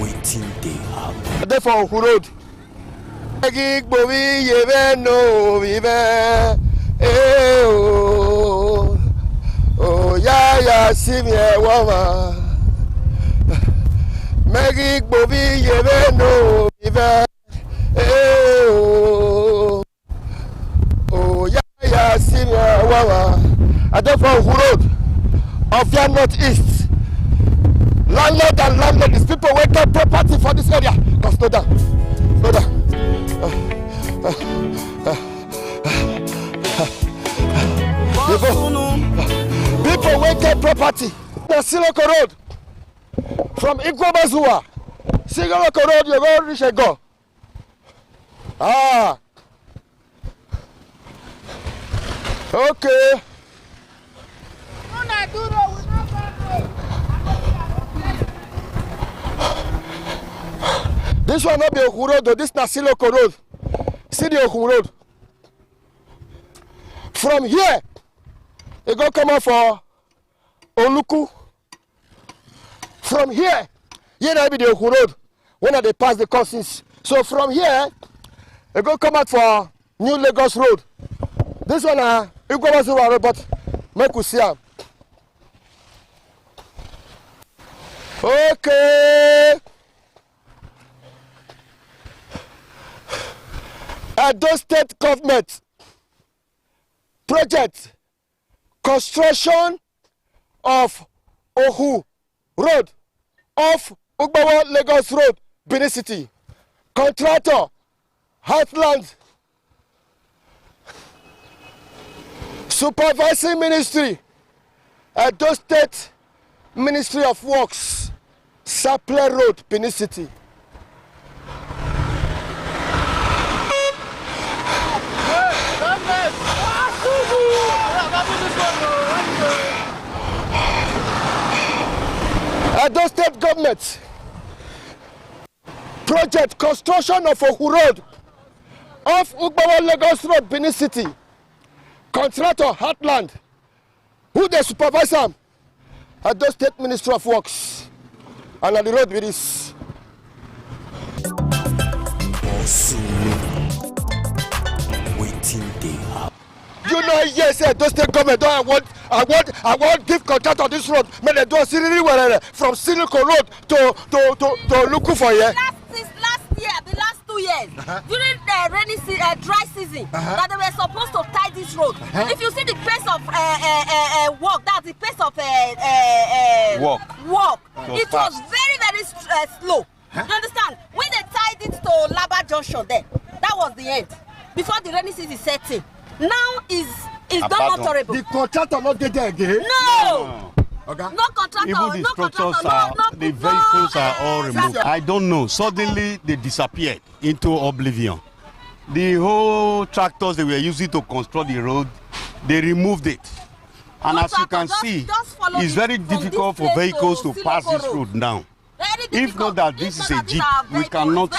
Waiting they happen. Therefore, who road? Gig bovi yeve no vive. Oh ya simie wama. Megig bovi yeve no vive. Oh ya simie wama. Therefore, who road? Of your northeast. Landlord and landladies, people who get property for this area. Come slow down. Slow down. People who get property. The Siloko Road. From Ikwabazua. Siloko Road, you go reach a go. Ah. Okay. This one not be Okun Road, though. This is Siloko Road. See the Okun Road. From here, you go come out for Oluku. From here that be the Okun Road. When they pass the crossings. So from here, you go come out for New Lagos Road. This one you go to Road, but make we see am. Okay. Edo State Government project construction of Ohu Road off Ugbawa Lagos Road, Benin City. Contractor Heartland. Supervising Ministry Edo State Ministry of Works, Sapler Road, Benin City. Edo State Government project construction of Ohu Road off Ugbawa Lagos Road, Benin City. Contractor Heartland. Who they supervise them? Edo State Ministry of Works. And on the road with this. Waiting they happen. You know, yes, Edo State Government. I want give contract on this road. Man, they do a series from Siloko Road to Luku for here. Last year, the last 2 years, during the rainy dry season, that they were supposed to tie this road. If you see the pace of walk, that's the pace of walk. It was very slow. You understand? When they tied it to Laba Junction there, that was the end. Before the rainy season set in. Now is not tolerable. The contractor not get there again? No! Okay. No contractor, even the structures the vehicles are all removed. I don't know. Suddenly they disappeared into oblivion. The whole tractors they were using to construct the road, they removed it. And as you can see, it's very difficult for vehicles to pass this road now. If not that this is a jeep, we cannot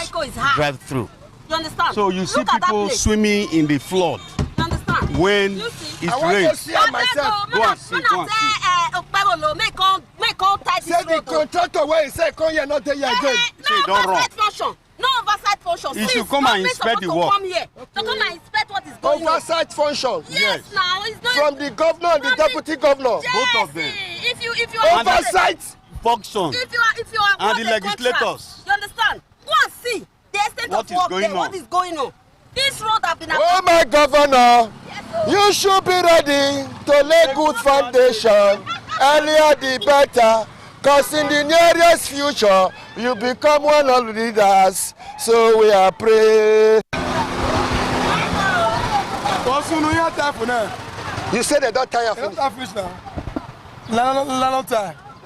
drive through. You understand? So you see people swimming in the flood. You understand? When it rains. See myself. Go and see. Say the contractor where he said come here, not there again. No oversight function. No oversight function. He should come and inspect the work. Come here. To come and inspect what is going on. Oversight function. Yes. Now it's not From the governor and the deputy governor. Yes. Both of them. If you are Oversight function. if you are And the legislators. You understand? Go and see the extent What of is work going there. on? What is going on? This road have been. Oh my governor, you should be ready to lay good foundation. Earlier the better. Cause in the nearest future, you become one of the leaders. So we are praying. You said they don't tire for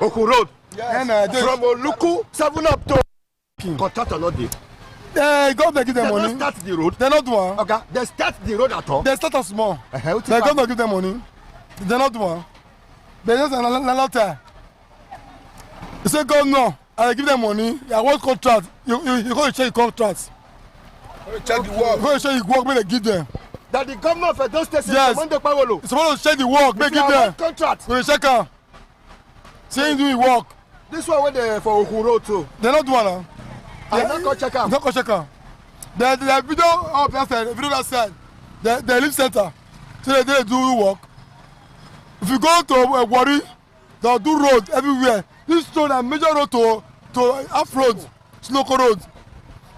Oku Road. From Oluku, 7 up to contractor not there. Government give them They money. don't start the road. They not do one. Okay, they start the road at all. They start us small. What The is that? government give them money. They not do one. They just not tire. You say governor, I give them money. I want contract. You go to check the contracts. Check the work. Go to check the work when they give them. That the governor of Edo State says Yes. Monday Pawolo. You supposed to check the work. Make give them. Contract. We check am. Say you do the work. This one went there for Okuro too. They not do one now. I not go check out. Don't go check out. The video of that side, the video that side, the live center. So they do work. If you go to Wari, they'll do road everywhere. This road a major road to off road, local road.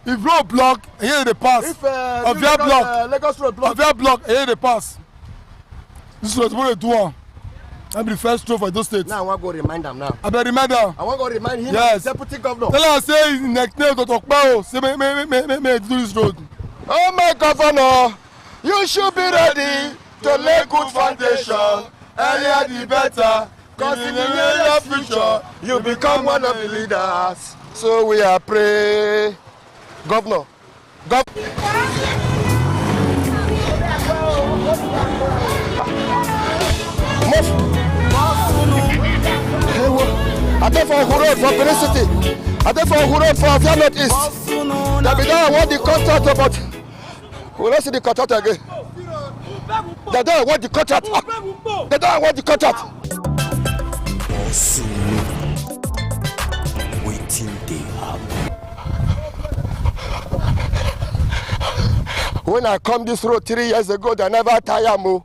If road block, here they pass. If Avia block, Lagos road block. Avia block, here they pass. This road what they do one. That be the first road for those states. Now I want to go remind them now. I be remind them. I want to go remind him. Yes. Deputy governor. Tell her say next name to talk about. Say me do this road. Oh my governor, you should be ready to lay good foundation. Earlier the better, cause in the near future, you become one of the leaders. So we are praying. Governor. I think for Road for Benin City. I think for Road for Avia North East. That be done want the contract, but we don't see the contract again. They don't want the contract. They don't want the contract. Waiting they happen. When I come this road 3 years ago, they never tire me.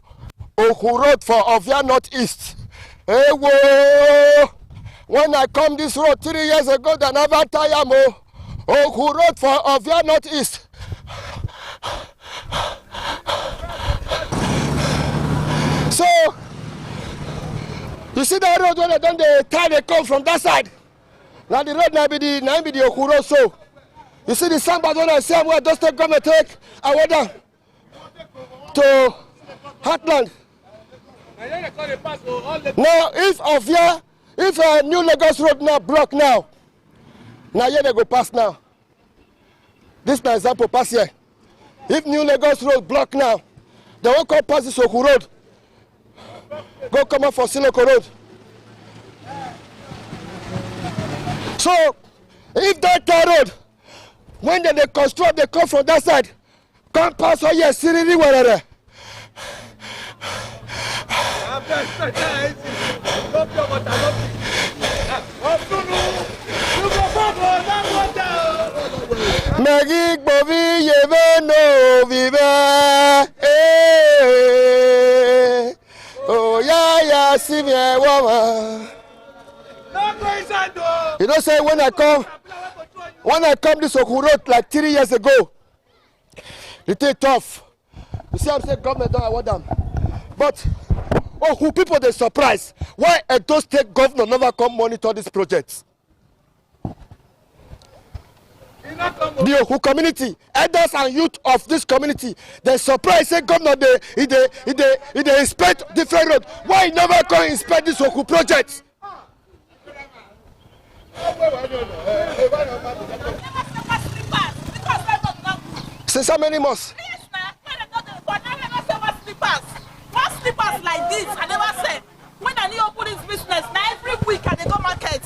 Oku Road for Avia North East. Hey, whoa! When I come this road 3 years ago, they never tire me. Oku Road for Avia North East. So, you see that road when they done the tie they come from that side. Now the road now be the Oku Road so. You see the sandbag when I say where those take government take I went down to Heartland. Now if a new Lagos road now block now here they go pass now. This is an example pass here. If new Lagos road block now, they won't come pass this Oku Road. Go come up for Siloko Road. So if that road, when they construct, they come from that side, come pass all here, Siriri wherever. Magik bovi yeve no vive. Oh yeah, see me woman. You know say when I come this Oku Road like 3 years ago, it is tough. You see I'm saying government don't award them. But Oku people they surprised. Why Edo State governor never come monitor these projects? The Oku community, elders and youth of this community, they surprised say governor they inspect different roads. Why never come inspect this Oku projects? Since how many months? What slippers like this? I never said. When I need to open this business, now every week I go market.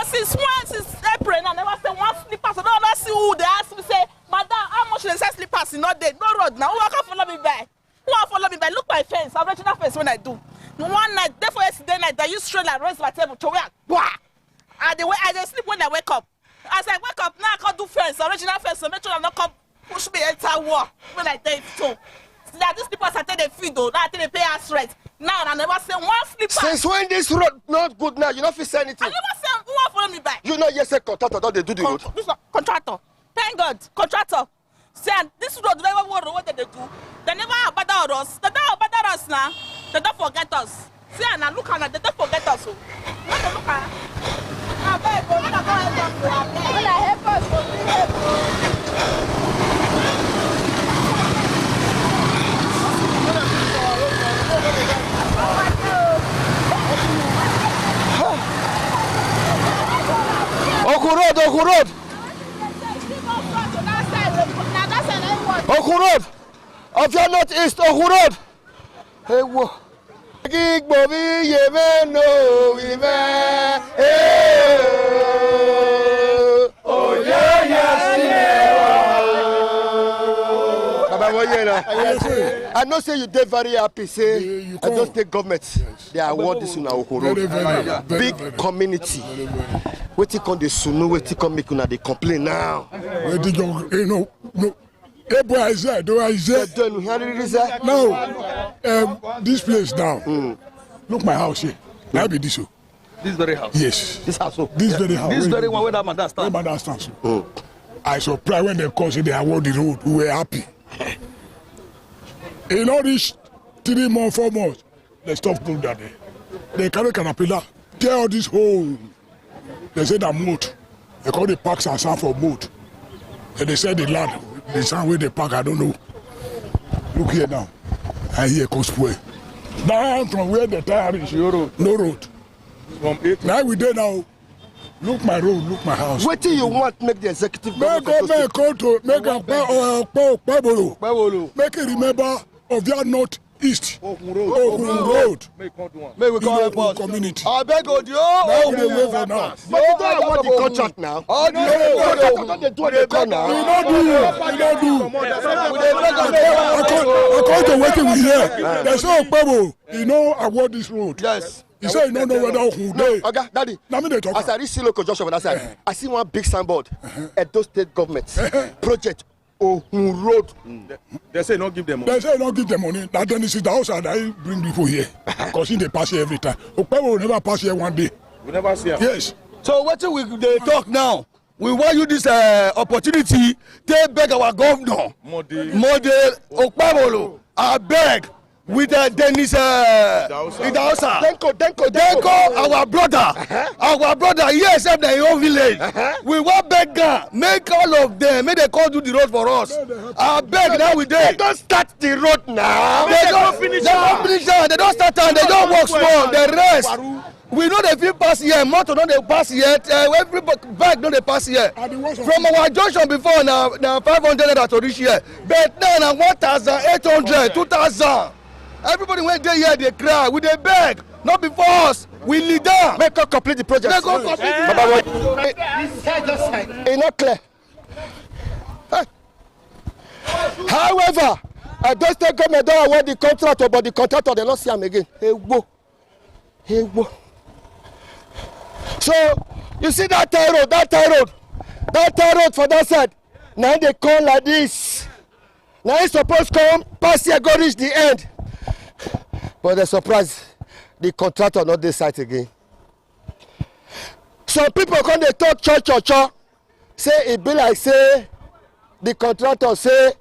Since April, I never say one slippers. I don't see who they ask me say, Madam, how much they say slippers is not there? No road now. Who can follow me by? Who can follow me by? Look my fence. I'm original fence when I do. One night, therefore yesterday night, I use stroller raise my table to where? I just sleep when I wake up. As I wake up, now I can't do fence, original fence, so make sure I'm not come push me enter war when I take it so. That these people are they feed though, that they pay us rent. Now I never say one slipper. Since when this road not good now, you don't feel say anything. I never say who want follow me back. You know yes say contractor don't they do the road. This contractor. Thank God, contractor. Say this road never worry what they do. They never abandon us. They don't abandon us now. They don't forget us. See and look at they don't forget us. So. What they look at? I beg you, when I go help us, Oku Road. Oku Road. Avia North East, Oku Road. Hey, whoa. Magik bovi yeve no vive. Oh yeah, see me. Baba, say now. I know say you did very happy. Say I just take government. They award this in our road. Big community. What you call the sunu? What you call make una they complain now? You know, no. Hey boy, I said, do I say? No. This place now. Look my house here. Now be this. This very house. Yes. This house. This very house. This very one where that man stands. Where man stands. I surprised when they called say they award the road. We were happy. In all these 3 months, 4 months, they stop doing that. They carry caterpillar, tear all this hole. They say that moat. They call the parks and sand for moat. And they say the land, the sand where they park, I don't know. Look here now. I hear Cosplay. Down from where the tire is, no road. From 8 now we there now. Look my road, look my house. What do you want make the executive make government come to make a make it remember of their northeast Ogun Road. May we call it community. I beg of you. Now we wait for now. But you don't want the contract now. All the according to what we hear, there's no Okpebo. You know award this road. Yes. He said you don't know whether Ogun dey. Okay, Daddy. As I reach Siloko Junction for that side, I see one big signboard. Edo State Government project Ogun Road. They say not give them money. They say not give them money. That then is the house that I bring people here. Because they pass here every time. Okpebo will never pass here one day. We never see him. Yes. So what we they talk now? We want you this opportunity to beg our governor, Model Okpebolo. I beg with Dennis Idausa. Denko, our brother. Yes, in the own village. We want beg make all of them, make they call do the road for us. I beg now we there. They don't start the road now. They don't finish. They don't start and they don't work small. The rest. We know they feel pass here, motor don't they pass yet, every bag don't they pass here. From our junction before now 500 to reach here, but now 1,800, 2,000. Everybody went there here, they cry, we they beg, not before us, we lead down. Make us complete the project. Make us complete the project. It's not clear. However, I don't take government don't award the contractor, but the contractor they not see him again. Hey, whoa. So you see that tie road for that side. Now they come like this. Now it's supposed to come pass here, go reach the end. But the surprise, the contractor not this side again. Some people come they talk cho. Say it be like say the contractor say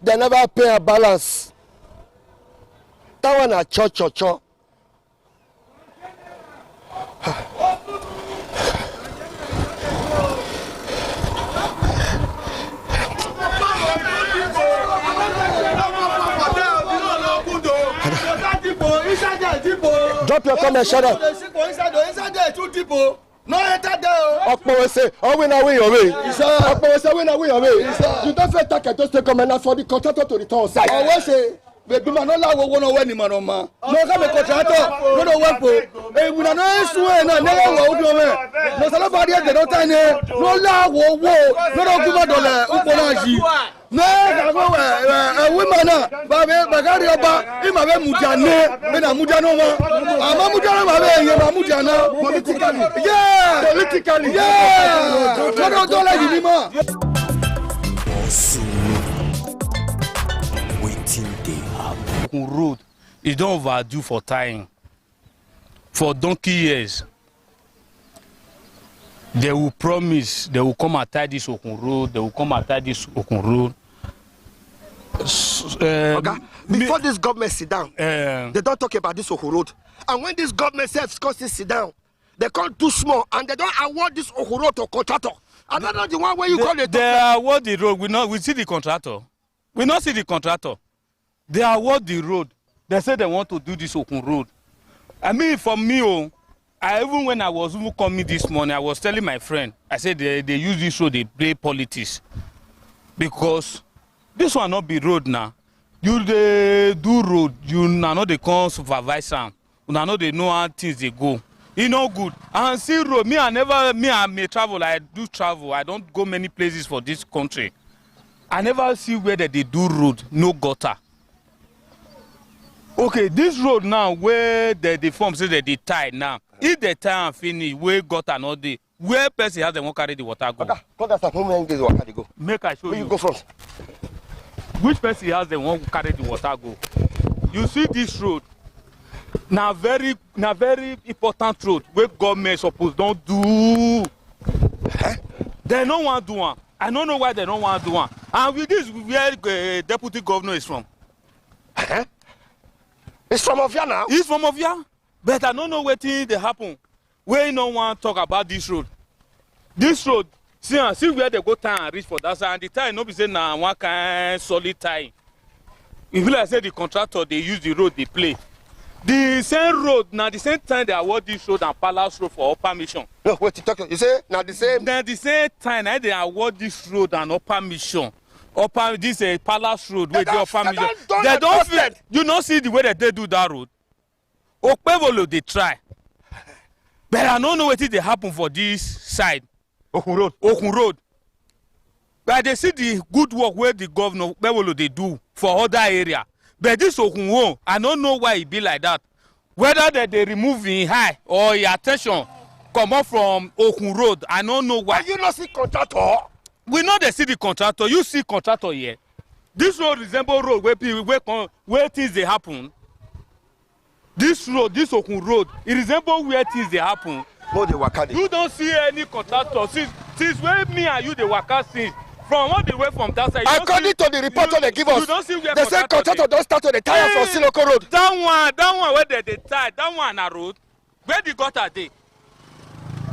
they never pay a balance. That one a cho. Drop your comment, shut up. Inside there, 2 people. No enter there. Okporo say, win your way. Okporo say, win your way. You don't feel like I just take comment for the contractor to return side. I say, baby, man, no lawo wo no we ni man no ma. No ka me contractor, no work po. We na no esu na never wo do me. No sala body dey no time no lawo wo. No do kuma dole upola ji. No ka go women na ba gari oba I ma be mujane, me na mujano ma. Ama mujano ma be ye ma mujana politically. Yeah. No do like ni ma. Road is don't overdue for tying. For donkey years, they will promise they will come and tie this Okun Road. Okay. Before this government sit down, they don't talk about this Okun Road. And when this government self sit down, they can't do small and they don't award this Okun Road to contractor. I don't know the one where you call it. They award the road. We see the contractor. We not see the contractor. They award the road. They say they want to do this Okun Road. I mean, for me, even when I was coming this morning, I was telling my friend, I said they use this road, they play politics. Because this one not be road now. You they do road, you know they come supervise them. You know they know how things they go. You know good. And see road, I may travel, I do travel. I don't go many places for this country. I never see where they do road, no gutter. Okay, this road now where the form say that they tie now. If the tie and finish, where gutter not dey, where person has the one carry the water go? Go. Make I show Where you. you go front? Which person has the one carry the water go? You see this road? Now very important road where government suppose don't do. They don't want to do one. I don't know why they don't want to do one. And with this, where deputy governor is from? It's from Ovia now. He's from Ovia, but I don't know what thing they happen. Where no one talk about this road. This road, see where they go time and reach for that side. And the time no be say na one kind solid time. If like say the contractor they use the road they play. The same road now the same time they award this road and Palace Road for upper mission. No, wait, you talk. You say now the same. Then the same time now they award this road and upper mission. Upper this Palace Road where they upper mission. They don't feel. You not see the way that they do that road. Okpevolo they try. But I don't know what they happen for this side. Okun Road. But they see the good work where the governor Okpevolo they do for other area. But this Okun, I don't know why it be like that. Whether they remove in high or your attention come up from Okun Road, I don't know why. Are you not see contractor? We know they see the contractor. You see contractor here. This road resemble road where people where things they happen. This road, this Okun Road, it resemble where things they happen. You don't see any contractor. Since when me and you the waka since from all the way from that side. According to the report they give us, you don't see where they say contractor don't start on the tire from Siloko Road. That one where they tie, that one na road. Where the gutter dey?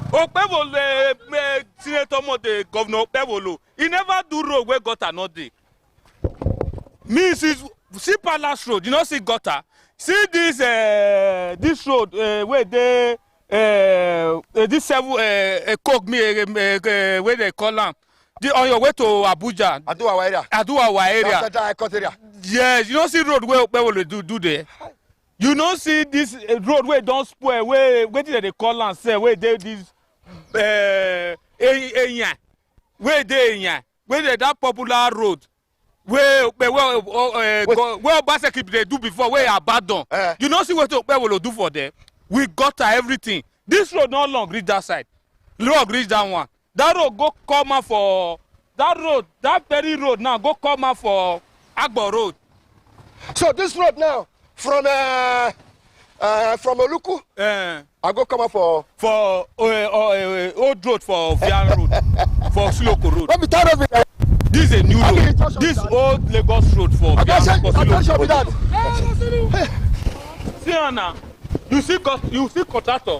Okpevolo, Senator Mo, the Governor Okpevolo, he never do road where gutter not dey. Me see Palace Road, you know see gutter. See this road where they this coke me where they call am. On your way to Abuja. Aduawa area. Yes, you don't see road where we do there. You don't see this road where don't spoil where did they call and say where they this where they that popular road where Obaseki they do before where abandon. You don't see what we will do for them. We got everything. This road no long reach that side. Long reach that one. That road go come out for that very road now go come out for Agbo Road. So this road now from Oluku, I go come out for old road for Vian Road for Siloko Road. Let me tell you. This is a new road. This old Lagos road for Siloko Road. See now, you see contractor.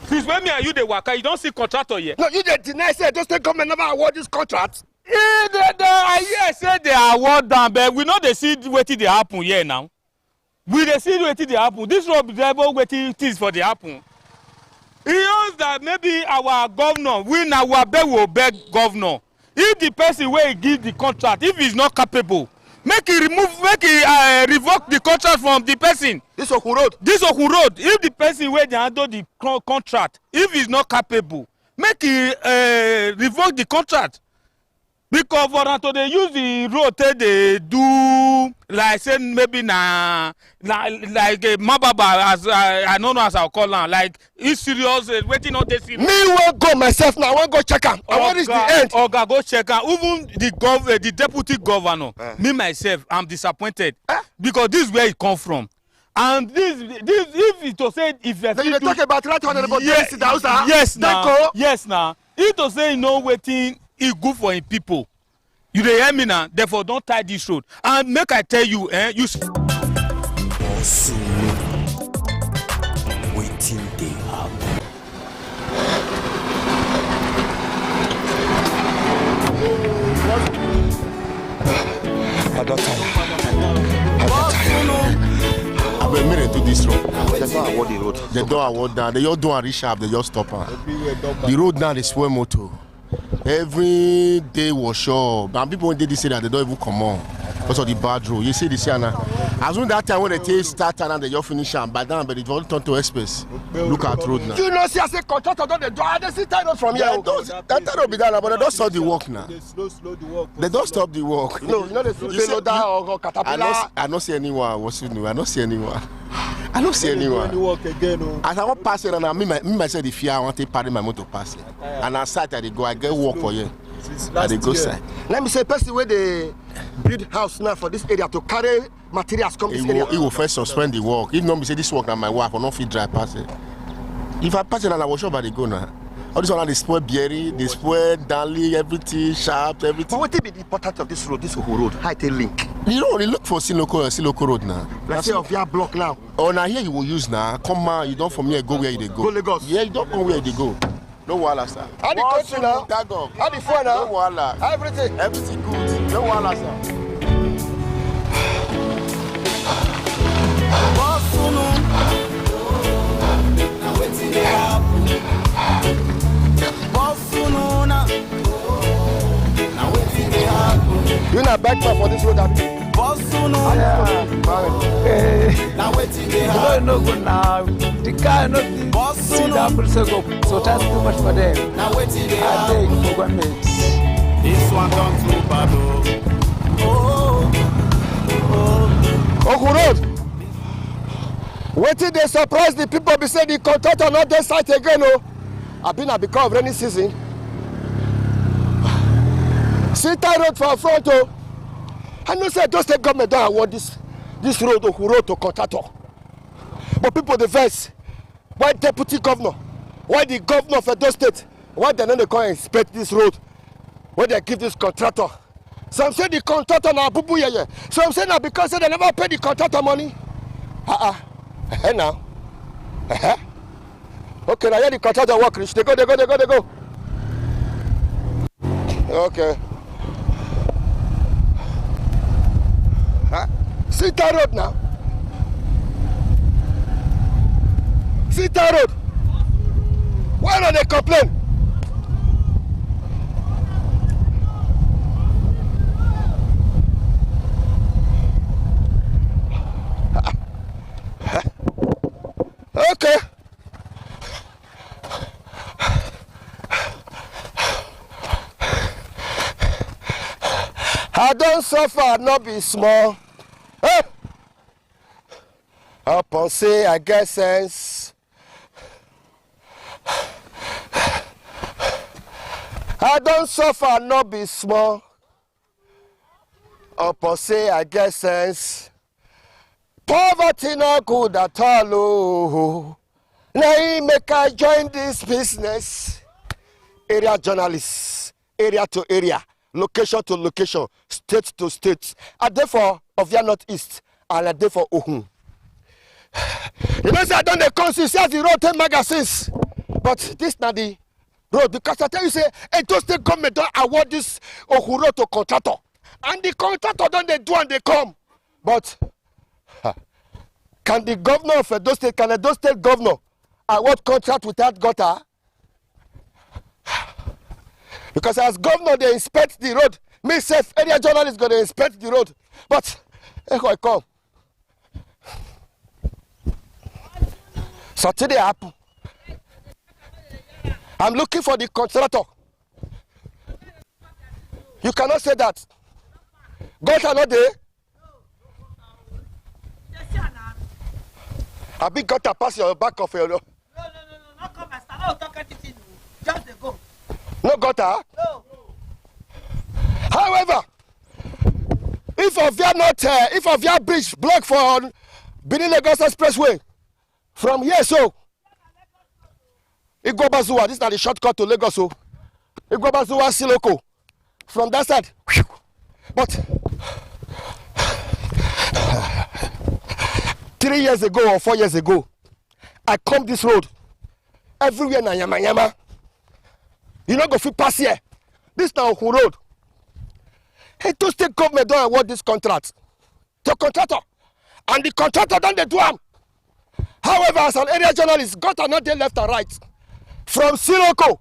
Since when me and you the waka, you don't see contractor yet. No, you did deny say just take government never award this contract. I hear say they award them, but we know they see wetin dey happen here now. We dey see wetin dey happen. This road driver wetin things for the happen. He knows that maybe our governor, we now will beg governor. If the person wey give the contract, if he's not capable, make he revoke the contract from the person. This Okun Road. If the person wey dey handle the contract, if he's not capable, make he revoke the contract. Because for them to dey use the road take dey do like say maybe like Mababa as I don't know as I call am, like it's serious wetin no dey serious. Me wan go myself now, I wan go check am. I wan reach the end. Oga go check am. Even the deputy governor, me myself, I'm disappointed because this is where it come from. And this if it to say if so you dey talk about right honorable yes now. If to say you know wetin e good for him people, you dey hear me now, therefore don't tie this road. And make I tell you you Also, waiting they happen. I don't tire. But me they do this road. They don't award the road. They don't award that. They just do a resharp. They just stop her. The road now they swim motor. Every day was sure. And people when they say that they don't even come on. because of the bad road. You see this here now. As soon that time when they take start and they just finish and by then, but it will turn to express. Look at road now. You know, see, I say contractor don't they do. They see title from here. That will be done, but they don't stop the work now. They slow the work. They don't stop the work. No, you know they see loader or caterpillar. I don't see anyone. What's new? I don't see anyone. I don't see anyone. Work again, as I want pass it and me myself the fear I want to party my motor pass it. And I sat I go, I get work for you. And they go side. Let me say, person where they build house now for this area to carry materials come this area. He will first suspend the work. If not, me say this work now my wife will not fit dry pass it. If I pass it and I will show by the go now. All this one they spoil Berry, they spoil Danley, everything, sharp, everything. But what will be the importance of this road, this whole road? How it link? You don't look for Siloko road now. Let's say of your block now. Oh, now here you will use now. Come on, you don't from here go where you go. Go Lagos. Yeah, you don't go where you go. No wahala, sir. How the country now? How the phone now? No wahala. Everything. Everything good. No wahala, sir. You not back for this road, Abi? Yeah. No good now. The car not see that person go. So that's too much for them. I take for government. This one done too bad. Oku Road. Wait till they surprise the people be say the contractor not their site again. Oh, I've been because of rainy season. Sita road for front. Oh, I know say just the government don't award this road Oku Road to contractor. But people the vex. Why deputy governor? Why the governor of Edo State? Why they don't come inspect this road? Why they give this contractor? Some say the contractor na bubu yeye. Some say na because they never pay the contractor money. Now. Okay, now here the contractor work rich. They go. Okay. Sita road now. Sita road. Why don't they complain? Okay. I don't suffer, not be small. Hey! Upon say I get sense. I don't suffer, not be small. Upon say I get sense. Poverty not good at all. Oh. Now make I join this business. Area journalists, area to area, location to location, state to state. And therefore of your northeast and therefore Ohun. You know, say I done the consistency the road 10 magazines, but this not the road because I tell you say, hey, those state government don't award this Ohun road to contractor, and the contractor don't they do and they come, but. Can the governor of Edo State, can Edo State governor award contract without gutter? Because as governor, they inspect the road. Me, safe area journalist going to inspect the road. But, I come. So today happen. I'm looking for the contractor. You cannot say that. Gutter not there. I big gutter pass your back of your. No, not come and start. No, talk anything. Just the go. No gutter? No. However, if of your bridge block for Benin Lagos Expressway, from here so, Igbobazuwa, this is not the shortcut to Lagos so, Igbobazuwa Siloko, from that side, but 3 years ago or 4 years ago, I come this road. Everywhere na yama. You not go fit pass here. This na Ohun road. Hey, to state government don't award this contract to contractor, and the contractor don't they do am. However, as an area journalist, got another left and right. From Siloko,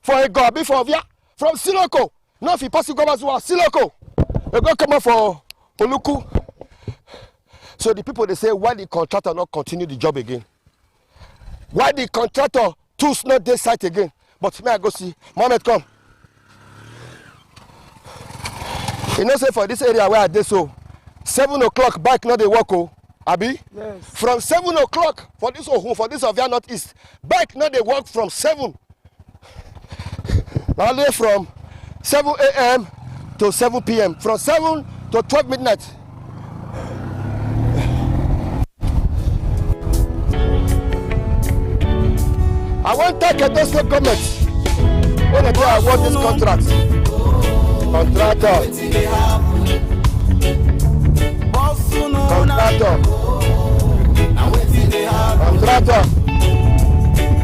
for a go before via from Siloko. Now if you pass go as well, Siloko. We go come up for Oluku. So the people, they say, why the contractor not continue the job again? Why the contractor tools not this site again? But may I go see? Mohammed, come. You know, say for this area where I did so, 7 o'clock bike not they walk, oh, Abi? Yes. From 7 o'clock for this of your northeast, bike not they walk from 7. Now they from 7 a.m. to 7 p.m. From 7 to 12 midnight. I want to take those comments when they award this contract. Contractor.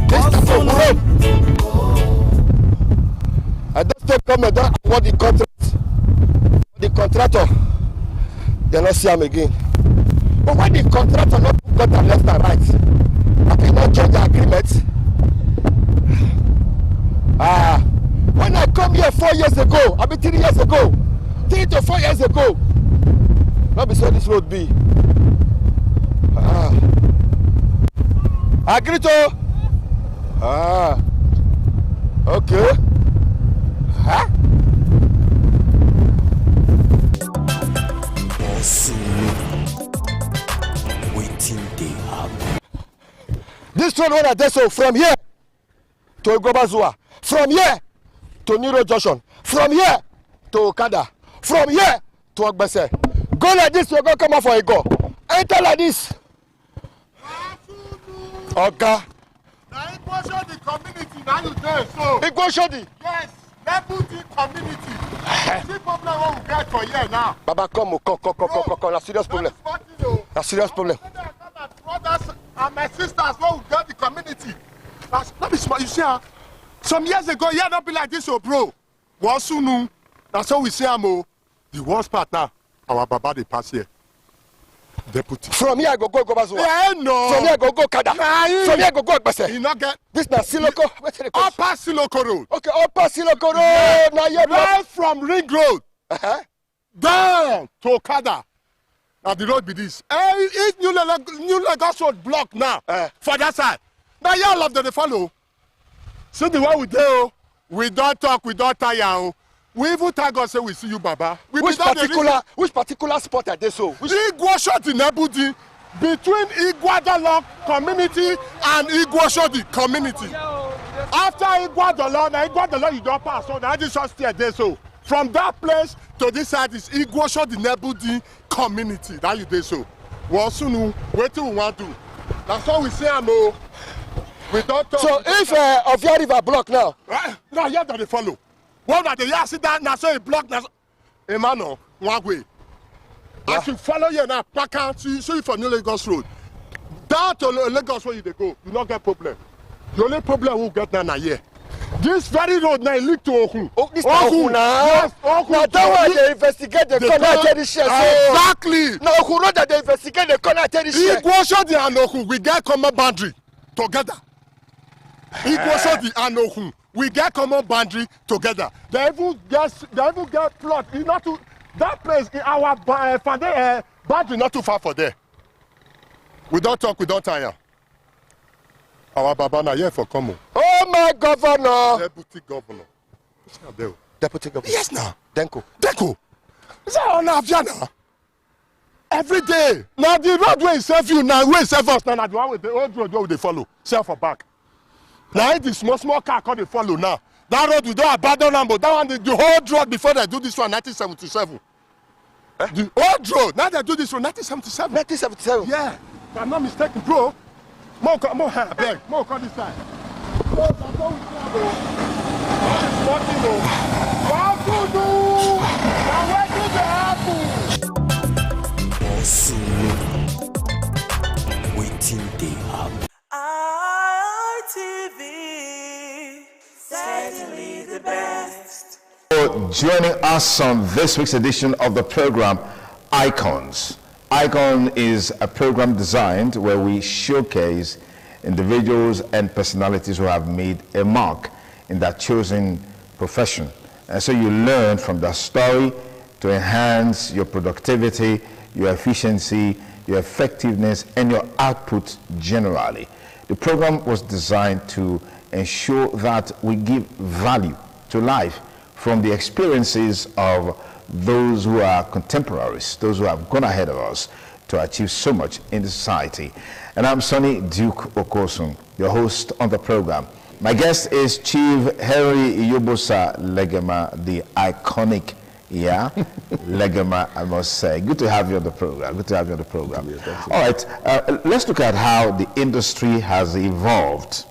This type of road. I don't take comment, don't award the contract. The contractor, they not see him again. But when the contractor not got them left and right, I cannot change the agreement. When I come here 4 years ago, I mean 3 years ago, 3 to 4 years ago, not be so this road be. Agree to? Okay. Huh? This road when I did so from here to Igobazua, from here to Niro Junction, from here to Okada, from here to Ogbese. Go like this, we're going to come out for a go. Enter like this. Okay. Now Igboshodi community, now you there, so. Igboshodi? Yes, Nebuti community. See problem what we get for here now. Baba, come, that's serious problem. That's serious problem. My brothers and my sisters, what we get the community. Let me smart, you see, some years ago, yeah, not be like this, oh, bro. Wasunu, that's how we say, the worst part now, our Baba, they pass here. Deputy. From here, I go Bazua. Yeah, no. From here, I go Kada. From here, I go Ogbese. You not get this now, Siloko. Upper Siloko Road. Okay, Upper Siloko Road. Yeah. Now you're right from Ring Road. Down to Okada. Now the road be this. It's New Lagos Road block now. For that side. Now y'all love that they follow. See the way we do. We don't talk, we don't tire. We even tag us say we see you, Baba. Which particular spot are they so? Igboshodi Nebudi, between Igwadalo community and Igboshodi community. After Igwadalo you don't pass. So now this just stay there so. From that place to this side is Igboshodi Nebudi community. That you there so. Wasunu, what do we want to do? That's what we say, Amo. We don't talk. So if of your river block now, now here that they follow. One that they sit down now, so a block now. Emmanuel, one way. As you follow here now, back out, so you for New Lagos Road. Down to Lagos where you they go, you not get problem. The only problem we get now here. This very road now lead to Okun. Oh, this Okun now. Yes, Okun. Now that why they investigate the corner territory. Exactly. Now Okun road that they investigate the corner territory. Igboshodi and Okun, we get common boundary together. Igboshodi and Okun. We get common boundary together. They even get plot. You not to that place in our boundary not too far for there. We don't talk, we don't tire. Our Baba na here for common. Oh my governor. Deputy governor. Deputy governor. Yes now. Denko. Is that on Aviana? Every day. Now the road where serve you now, where serve us now, the one with the old road where they follow. Sell for back. Now the small car can they follow now. That road we don't abandon them, but that one the whole road before they do this one 1977. The old road. Now they do this one 1977. 1977. Yeah. If I'm not mistaken, bro. More come this side. That's what we waiting they happen. ITV, certainly the best. Joining us on this week's edition of the program, Icons. Icon is a program designed where we showcase individuals and personalities who have made a mark in their chosen profession. And so you learn from their story to enhance your productivity, your efficiency, your effectiveness, and your output generally. The program was designed to ensure that we give value to life from the experiences of those who are contemporaries, those who have gone ahead of us to achieve so much in the society. And I'm Sonny Duke Okosun, your host on the program. My guest is Chief Henry Iyobosa Legema, the iconic Legema, I must say. Good to have you on the program. Good to have you on the program. All right, let's look at how the industry has evolved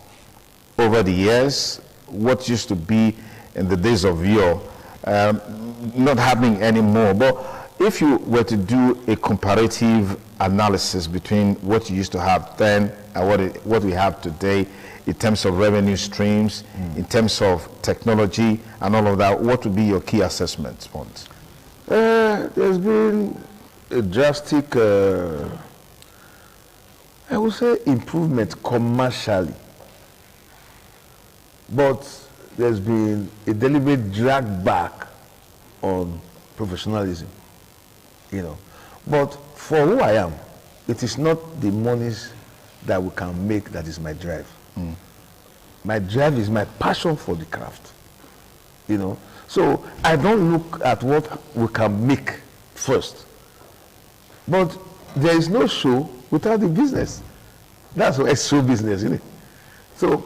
over the years. What used to be in the days of yore, not happening anymore. But if you were to do a comparative analysis between what you used to have then and what we have today, in terms of revenue streams, in terms of technology and all of that, what would be your key assessment points? There's been a drastic, I would say, improvement commercially. But there's been a deliberate drag back on professionalism, you know. But for who I am, it is not the monies that we can make that is my drive. My drive is my passion for the craft, you know. So I don't look at what we can make first. But there is no show without the business. That's what it's show business, isn't it? So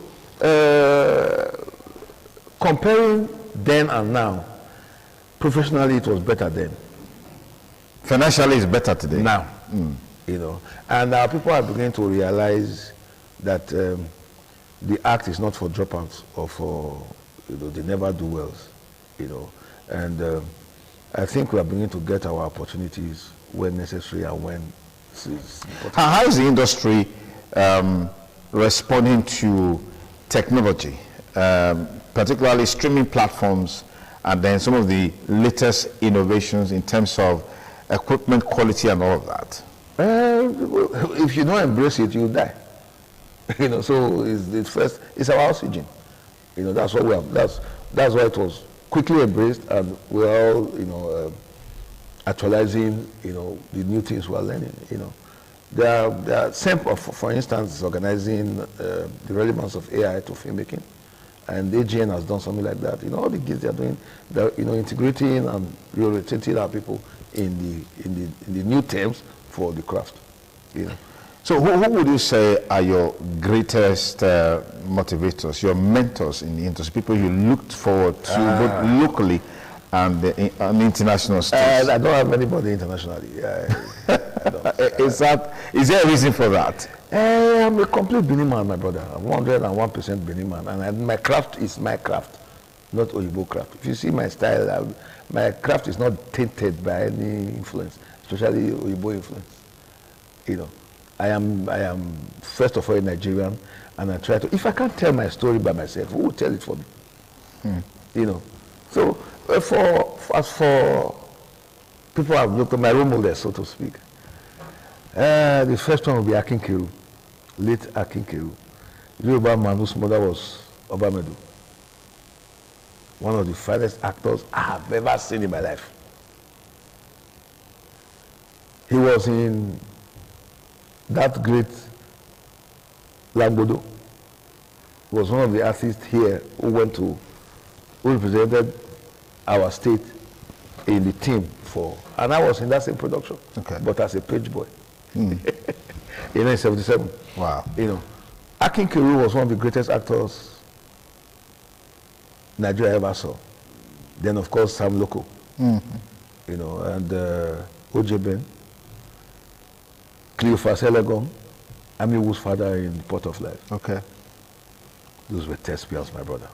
comparing then and now, professionally it was better then. Financially it's better today. Now, you know. And people are beginning to realize that the act is not for dropouts or for, you know, the never do wells, you know. And I think we are beginning to get our opportunities when necessary and when it's important. How is the industry responding to technology, particularly streaming platforms, and then some of the latest innovations in terms of equipment quality and all of that? If you don't embrace it, you die. You know, so it's our oxygen. You know, that's what we have. That's why it was quickly embraced, and we're all, you know, actualizing, you know, the new things we're learning. You know, there are SEMP, for instance, is organizing the relevance of AI to filmmaking, and AGN has done something like that. You know, all the kids they are doing, they're, you know, integrating and reorientating our people in the new terms for the craft. You know. So who would you say are your greatest motivators, your mentors in the industry, people you looked forward to both locally and on the international stage? I don't have anybody internationally. Is there a reason for that? I'm a complete Benin man, my brother. I'm 101% Benin man, and my craft is my craft, not Oyibo craft. If you see my style, my craft is not tainted by any influence, especially Oyibo influence. You know. I am first of all a Nigerian, and I try to, if I can't tell my story by myself, who will tell it for me? You know. So as for people I've looked at, my role models, so to speak, the first one will be Akin Keru, late Akin Keru. Yoruba man whose mother was Obamedu. One of the finest actors I have ever seen in my life. He was in that great Lambodo. Was one of the artists here who represented our state in the team and I was in that same production, but as a page boy. In 1977. Wow. You know, Akin Keru was one of the greatest actors Nigeria ever saw. Then of course Sam Loco, you know, and O.J. Ben, Cleophas Elegon, Amiwo's father in Port of Life. Okay. Those were thespians, my brother.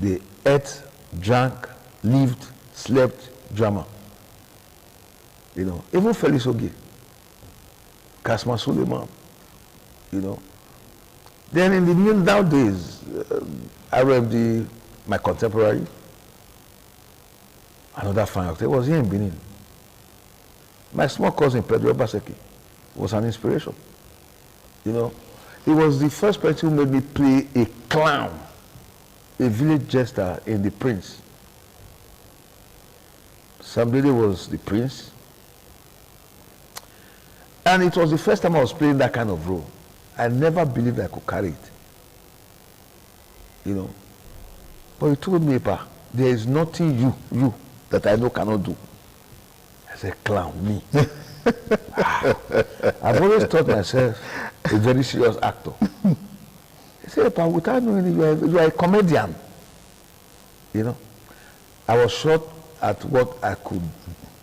They ate, drank, lived, slept drama. You know, even Felix Ogie, Kasma Suleiman, you know. Then in the nowadays, RMD, my contemporary, another fine actor, was here in Benin. My small cousin, Pedro Baseki, was an inspiration. You know, he was the first person who made me play a clown, a village jester in The Prince. Sam Dede was the prince. And it was the first time I was playing that kind of role. I never believed I could carry it. You know. But he told me, "Pa, there is nothing you that I know cannot do." I said, "Clown, me." I've always thought myself a very serious actor. He said, "Pa, without knowing you are a comedian." You know. I was shocked at what I could,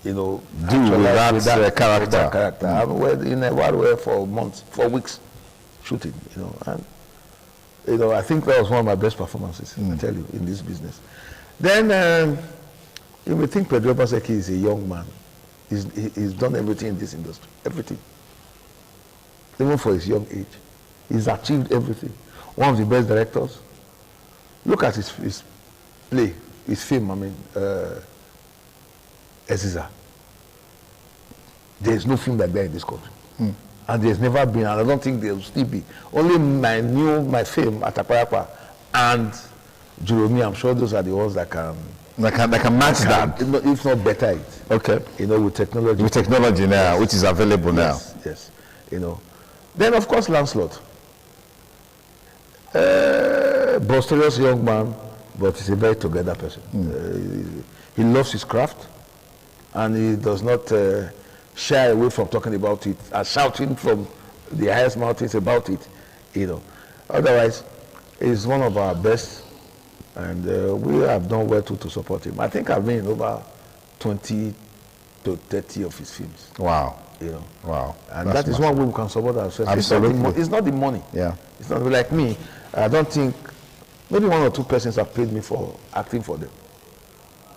you know, do with that character. I was in a war for months, for weeks, shooting, you know. And, you know, I think that was one of my best performances, I tell you, in this business. Then, you may think Pedro Obaseki is a young man. He's done everything in this industry, everything. Even for his young age. He's achieved everything. One of the best directors. Look at his play, his film, I mean, Eziza. There is no film like that in this country. And there's never been, and I don't think there will still be. Only my film, Ataparapa, and Jerome, I'm sure those are the ones that can match that. If not better it. Okay. You know, with technology. With technology now, yes. Which is available now. Yes, you know. Then, of course, Lancelot. Boisterous young man, but he's a very together person. He loves his craft, and he does not shy away from talking about it and shouting from the highest mountains about it, you know. Otherwise, he's one of our best, and we have done well to support him. I think I've been in over 20 to 30 of his films. Wow. You know. Wow. And that is one way we can support ourselves. Absolutely. It's not the money. Yeah. It's not like me. I don't think, maybe one or two persons have paid me for acting for them.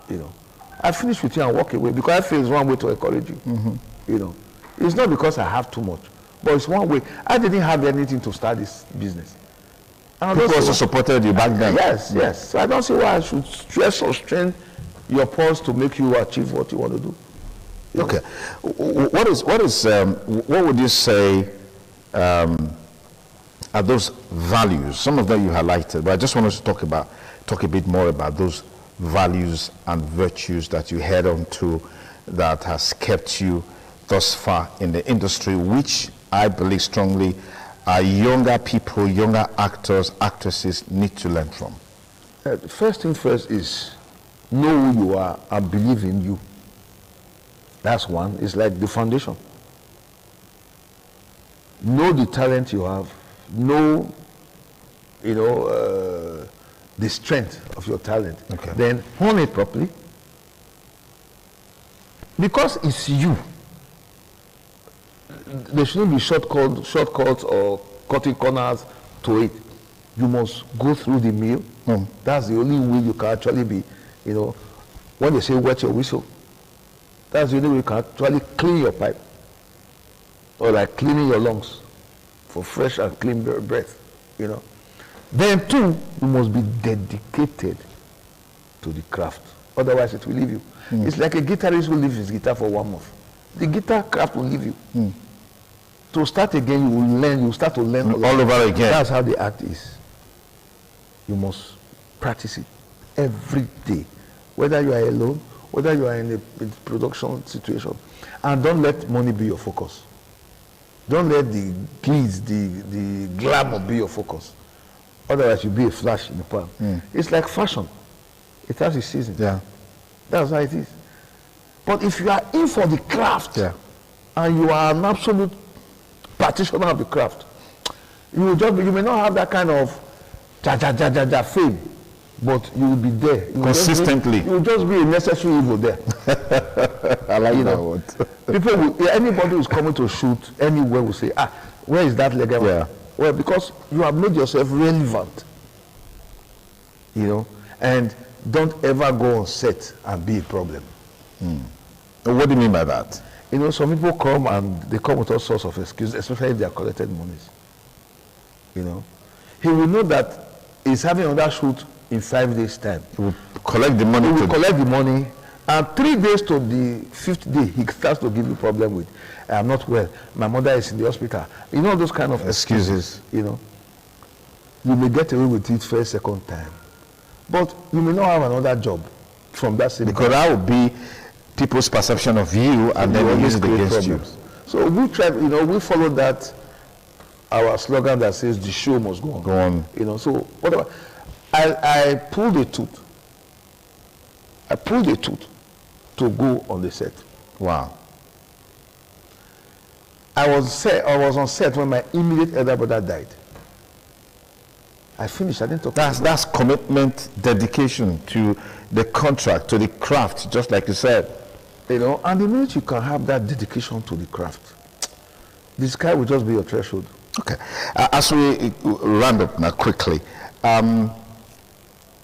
You know. I finish with you and walk away because I feel it's one way to encourage you. You know. It's not because I have too much, but it's one way. I didn't have anything to start this business. People also supported you back then. Yes, yes. So I don't see why I should stress or strain your pulse to make you achieve what you want to do. Okay. What would you say are those values? Some of them you highlighted, but I just want us to talk a bit more about those values and virtues that you head on to that has kept you thus far in the industry, which I believe strongly younger people, younger actors, actresses need to learn from. First thing first is know who you are and believe in you. That's one. It's like the foundation. Know the talent you have. Know, you know, the strength of your talent. Okay. Then hone it properly. Because it's you. There shouldn't be shortcuts or cutting corners to it. You must go through the mill. That's the only way you can actually be, you know, when they say wet your whistle, that's the only way you can actually clean your pipe. Or like cleaning your lungs for fresh and clean breath, you know. Then two, you must be dedicated to the craft. Otherwise it will leave you. It's like a guitarist who leaves his guitar for 1 month. The guitar craft will leave you. To start again, you will learn, you start to learn all over again. That's how the act is. You must practice it every day. Whether you are alone, whether you are in a production situation. And don't let money be your focus. Don't let the glitz, the glamour be your focus. Otherwise you'll be a flash in the pan. It's like fashion. It has its season. Yeah. That's how it is. But if you are in for the craft, and you are an absolute practitioner of the craft, you may not have that kind of fame, but you will be there. Consistently. You will just be a necessary evil there. I like that word. People will, anybody who's coming to shoot anywhere will say, where is that leg? Yeah. Well, because you have made yourself relevant. You know, and don't ever go on set and be a problem. What do you mean by that? You know, some people come and they come with all sorts of excuses, especially if they are collected monies. You know, he will know that he's having another shoot in 5 days' time. He will collect the money. He will collect the money, and 3 days to the 5th day, he starts to give you problem with, I'm not well, my mother is in the hospital. You know, those kind of excuses. You know, you may get away with it first, second time, but you may not have another job from that same because that would be people's perception of you, and then you use it against you. So we try, we follow that, our slogan that says the show must go on. Go on. So whatever. I pulled a tooth. I pulled a tooth to go on the set. Wow. I was on set when my immediate elder brother died. I finished. I didn't talk. That's commitment, dedication to the contract, to the craft, just like you said. And the minute you can have that dedication to the craft, the sky will just be your threshold. Okay. As we round up now quickly,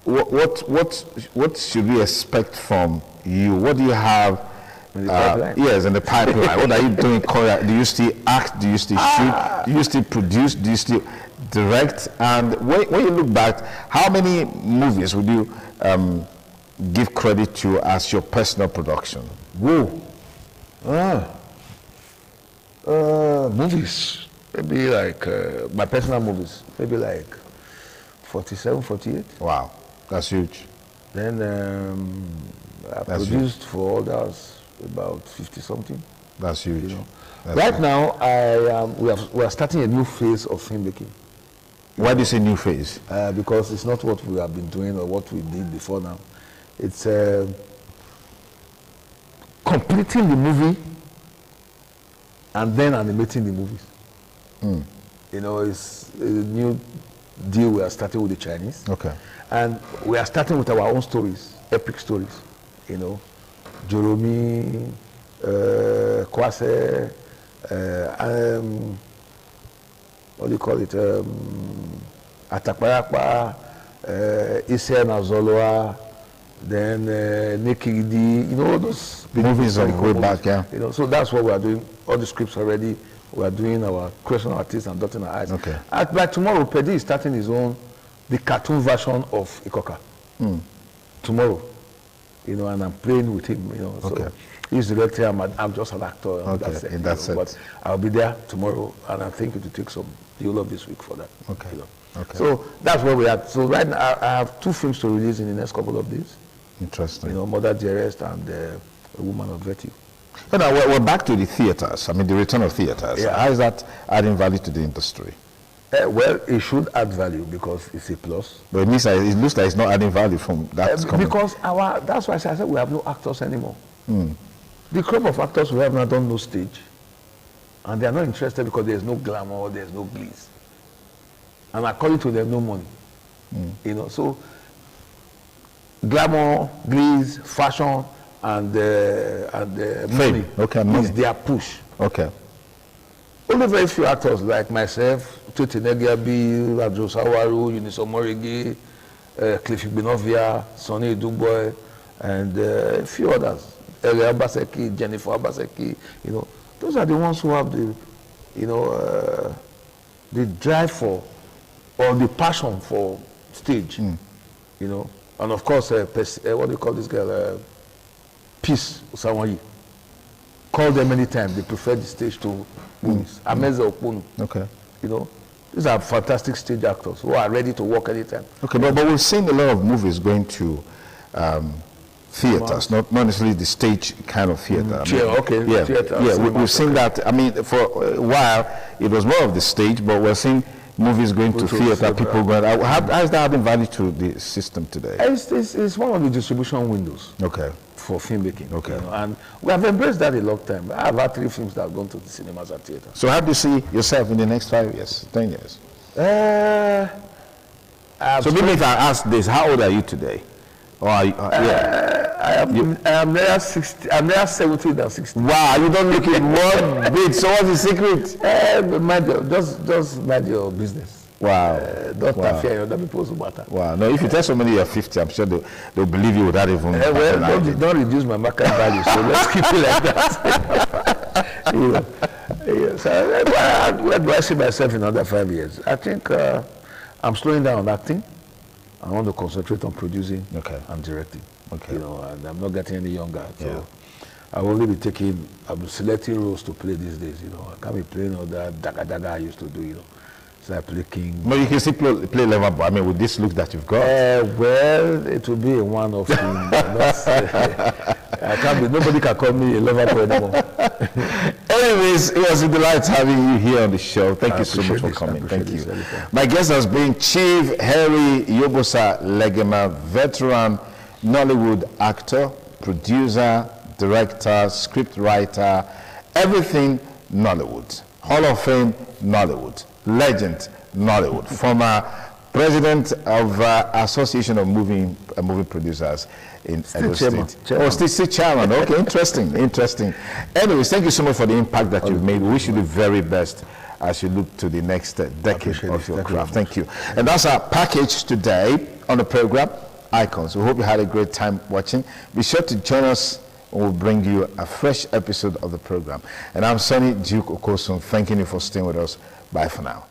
what should we expect from you? What do you have? In the pipeline? Yes, in the pipeline. What are you doing? Do you still act? Do you still shoot? Do you still produce? Do you still direct? And when you look back, how many movies would you give credit to as your personal production? Whoa. Movies. Maybe like my personal movies. Maybe like 47, 48. Wow, that's huge. Then I produced for others about 50 something. That's huge. Right now, we are starting a new phase of filmmaking. Why do you say new phase? Because it's not what we have been doing or what we did before now. It's completing the movie and then animating the movies. It's a new deal we are starting with the Chinese. Okay. And we are starting with our own stories, epic stories. Joromi, Kwase, what do you call it? Atakpayakpa, Ise Nazoloa, then Nikidi, those movies of way back, yeah. So that's what we are doing. All the scripts already. We are doing our creation artists and dotting our eyes. Okay. By tomorrow, Pedi is starting the cartoon version of Ikoka. Tomorrow. And I'm playing with him, So okay. He's the director, I'm just an actor. Okay, in that sense. But I'll be there tomorrow, and I think it will take the whole of this week for that. Okay. Okay. So that's where we are. So right now, I have 2 films to release in the next couple of days. Interesting. Mother Dearest and A Woman of Virtue. Now, we're back to the theaters. I mean, the return of theaters. Yeah. How is that adding value to the industry? Well, it should add value because it's a plus. But it looks like it's not adding value from that. Because that's why I said we have no actors anymore. The crop of actors we have now don't know stage. And they are not interested because there's no glamour, there's no gliss. And according to them, no money. So glamour, gliss, fashion, and money is their push. Okay. Only very few actors like myself, Tuti Negiabi, Rajo Sawaru, Uniso Morigi, Cliff Benovia, Sonny Duboy, and a few others. Eli Abaseki, Jennifer Abaseki, those are the ones who have the drive for, or the passion for stage, And of course, what do you call this girl? Peace Usawayi. Call them anytime. They prefer the stage to movies. Ameze Okponu. Okay. These are fantastic stage actors who are ready to work anytime. Okay, but we've seen a lot of movies going to theaters, not necessarily the stage kind of theater. Theater. We've seen that. I mean, for a while, it was more of the stage, but we're seeing movies going to theater, people going. How is that adding value to the system today? It's one of the distribution windows. Okay. For filmmaking. Okay. And we have embraced that a long time. I have had 3 films that have gone to the cinemas and theaters. So how do you see yourself in the next 5 years, 10 years? So maybe if I ask this, how old are you today? Or are you, I'm there 60. I'm there 17 and 16. Wow, you don't look it one bit. So what's the secret? Just mind your business. Wow. Don't interfere in other people's matter. Wow. No, if you tell somebody you're 50, I'm sure they'll believe you without even. Don't reduce my market value. So let's keep it like that. So where do I see myself in another 5 years? I think I'm slowing down on acting. I want to concentrate on producing and directing. Okay. And I'm not getting any younger. So I'll only be I'm selecting roles to play these days. I can't be playing all that daga I used to do. So I play king. But you can still play level, but I mean, with this look that you've got. Well, it will be a one-off thing. I can't be, nobody can call me a level anymore. Anyways, it was a delight having you here on the show. Thank you so much for coming. Thank you. My guest has been Chief Harry Yobosa Legema, veteran Nollywood actor, producer, director, scriptwriter, everything Nollywood. Hall of Fame Nollywood. Legend Nollywood. Former president of Association of Movie Producers in Edo State. Oh, still chairman. Okay, interesting. Anyways, thank you so much for the impact that you've made. We wish you the very best as you look to the next decade of your craft. Thank you. And that's our package today on the program, Icons. We hope you had a great time watching. Be sure to join us and we'll bring you a fresh episode of the program. And I'm Sonny Duke Okosun, thanking you for staying with us. Bye for now.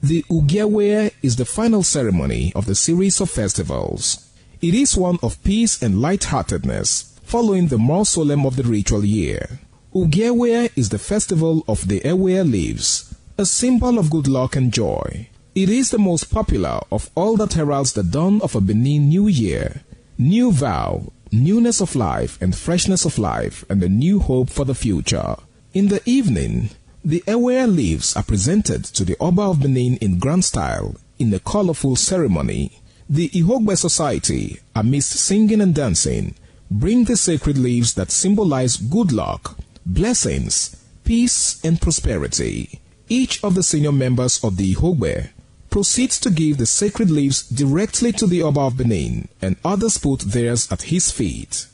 The Ugewe is the final ceremony of the series of festivals. It is one of peace and lightheartedness, following the more solemn of the ritual year. Ugewe is the festival of the Ewe leaves, a symbol of good luck and joy. It is the most popular of all that heralds the dawn of a Benin New Year, new vow, newness of life and freshness of life, and a new hope for the future. In the evening, the Ewe leaves are presented to the Oba of Benin in grand style in a colorful ceremony. The Ihogbe Society, amidst singing and dancing, bring the sacred leaves that symbolize good luck, blessings, peace, and prosperity. Each of the senior members of the Ihogbe proceeds to give the sacred leaves directly to the Oba of Benin, and others put theirs at his feet.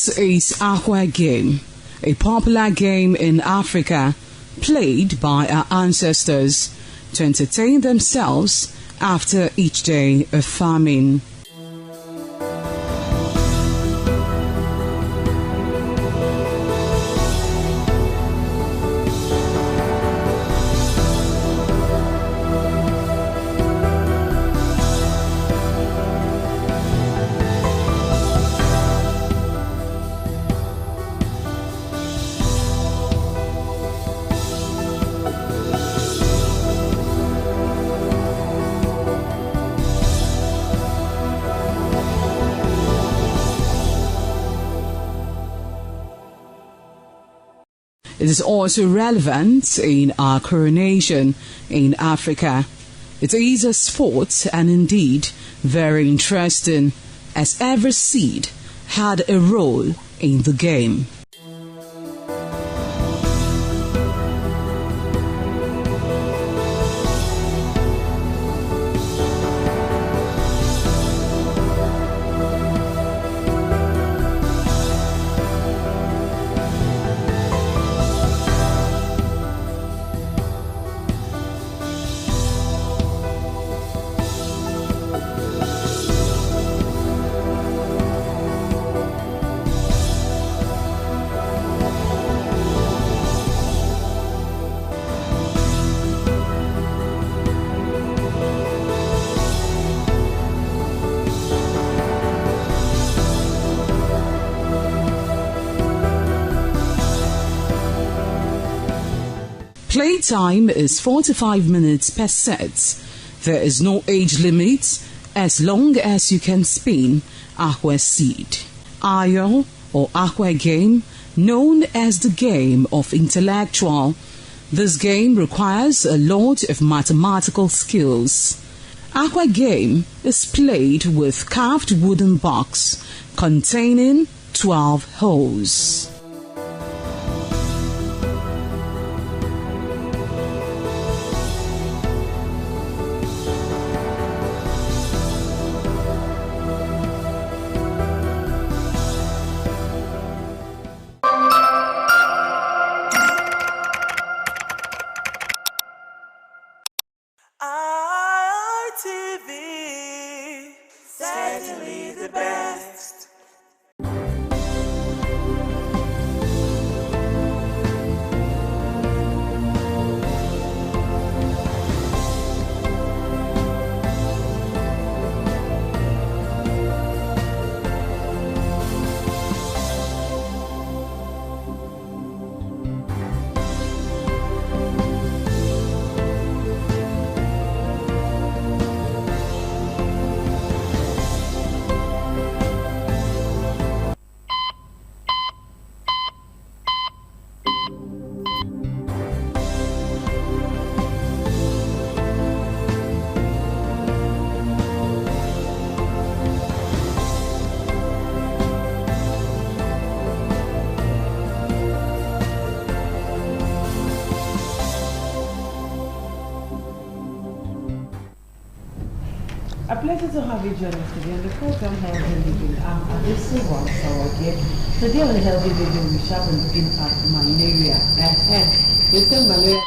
This is Akwa Game, a popular game in Africa played by our ancestors to entertain themselves after each day of farming. It is also relevant in our coronation in Africa. It is a sport and indeed very interesting, as every seed had a role in the game. Playtime is 45 minutes per set. There is no age limit as long as you can spin Akwa seed. Ayo or Akwa game, known as the game of intellectual. This game requires a lot of mathematical skills. Akwa game is played with carved wooden box containing 12 holes. RTV, certainly the best. A pleasure to have you join us today on the program Healthy Living. I'm Adesu Wansawage. Today on Healthy Living, we shall be looking at malaria. We say malaria.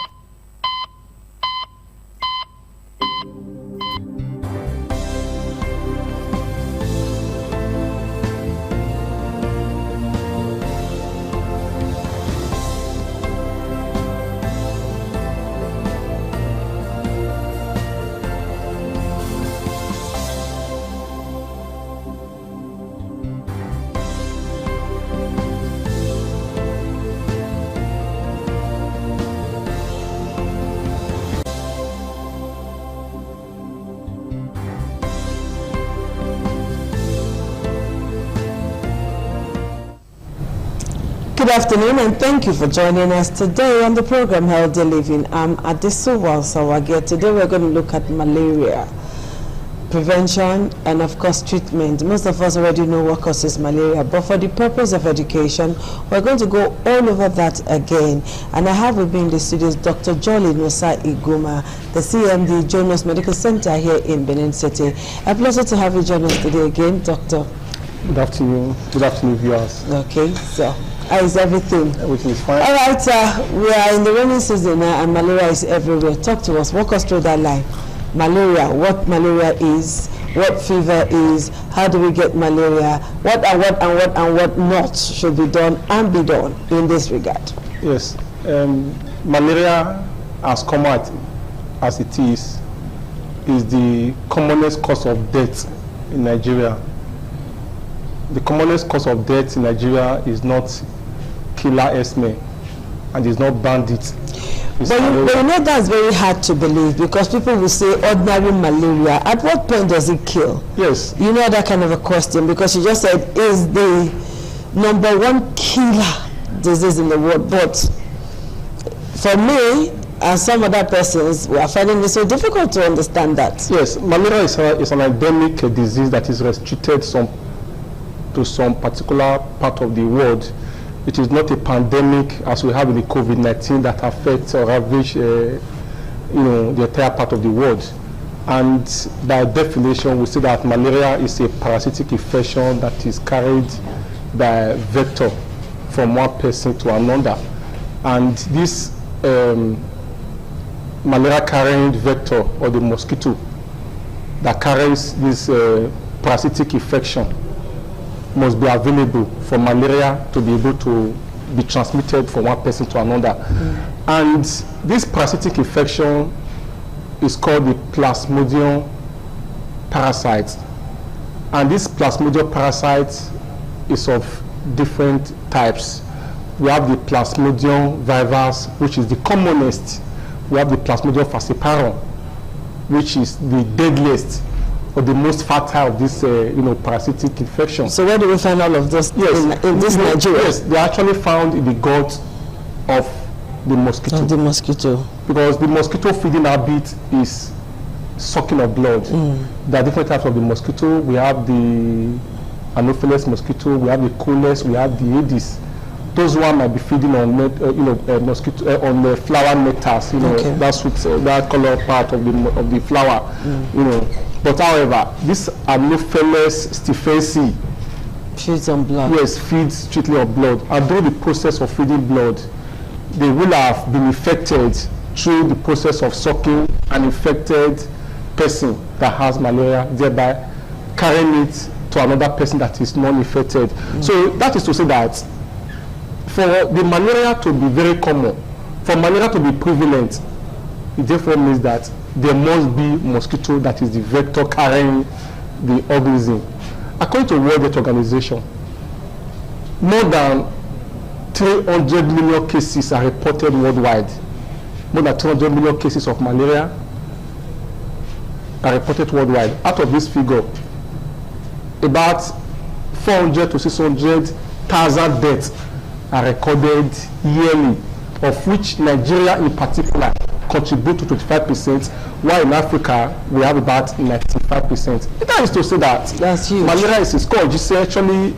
Good afternoon and thank you for joining us today on the program Healthy Living. I'm Adesu Wansawage. Today we're going to look at malaria, prevention and of course treatment. Most of us already know what causes malaria, but for the purpose of education, we're going to go all over that again. And I have with me in the studios Dr. Jolly Nosa Iguma, the CMD Jonas Medical Center here in Benin City. A pleasure to have you join us today again, Doctor. Good afternoon. Good afternoon, viewers. Okay, so how is everything? Everything is fine. All right, we are in the rainy season now, and malaria is everywhere. Talk to us. Walk us through that line. Malaria. What malaria is? What fever is? How do we get malaria? What not should be done and be done in this regard? Yes, malaria, as common as it is the commonest cause of death in Nigeria. The commonest cause of death in Nigeria is not killer asthma, and is not bandits. But you know that's very hard to believe, because people will say ordinary malaria. At what point does it kill? Yes. You know that kind of a question, because you just said is the #1 killer disease in the world. But for me and some other persons, we are finding it so difficult to understand that. Yes, malaria is an endemic disease that is restricted to some particular part of the world. It is not a pandemic as we have in the COVID-19 that affects or ravage the entire part of the world. And by definition, we say that malaria is a parasitic infection that is carried by vector from one person to another. And this malaria carrying vector, or the mosquito that carries this parasitic infection, must be available for malaria to be able to be transmitted from one person to another. And this parasitic infection is called the Plasmodium parasite. And this Plasmodium parasite is of different types. We have the Plasmodium vivax, which is the commonest. We have the Plasmodium falciparum, which is the deadliest or the most fatal of this parasitic infection. So where do we find all of this in this Nigeria? Yes, they are actually found in the gut of the mosquito. Of the mosquito. Because the mosquito feeding habit is sucking of blood. There are different types of the mosquito. We have the Anopheles mosquito, we have the Coles, we have the Aedes. Those one might be feeding on mosquito on the flower nectars. That's that color part of the flower. But however, this Anopheles stephensi feeds on blood. Yes, feeds strictly on blood. And through the process of feeding blood, they will have been infected through the process of sucking an infected person that has malaria, thereby carrying it to another person that is non-infected. So that is to say that for the malaria to be very common, for malaria to be prevalent, it therefore means that there must be mosquito that is the vector carrying the organism. According to World Health Organization, more than 300 million cases are reported worldwide. More than 200 million cases of malaria are reported worldwide. Out of this figure, about 400 to 600,000 deaths are recorded yearly, of which Nigeria in particular contribute to 25%, while in Africa we have about 95%. That is to say that malaria is a scourge. It's actually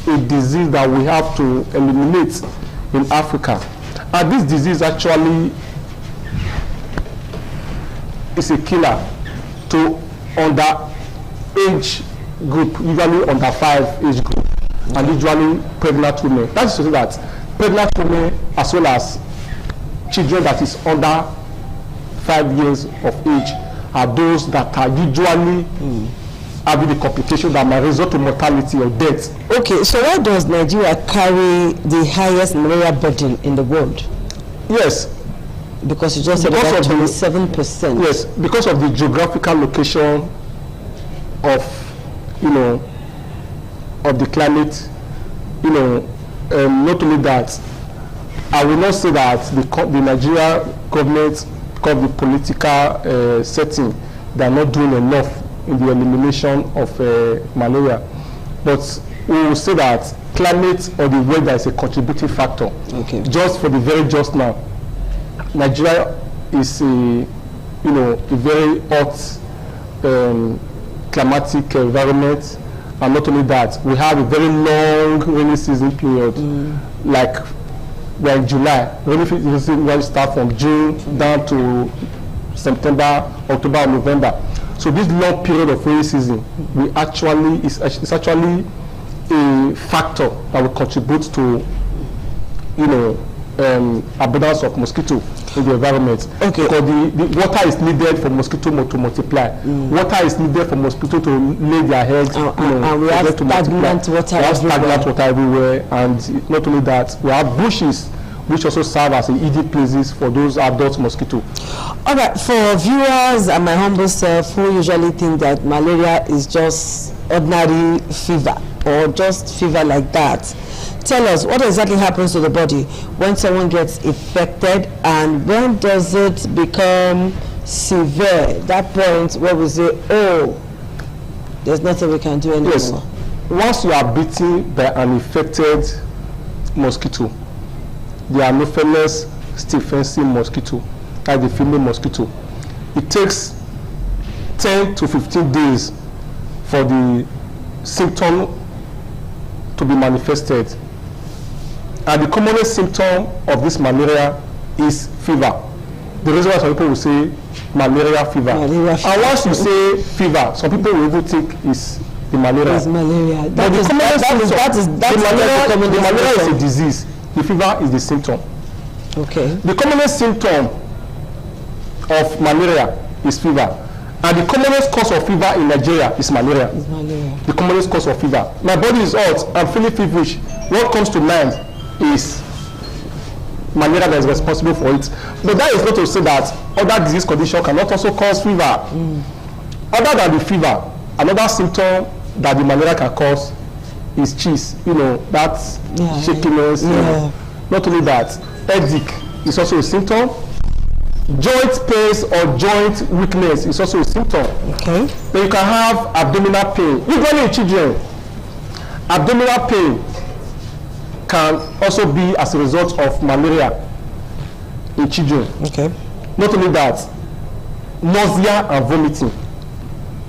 a disease that we have to eliminate in Africa. And this disease actually is a killer to underage group, usually under 5 age group, and usually pregnant women. That is to say that pregnant women as well as children that is under 5 years of age are those that are usually having the complication that might result to mortality or death. Okay, so why does Nigeria carry the highest malaria burden in the world? Yes. Because you just said about 27%. Yes, because of the geographical location of, of the climate, not only that, I will not say that the Nigeria government, because of the political setting, they are not doing enough in the elimination of malaria. But we will say that climate or the weather is a contributing factor. Okay. Just for the very just now, Nigeria is a very hot climatic environment, and not only that, we have a very long rainy season period. Like we're in July, rainy season will start from June down to September, October, November. So this long period of rainy season, is actually a factor that will contribute to, abundance of mosquito in the environment. Okay. Because the water is needed for mosquito to multiply. Water is needed for mosquito to lay their eggs. And we have stagnant water everywhere. And not only that, we have bushes which also serve as easy places for those adult mosquito. All right, for viewers and my humble self who usually think that malaria is just ordinary fever or just fever like that, tell us what exactly happens to the body when someone gets infected, and when does it become severe? That point where we say, oh, there's nothing we can do anymore. Yes. Once you are bitten by an infected mosquito, the Anopheles stephensi mosquito, like the female mosquito, it takes 10 to 15 days for the symptom to be manifested. And the commonest symptom of this malaria is fever. The reason why some people will say malaria fever. And once you say fever, some people will even think it's the malaria. It's malaria. But the commonest symptom, the malaria is a disease. The fever is the symptom. Okay. The commonest symptom of malaria is fever. And the commonest cause of fever in Nigeria is malaria. It's malaria. The commonest cause of fever. My body is hot, I'm feeling feverish. What comes to mind is malaria that is responsible for it. But that is not to say that other disease conditions cannot also cause fever. Other than the fever, another symptom that the malaria can cause is cheese, that shakiness. Not only that, headache is also a symptom. Joint pains or joint weakness is also a symptom. Okay. Then you can have abdominal pain. Usually in children, abdominal pain can also be as a result of malaria in children. Okay. Not only that, nausea and vomiting.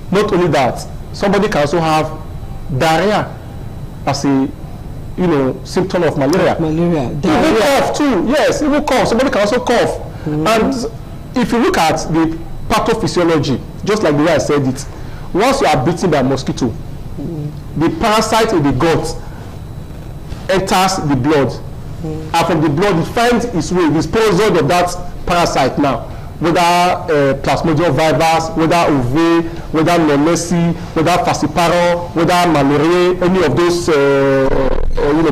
Not only that, somebody can also have diarrhea as a symptom of malaria. Malaria. Even cough too. Yes, even cough. Somebody can also cough. And if you look at the pathophysiology, just like the way I said it, once you are bitten by a mosquito, the parasite in the gut enters the blood, and from the blood it finds its way, the sporozoid of that parasite now, whether Plasmodium vivax, whether Ove, whether Lomesi, whether Falciparum, whether Malariae, any of those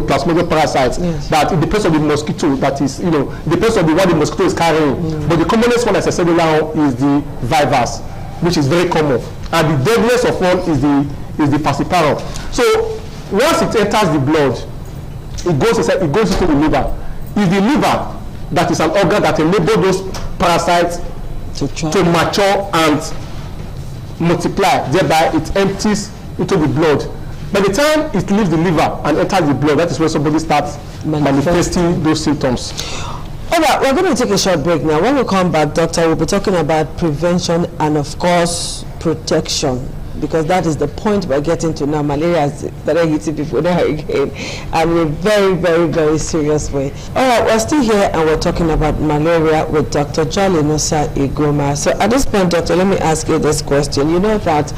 Plasmodium parasites, that it depends on the mosquito, that is, it depends on what the mosquito is carrying. But the commonest one, as I said now, is the vivax, which is very common. And the deadliest of all is the Falciparum. So once it enters the blood, it goes into the liver. It's the liver that is an organ that enables those parasites to mature and multiply. Thereby, it empties into the blood. By the time it leaves the liver and enters the blood, that is when somebody starts manifesting those symptoms. All right, we're going to take a short break now. When we come back, Doctor, we'll be talking about prevention and, of course, protection, because that is the point we're getting to now. Malaria is hitting people now again, and in a very, very, very serious way. All right, we're still here, and we're talking about malaria with Dr. Jolly Nusa Igoma. So at this point, Doctor, let me ask you this question. You know that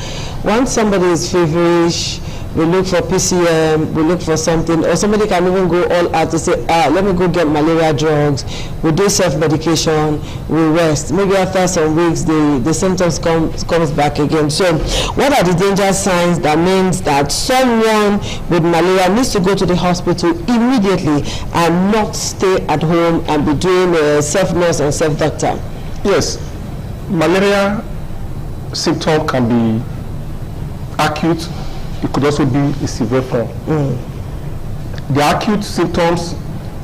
once somebody is feverish, we look for PCM, we look for something, or somebody can even go all out to say, let me go get malaria drugs, we do self-medication, we rest. Maybe after some weeks, the symptoms comes back again. So what are the danger signs that means that someone with malaria needs to go to the hospital immediately and not stay at home and be doing self-nurse and self-doctor? Yes, malaria symptom can be acute. It could also be a severe form. The acute symptoms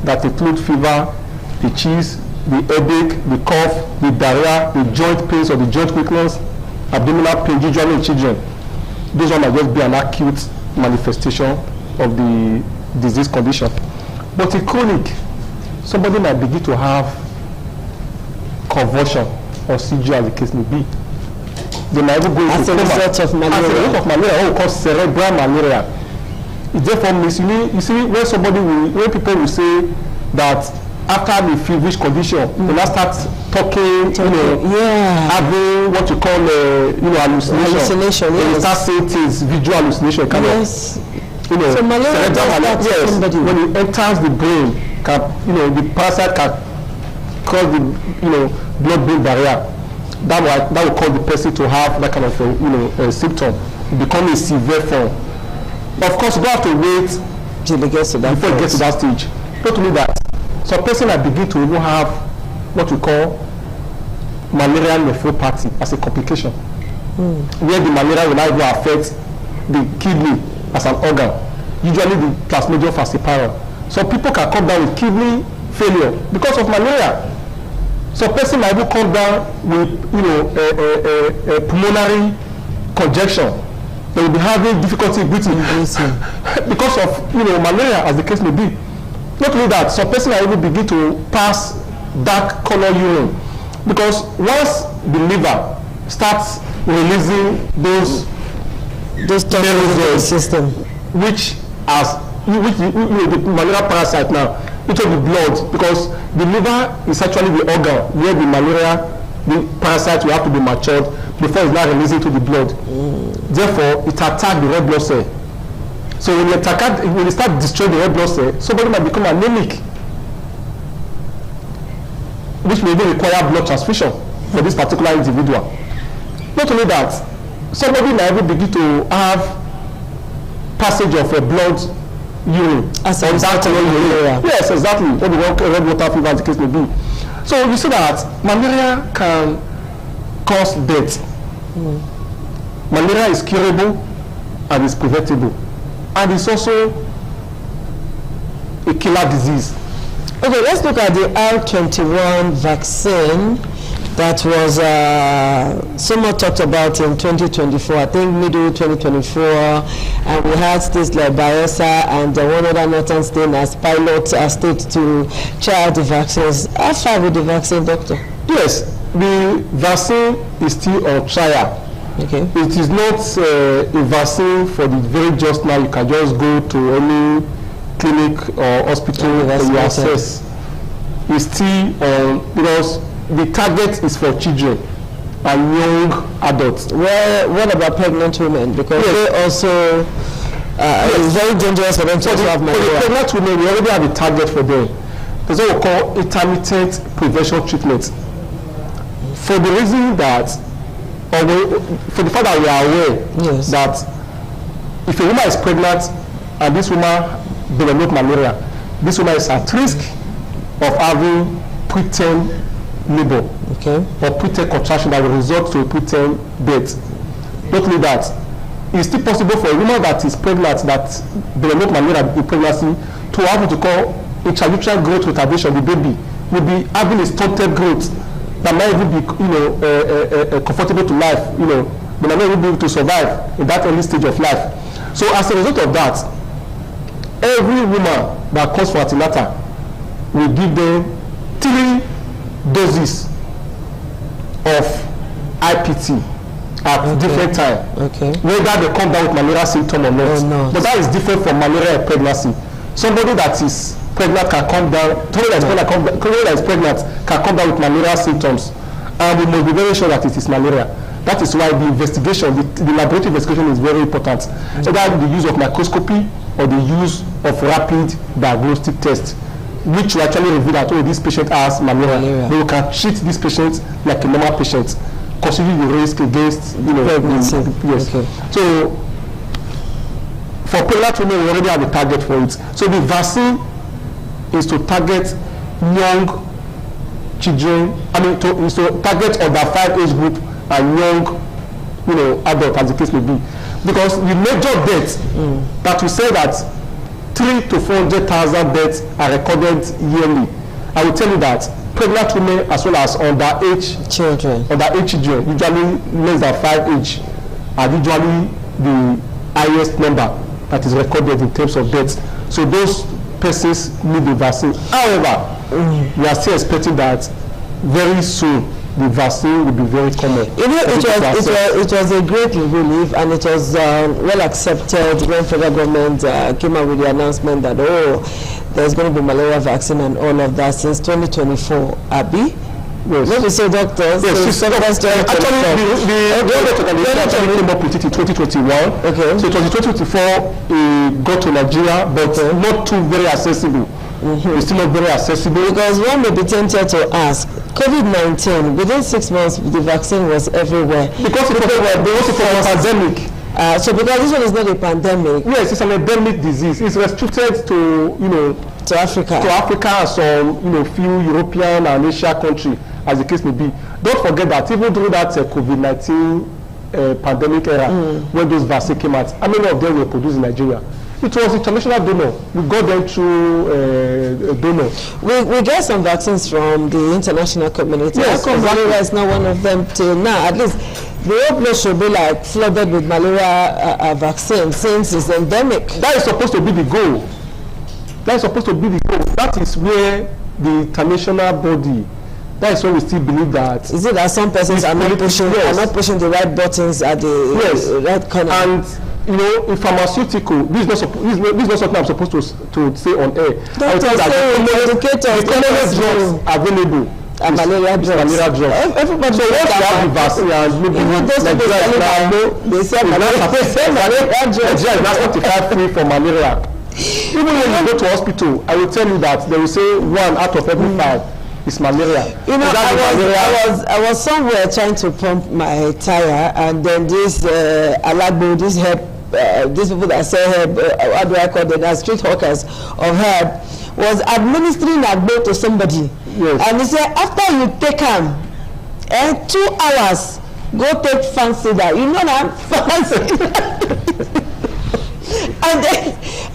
that include fever, the chills, the headache, the cough, the diarrhea, the joint pains or the joint weakness, abdominal pain, usually in children. Those one might just be an acute manifestation of the disease condition. But in chronic, somebody might begin to have convulsion or seizure, as the case may be. They might even go into as a result of malaria. As a result of malaria, what we call cerebral malaria. It therefore means, you see, when people will say that after the feverish condition, they now start talking, having what you call, hallucination. They start saying things, visual hallucination. you know, so malaria yes, when it enters the brain, the parasite can cause the blood-brain barrier. That will cause the person to have that kind of a symptom, become a severe form. Of course, you don't have to wait till it gets to that before it gets to that stage. Not only that, some person that begin to even have what we call malarial nephropathy as a complication, where the malaria will now even affect the kidney as an organ, usually the Plasmodium falciparum. Some people can come down with kidney failure because of malaria. Some person might even come down with a pulmonary congestion. They will be having difficulty breathing because of malaria, as the case may be. Not only that, some person might even begin to pass dark color urine because once the liver starts releasing those toxins in the system, which the malaria parasite now into the blood, because the liver is actually the organ where the parasite will have to be matured before it's now releasing to the blood. Therefore, it attacks the red blood cell. So when you start destroying the red blood cell, somebody might become anemic, which may even require blood transfusion for this particular individual. Not only that, somebody might even begin to have passage of a blood urine. As a result of malaria. Yes, exactly. What the red water fever, as the case may be. So you see that malaria can cause death. Malaria is curable and is preventable, and it's also a killer disease. Okay, let's look at the R21 vaccine that was somewhat talked about in 2024, I think middle 2024, and we had states like Bayelsa and one other northern state as pilot state to try the vaccines. How far with the vaccine, doctor? Yes, the vaccine is still on trial. Okay. It is not a vaccine for the very just now. You can just go to any clinic or hospital that you access. It's still on because the target is for children and young adults. Well, what about pregnant women? Because they also it's very dangerous for them to have malaria. For the pregnant women, we already have a target for them. That's what we call intermittent prevention treatment. For the reason that, for the fact that we are aware that if a woman is pregnant and this woman develops malaria, this woman is at risk of having preterm labor or preterm contraction that will result to a preterm death. Not only that, it's still possible for a woman that is pregnant that develops malaria in pregnancy to have what we call intrauterine growth retardation. The baby will be having a stunted growth that might even be comfortable to life, but might not even be able to survive in that early stage of life. So as a result of that, every woman that comes for antenatal will give them 3 doses of IPT at different time. Whether they come down with malaria symptom or not. But that is different from malaria in pregnancy. Somebody that is pregnant can come down, somebody that is pregnant can come down with malaria symptoms, and we must be very sure that it is malaria. That is why the investigation, the laboratory investigation is very important. Either the use of microscopy or the use of rapid diagnostic test, which will actually reveal that this patient has malaria. Then we can treat this patient like a normal patient, considering the risk against pregnancy. So for pregnant women, we already have a target for it. So the vaccine is to target young children. Is to target under 5 age group and young, adult, as the case may be, because the major deaths that we say that 300,000 to 400,000 deaths are recorded yearly. I will tell you that pregnant women as well as underage children, usually less than 5 age, are usually the highest number that is recorded in terms of deaths. So those persons need the vaccine. However, we are still expecting that very soon the vaccine will be very common. It was a great relief, and it was well accepted when federal government came out with the announcement that there's going to be malaria vaccine and all of that since 2024. Abby, Yes. Maybe say doctors. Yes, actually, the actually came up with it in 2021. Okay. So it was in 2024, he got to Nigeria, but not too very accessible. It's still not very accessible. Because one may be tempted to ask, COVID-19, within 6 months, the vaccine was everywhere. Because it was a pandemic. So because this one is not a pandemic. Yes, it's an endemic disease. It's restricted to, to Africa. To Africa and some, few European and Asia country, as the case may be. Don't forget that even during that COVID-19 pandemic era, when those vaccines came out, how many of them were produced in Nigeria? It was international donor. We got them through donor. We get some vaccines from the international community. Yes, How come malaria is not one of them till now? At least the whole place should be like flooded with malaria vaccine since it's endemic. That is supposed to be the goal. That is supposed to be the goal. That is where the international body. That is why we still believe that. Is it that some persons are not pushing the right buttons at the right corner? And in pharmaceutical, this is not something I'm supposed to say on air. I will tell you that the commonest drugs available are malaria drugs. Everybody so once you have the vaccine and maybe they say malaria drugs. Nigeria is now certified free for malaria. Even when you go to hospital, I will tell you that they will say 1 out of every 5 is malaria. I was somewhere trying to pump my tire, and then this Alagbo, this herb, these people that sell herb, how do I call them, street hawkers of herb, was administering Agbo to somebody. Yes. And he said, after you take him, 2 hours, go take fancy that. You know that fancy.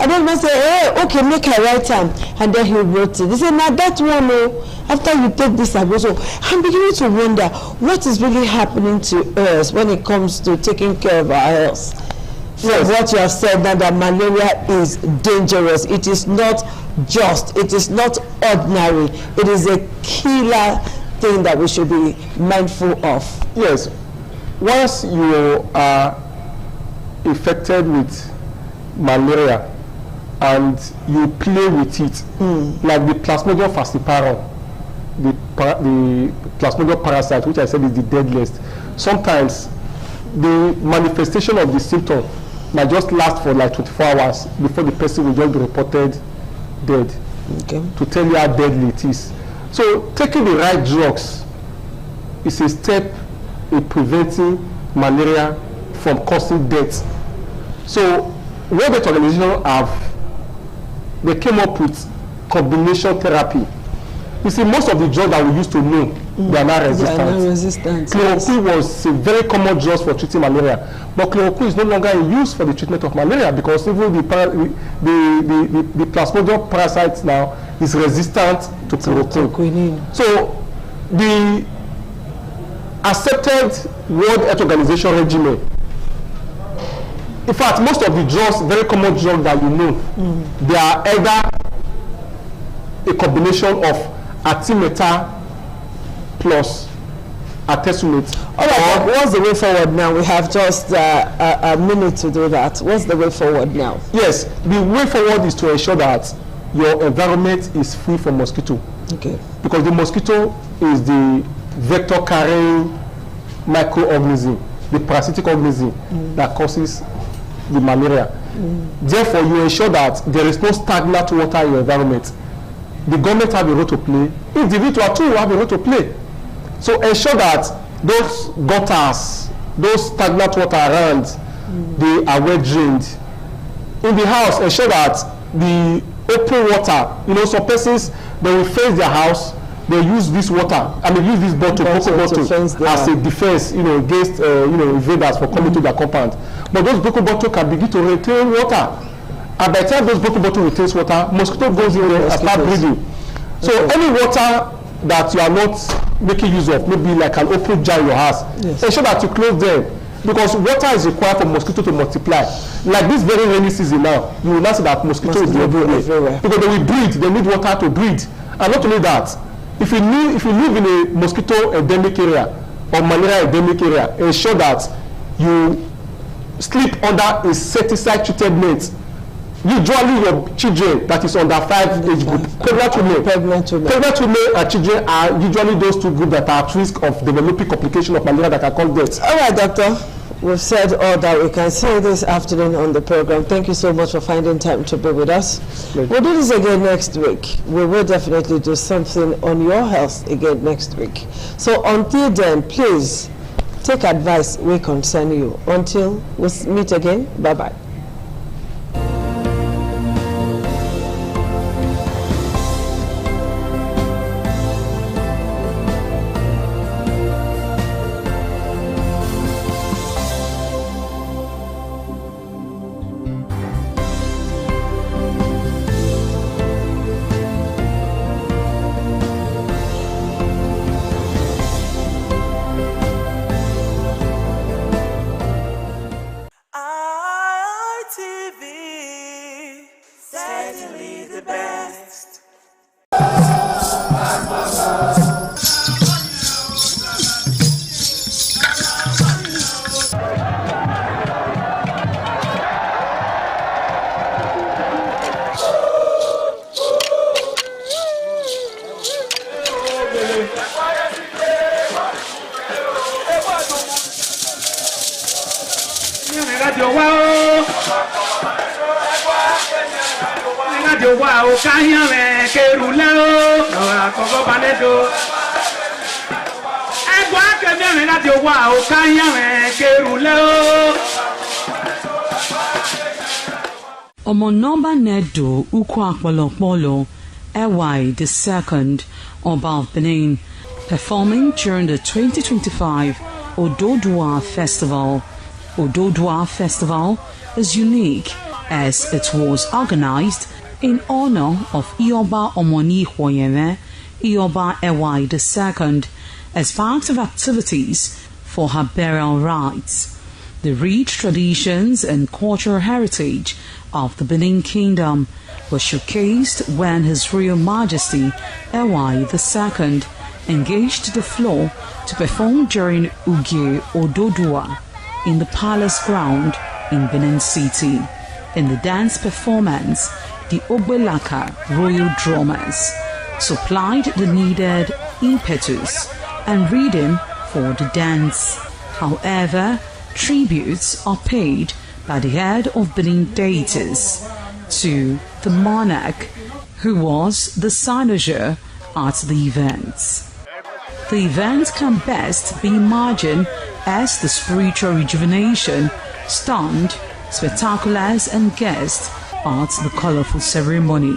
And then I say, hey, okay, make a right time. And then he wrote it. He said, now that one, after you take this, I go. So I'm beginning to wonder what is really happening to us when it comes to taking care of our health. Yes. What you have said now, that malaria is dangerous. It is not just, it is not ordinary. It is a killer thing that we should be mindful of. Yes. Once you are infected with malaria and you play with it, like the Plasmodium falciparum, the Plasmodium parasite, which I said is the deadliest, sometimes the manifestation of the symptom might just last for like 24 hours before the person will just be reported dead. Okay. To tell you how deadly it is. So taking the right drugs is a step in preventing malaria from causing death. So World Health Organization they came up with combination therapy. You see, most of the drugs that we used to know, they are not resistant. Chloroquine was a very common drug for treating malaria, but chloroquine is no longer in use for the treatment of malaria because even the Plasmodium parasite now is resistant to chloroquine. So the accepted World Health Organization regimen, in fact, most of the drugs, very common drugs that you know, they are either a combination of artemether plus artesunate. All right, what's the way forward now? We have just a minute to do that. What's the way forward now? Yes, the way forward is to ensure that your environment is free from mosquito. Okay. Because the mosquito is the vector carrying microorganism, the parasitic organism that causes the malaria. Therefore, you ensure that there is no stagnant water in your environment. The government have a role to play. Individual too have a role to play. So ensure that those gutters, those stagnant water around, they are well drained. In the house, ensure that the open water, some persons, they will face their house, they use this water, use this bottle, as a defense, against, invaders for coming to their compound. But those broken bottles can begin to retain water. And by the time those broken bottles retain water, mosquito goes in there and start breeding. So any water that you are not making use of, maybe like an open jar in your house, ensure that you close them. Because water is required for mosquito to multiply. Like this very rainy season now, you will not see that mosquito is everywhere. Because they will breed, they need water to breed. And not only that, if you live in a mosquito endemic area or malaria endemic area, ensure that you sleep under insecticide treated net usually your children that is under 5 age group, pregnant women and children are usually those two groups that are at risk of developing complication of malaria that can cause death. All right, doctor. We've said all that we can say this afternoon on the program. Thank you so much for finding time to be with us. We'll do this again next week. We will definitely do something on your health again next week. So until then, please take advice we concern you. Until we meet again, bye-bye. Omonomba Nedo Ukwakwalokpolo Ewai II, Oba of Benin, performing during the 2025 Ododua Festival. Ododua Festival is unique as it was organized in honor of Ioba Omoni Hwoyeme, Ioba Ewai II, as part of activities for her burial rites. The rich traditions and cultural heritage of the Benin Kingdom was showcased when His Royal Majesty Ewai II engaged the floor to perform during Ugie Ododua in the palace ground in Benin City. In the dance performance, the Ogbelaka Royal Drummers supplied the needed impetus and rhythm for the dance. However, tributes are paid by the head of Benin deities to the monarch, who was the cynosure at the event. The event can best be imagined as the spiritual rejuvenation, stunned, spectaculars and guests at the colorful ceremony.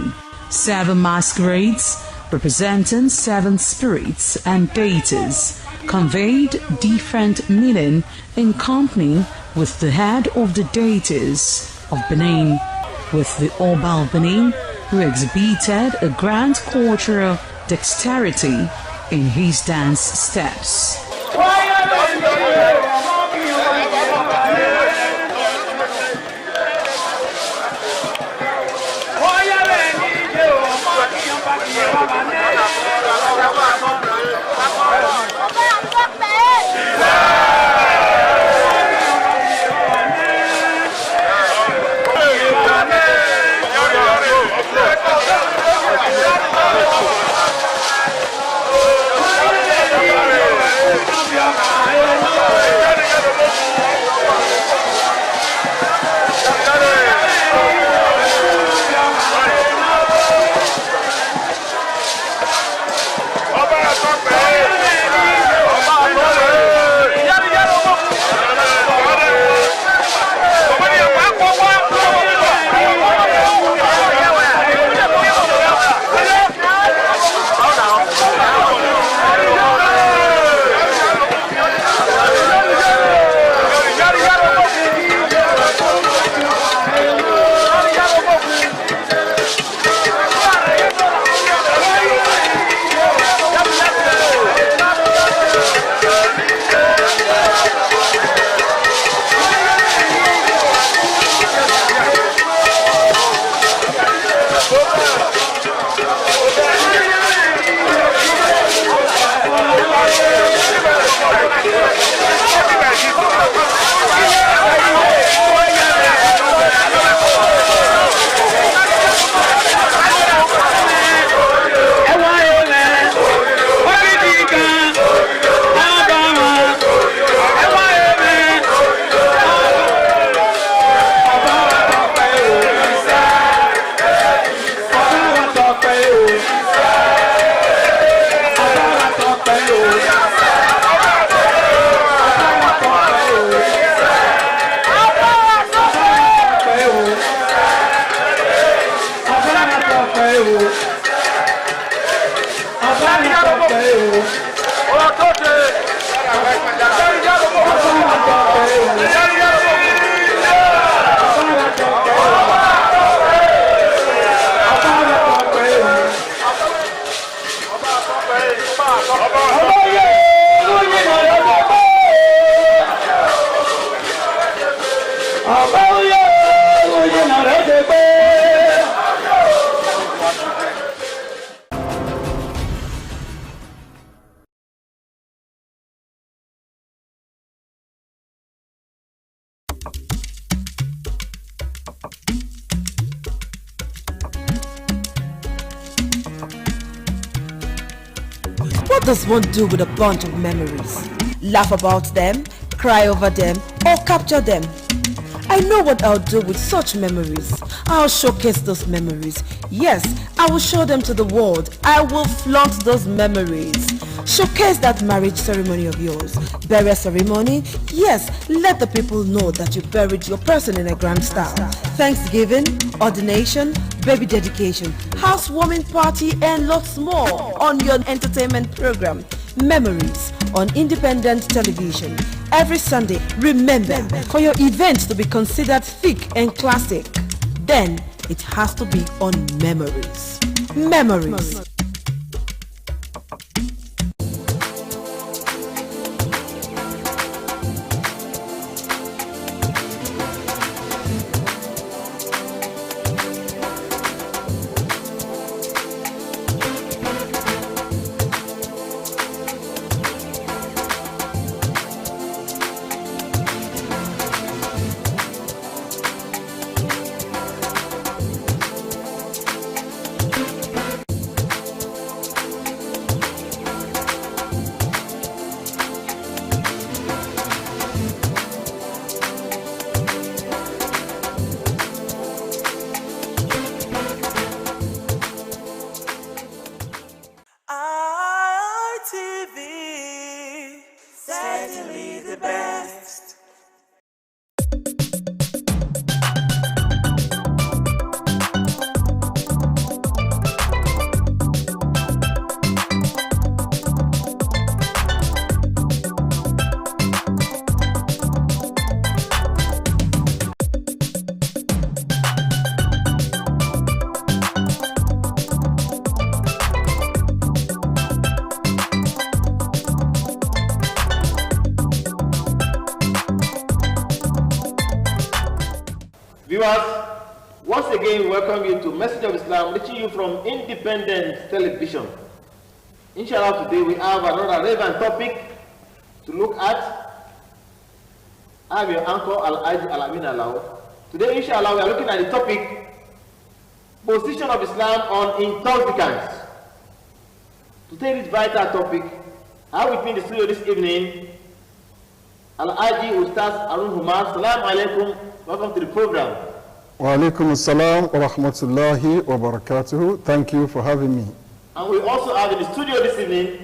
7 masquerades representing 7 spirits and deities conveyed different meaning in company with the head of the deities of Benin, with the Oba of Benin, who exhibited a grand cultural dexterity in his dance steps. What does one do with a bunch of memories? Laugh about them, cry over them, or capture them? I know what I'll do with such memories. I'll showcase those memories. Yes, I will show them to the world. I will flaunt those memories. Showcase that marriage ceremony of yours. Burial ceremony? Yes, let the people know that you buried your person in a grand style. Thanksgiving, ordination, baby dedication, housewarming party, and lots more on your entertainment program, Memories, on Independent Television. Every Sunday, remember, for your event to be considered thick and classic, then it has to be on Memories. Memories. ITV, certainly the best. Viewers, once again we welcome you to Message of Islam, reaching you from Independent Television. Inshallah, today we have another relevant topic to look at. I have your uncle Al-Aji Al-Amin Alao. Today, inshallah, we are looking at the topic, position of Islam on intoxicants. To take this vital topic, I have with me in the studio this evening Al-Aji Ustaz Arun Humar. Assalamu alaikum. Welcome to the program. Wa alaikum assalam wa rahmatullahi wa barakatuhu. Thank you for having me. And we also have in the studio this evening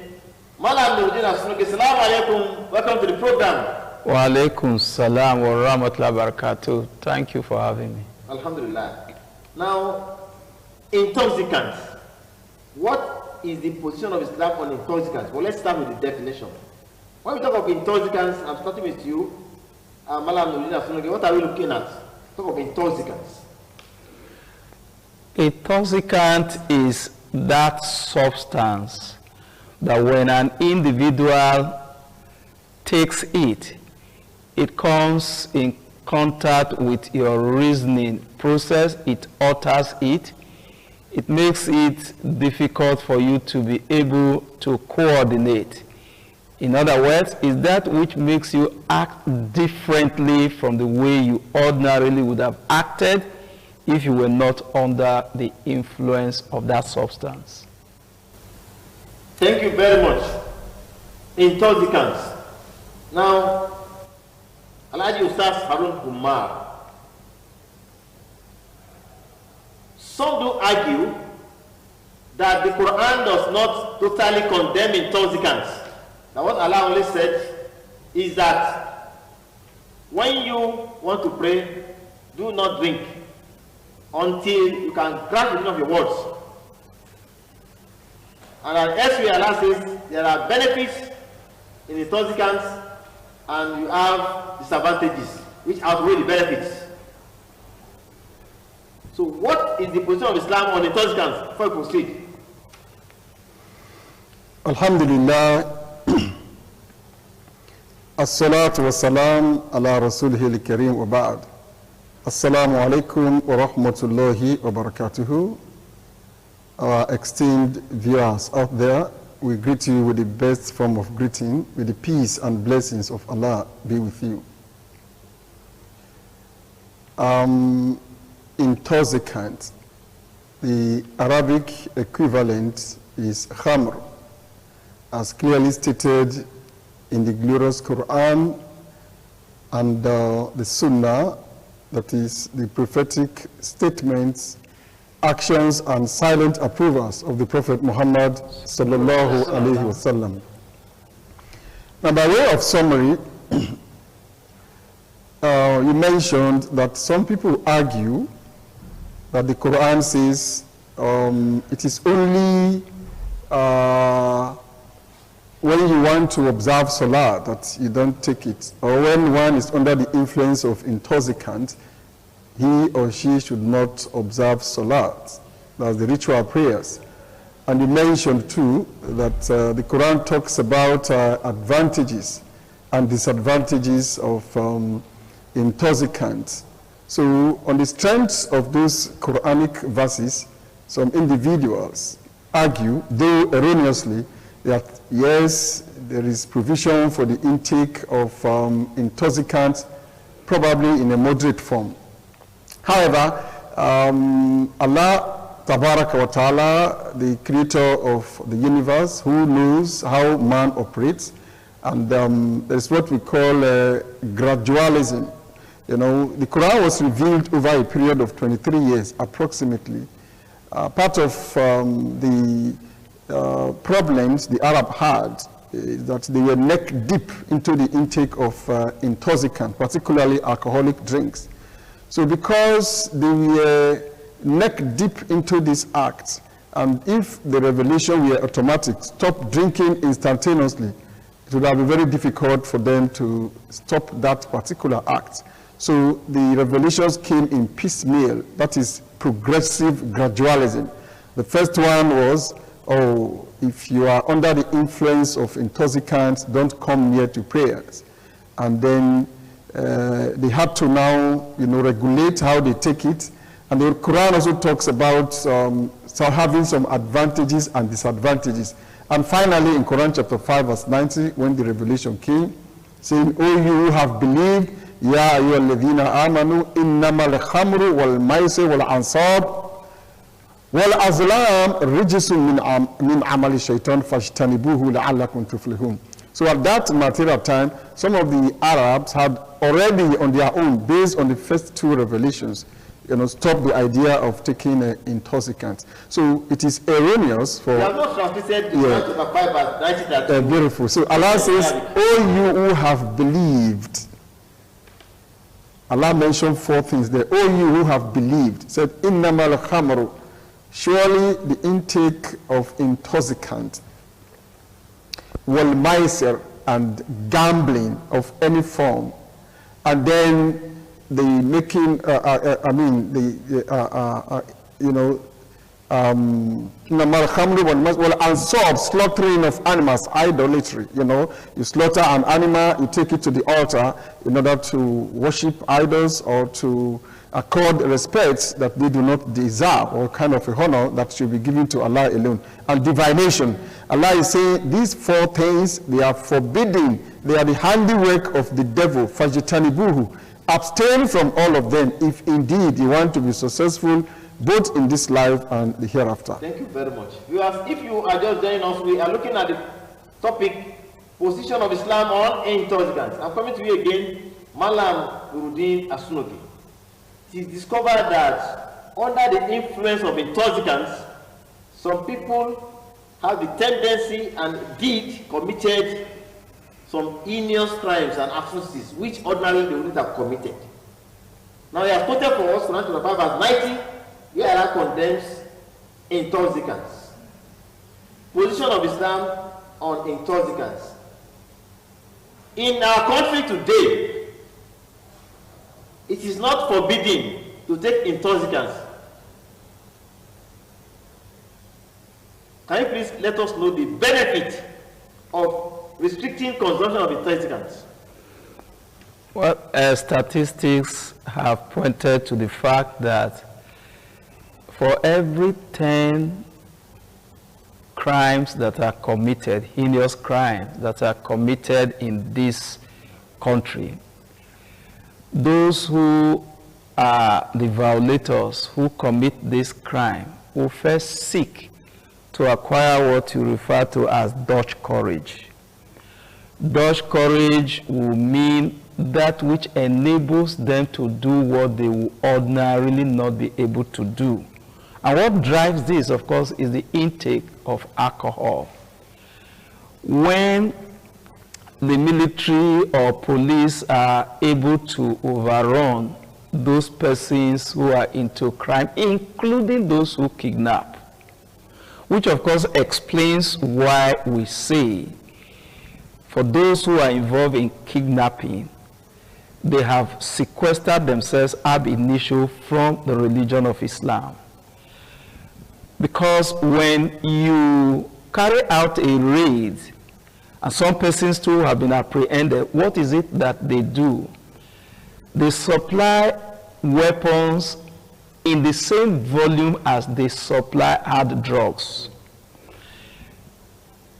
Malam Nuruddin Asunuki. Assalamu alaikum. Welcome to the program. Wa alaikum salam wa rahmatullahi wa barakatuh. Thank you for having me. Alhamdulillah. Now, intoxicants. What is the position of Islam on intoxicants? Well, let's start with the definition. When we talk of intoxicants, I'm starting with you, Malam Nuruddin Asunuki. What are we looking at? Talk of intoxicants. Intoxicant is that substance that when an individual takes it, it comes in contact with your reasoning process, it alters it, it makes it difficult for you to be able to coordinate. In other words, is that which makes you act differently from the way you ordinarily would have acted if you were not under the influence of that substance. Thank you very much. Intoxicants. Now, Alhaji Ustaz Harun Umar. Some do argue that the Quran does not totally condemn intoxicants. Now what Allah only said is that when you want to pray, do not drink until you can grasp the meaning of your words. And elsewhere Allah says there are benefits in intoxicants and you have disadvantages which outweigh the benefits. So what is the position of Islam on intoxicants before we proceed? Alhamdulillah. As-salatu was-salam ala rasulihil kareem wa ba'd. Assalamu alaikum wa rahmatullahi wa barakatuhu. Our esteemed viewers out there, we greet you with the best form of greeting, with the peace and blessings of Allah be with you. Intoxicant, the Arabic equivalent is khamr, as clearly stated in the glorious Quran and the Sunnah, that is the prophetic statements, actions, and silent approvals of the Prophet Muhammad sallallahu alaihi wasallam. Now, by way of summary, you mentioned that some people argue that the Quran says it is only when you want to observe Salah that you don't take it, or when one is under the influence of intoxicant, he or she should not observe Salat. That's the ritual prayers. And you mentioned too that the Quran talks about advantages and disadvantages of intoxicants. So on the strength of those Quranic verses, some individuals argue, though erroneously, that yes, there is provision for the intake of intoxicants, probably in a moderate form. However, Allah Tabaraka wa Ta'ala, the creator of the universe, who knows how man operates, and there is what we call gradualism. You know, the Quran was revealed over a period of 23 years, approximately. Part of the problems the Arab had is that they were neck deep into the intake of intoxicant, particularly alcoholic drinks. So because they were neck deep into this act, and if the revelation were automatic, stop drinking instantaneously, it would have been very difficult for them to stop that particular act. So the revelations came in piecemeal, that is progressive gradualism. The first one was, oh, if you are under the influence of intoxicants, don't come near to prayers. And then they had to now, regulate how they take it. And the Quran also talks about having some advantages and disadvantages. And finally, in Quran chapter 5, verse 90, when the revelation came, saying, "O you who have believed, Ya ayyuhalladhina amanu, innamal khamru wal maisir wal ansab وَالْأَزْلَامُ رِجِسٌ مِنْ عَمَلِ الشَّيْطَانِ فَاجْتَنِبُوهُ لَعَلَّكُمْ تُفْلِحُونَ. So at that material time, some of the Arabs had already on their own, based on the first two revelations, stopped the idea of taking intoxicants. So it is erroneous for... They have not translated the chapter 5 verse 90. Beautiful. So Allah says, "O you who have believed." Allah mentioned four things there. "O you who have believed." Said, "Innamal khamru." Surely the intake of intoxicant, wal maisir, and gambling of any form, and then the making, slaughtering of animals, idolatry. You slaughter an animal, you take it to the altar in order to worship idols or to accord respects that they do not deserve, or kind of a honor that should be given to Allah alone. And divination. Allah is saying these four things, they are forbidden. They are the handiwork of the devil. Fajitanibuhu. Abstain from all of them if indeed you want to be successful both in this life and the hereafter. Thank you very much. If you are just joining us, we are looking at the topic, position of Islam on intoxicants. I'm coming to you again, Malam Nuruddin Asunoki. It is discovered that under the influence of intoxicants, some people have the tendency and did committed some heinous crimes and atrocities which ordinarily they wouldn't have committed. Now he has quoted for us Quran chapter 5 verse 90, where Allah condemns intoxicants. Position of Islam on intoxicants. In our country today, it is not forbidden to take intoxicants. can you please let us know the benefit of restricting consumption of intoxicants? Well, statistics have pointed to the fact that for every 10 crimes that are committed, heinous crimes that are committed in this country, those who are the violators who commit this crime will first seek to acquire what you refer to as Dutch courage. Dutch courage will mean that which enables them to do what they will ordinarily not be able to do. And what drives this, of course, is the intake of alcohol. When the military or police are able to overrun those persons who are into crime, including those who kidnap, which of course explains why we say for those who are involved in kidnapping, they have sequestered themselves ab initio from the religion of Islam. Because when you carry out a raid, and some persons too have been apprehended, what is it that they do? They supply weapons in the same volume as they supply hard drugs.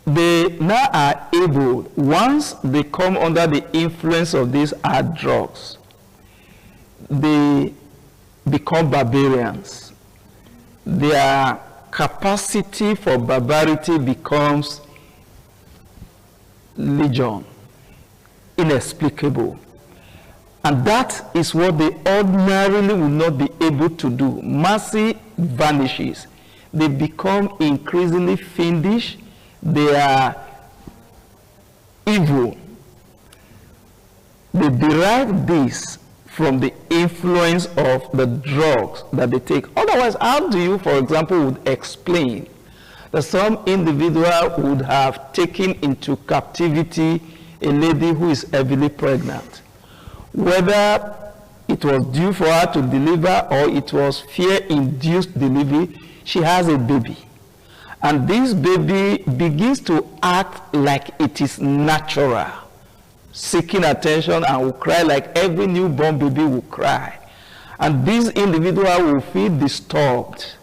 They now are able, once they come under the influence of these hard drugs, they become barbarians. Their capacity for barbarity becomes legion, inexplicable. And that is what they ordinarily will not be able to do. Mercy vanishes. They become increasingly fiendish. They are evil. They derive this from the influence of the drugs that they take. Otherwise, how do you, for example, would explain that some individual would have taken into captivity a lady who is heavily pregnant? Whether it was due for her to deliver or it was fear-induced delivery, she has a baby. And this baby begins to act like it is natural, seeking attention, and will cry like every newborn baby will cry. And this individual will feel disturbed.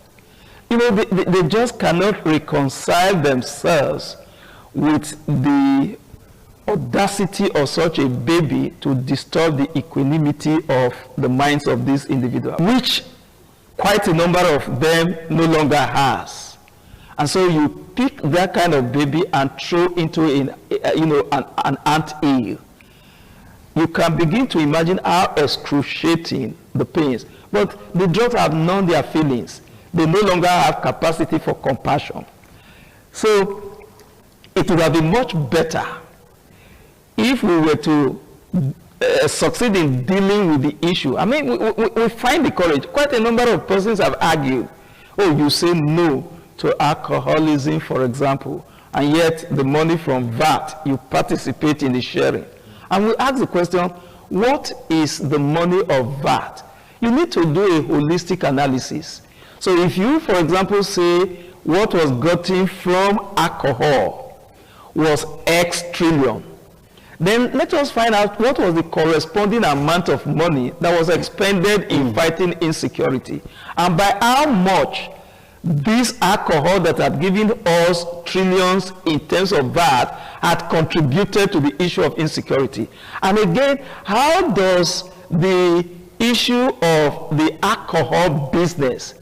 You know, they just cannot reconcile themselves with the audacity of such a baby to disturb the equanimity of the minds of this individual, which quite a number of them no longer has. And so you pick that kind of baby and throw into an anthill. You can begin to imagine how excruciating the pains. But the drugs have known their feelings. They no longer have capacity for compassion. So it would have been much better if we were to succeed in dealing with the issue. I mean, we find the courage. Quite a number of persons have argued, oh, you say no to alcoholism, for example, and yet the money from VAT, you participate in the sharing. And we ask the question, what is the money of VAT? You need to do a holistic analysis. So if you, for example, say what was gotten from alcohol was X trillion, then let us find out what was the corresponding amount of money that was expended in fighting insecurity, and by how much this alcohol that had given us trillions in terms of VAT had contributed to the issue of insecurity. And again, how does the issue of the alcohol business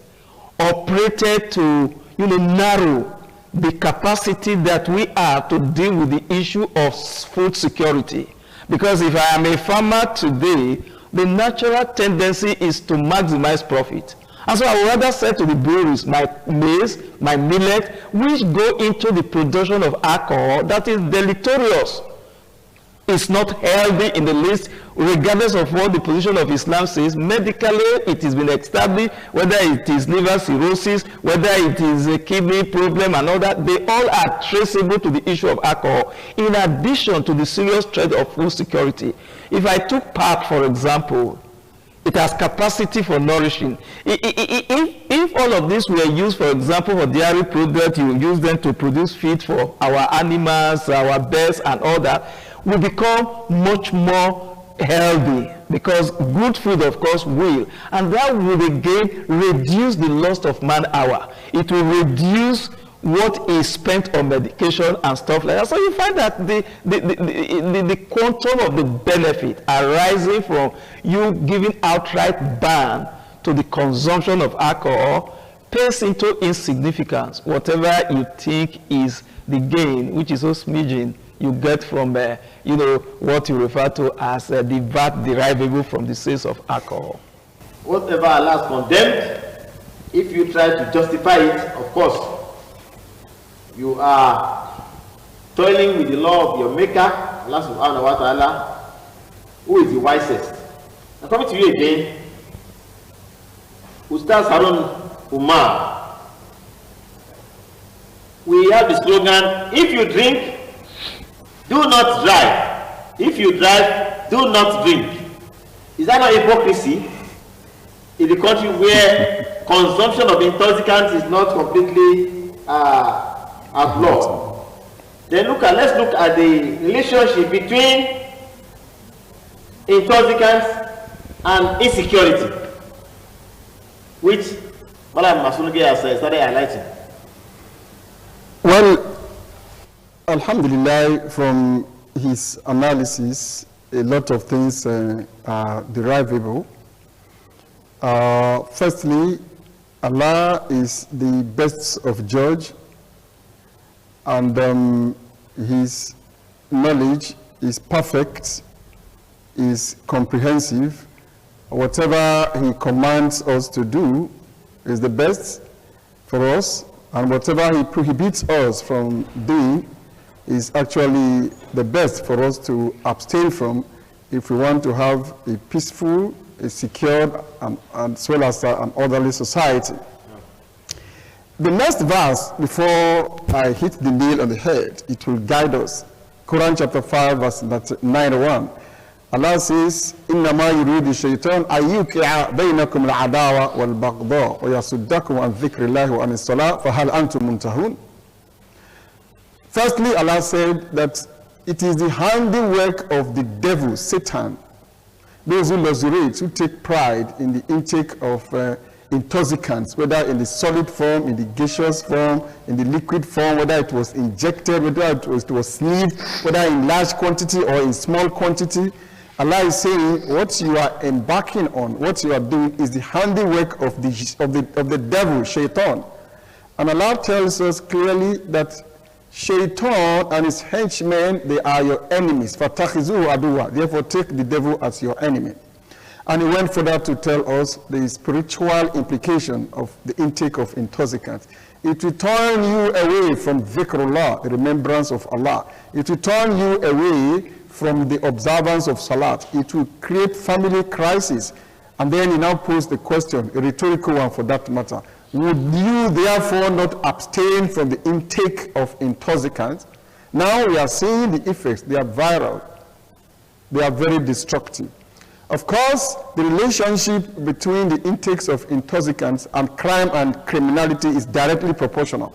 operated to narrow the capacity that we have to deal with the issue of food security? Because if I am a farmer today, the natural tendency is to maximize profit. And so I would rather sell to the breweries my maize, my millet, which go into the production of alcohol that is deleterious. It's not healthy in the least, regardless of what the position of Islam says. Medically, it has been established, whether it is liver cirrhosis, whether it is a kidney problem and all that, they all are traceable to the issue of alcohol, in addition to the serious threat of food security. If I took part, for example, It has capacity for nourishing. If all of this were used, for example, for dairy product, you use them to produce feed for our animals, our birds, and all that, we become much more healthy, because good food, of course, will. And that will again reduce the loss of man hour. It will reduce what is spent on medication and stuff like that. So you find that the quantum of the benefit arising from you giving outright ban to the consumption of alcohol pays into insignificance whatever you think is the gain, which is so smidgen you get from what you refer to as the VAT derivable from the sales of alcohol. Whatever Allah has condemned, if you try to justify it, of course, you are toiling with the law of your maker, Allah subhanahu wa ta'ala, who is the wisest. Now coming to you again, Ustaz Harun Umar, we have the slogan, if you drink, do not drive. If you drive, do not drink. Is that not hypocrisy? In the country where consumption of intoxicants is not completely outlawed. Then let's look at the relationship between intoxicants and insecurity, which Malam Masunugi has started highlighting. Well, Alhamdulillah, from his analysis, a lot of things are derivable. Firstly, Allah is the best of judge, and his knowledge is perfect, is comprehensive. Whatever he commands us to do is the best for us, and whatever he prohibits us from doing is actually the best for us to abstain from if we want to have a peaceful, a secure, and as well as an orderly society. The next verse, before I hit the nail on the head, it will guide us. Quran chapter 5, verse 91. Allah says, إِنَّمَا يُرِيدُ الشَّيْطَانُ أَن يُوقِعَ بَيْنَكُمُ الْعَدَاوَةَ وَالْبَغْضَاءَ وَيَصُدَّكُمْ عَنْ ذِكْرِ اللَّهِ وَعَنِ الصَّلَاةِ فَهَلْ أَنْتُمْ مُنْتَهُونَ. Firstly, Allah said that it is the handiwork of the devil, Satan, those who luxuriate, who take pride in the intake of intoxicants, whether in the solid form, in the gaseous form, in the liquid form, whether it was injected, whether it was sniffed, whether in large quantity or in small quantity. Allah is saying what you are embarking on, what you are doing is the handiwork of the devil, Shaitan. And Allah tells us clearly that Shaitan and his henchmen, they are your enemies. فَاتَّخِذُوهُ عَدُوًّا. Therefore take the devil as your enemy. And he went further to tell us the spiritual implication of the intake of intoxicants. It will turn you away from dhikrullah, the remembrance of Allah. It will turn you away from the observance of salat. It will create family crisis. And then he now posed the question, a rhetorical one for that matter. Would you therefore not abstain from the intake of intoxicants? Now we are seeing the effects. They are viral. They are very destructive. Of course, the relationship between the intakes of intoxicants and crime and criminality is directly proportional.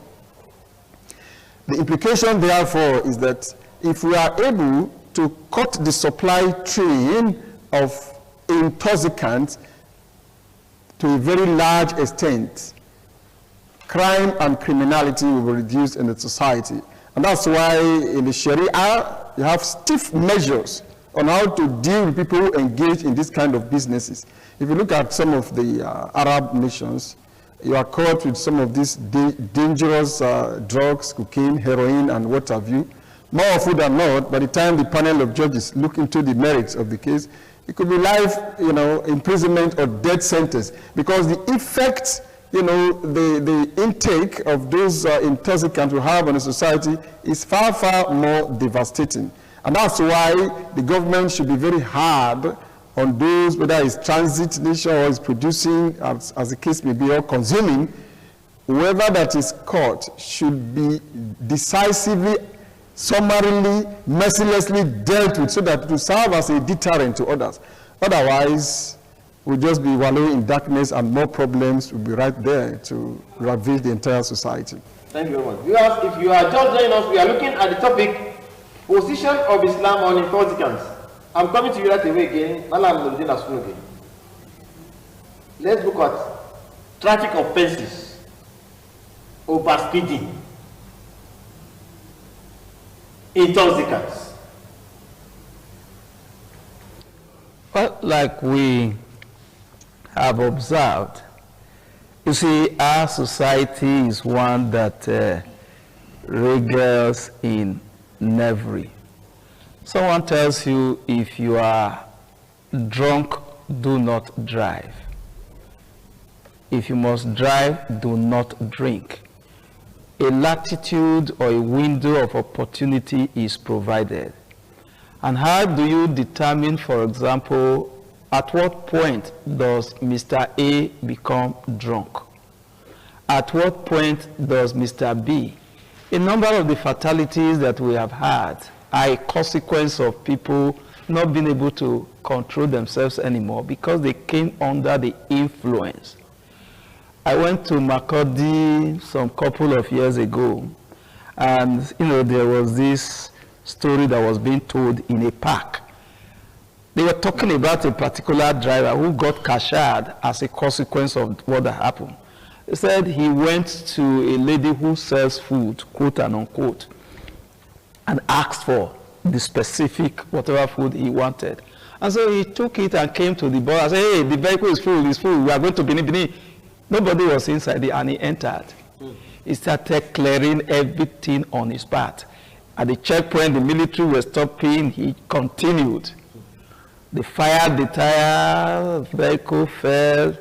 The implication, therefore, is that if we are able to cut the supply chain of intoxicants to a very large extent, crime and criminality will be reduced in the society. And that's why in the Sharia, you have stiff measures on how to deal with people who engage in this kind of businesses. If you look at some of the Arab nations, you are caught with some of these dangerous drugs, cocaine, heroin, and what have you. More often than not, by the time the panel of judges look into the merits of the case, it could be life, imprisonment or death sentence, because the effect, the intake of those intoxicants we have on a society is far, far more devastating. And that's why the government should be very hard on those, whether it's transit nation or is producing, as the case may be, or consuming. Whoever that is caught should be decisively, summarily, mercilessly dealt with so that it will serve as a deterrent to others. Otherwise, we'll just be wallowing in darkness, and more problems will be right there to ravage the entire society. Thank you very much. Viewers, if you are just joining us, we are looking at the topic, position of Islam on intoxicants. I'm coming to you right away again. Malam Nuruddin Asunoke. Let's look at traffic offenses, overspeeding, intoxicants. Well, like we have observed, you see, our society is one that regals in knavery. Someone tells you, if you are drunk, do not drive. If you must drive, do not drink. A latitude or a window of opportunity is provided. And how do you determine, for example, at what point does Mr. A become drunk? At what point does Mr. B? A number of the fatalities that we have had are a consequence of people not being able to control themselves anymore because they came under the influence. I went to Makurdi some couple of years ago, and there was this story that was being told in a park. They were talking about a particular driver who got cashiered as a consequence of what happened. They said he went to a lady who sells food, quote and unquote, and asked for the specific whatever food he wanted. And so he took it and came to the boss and said, hey, the vehicle is full, we are going to Benin. Nobody was inside it, and he entered. He started clearing everything on his path. At the checkpoint, the military were stopping, he continued. They fired the tire, the vehicle fell.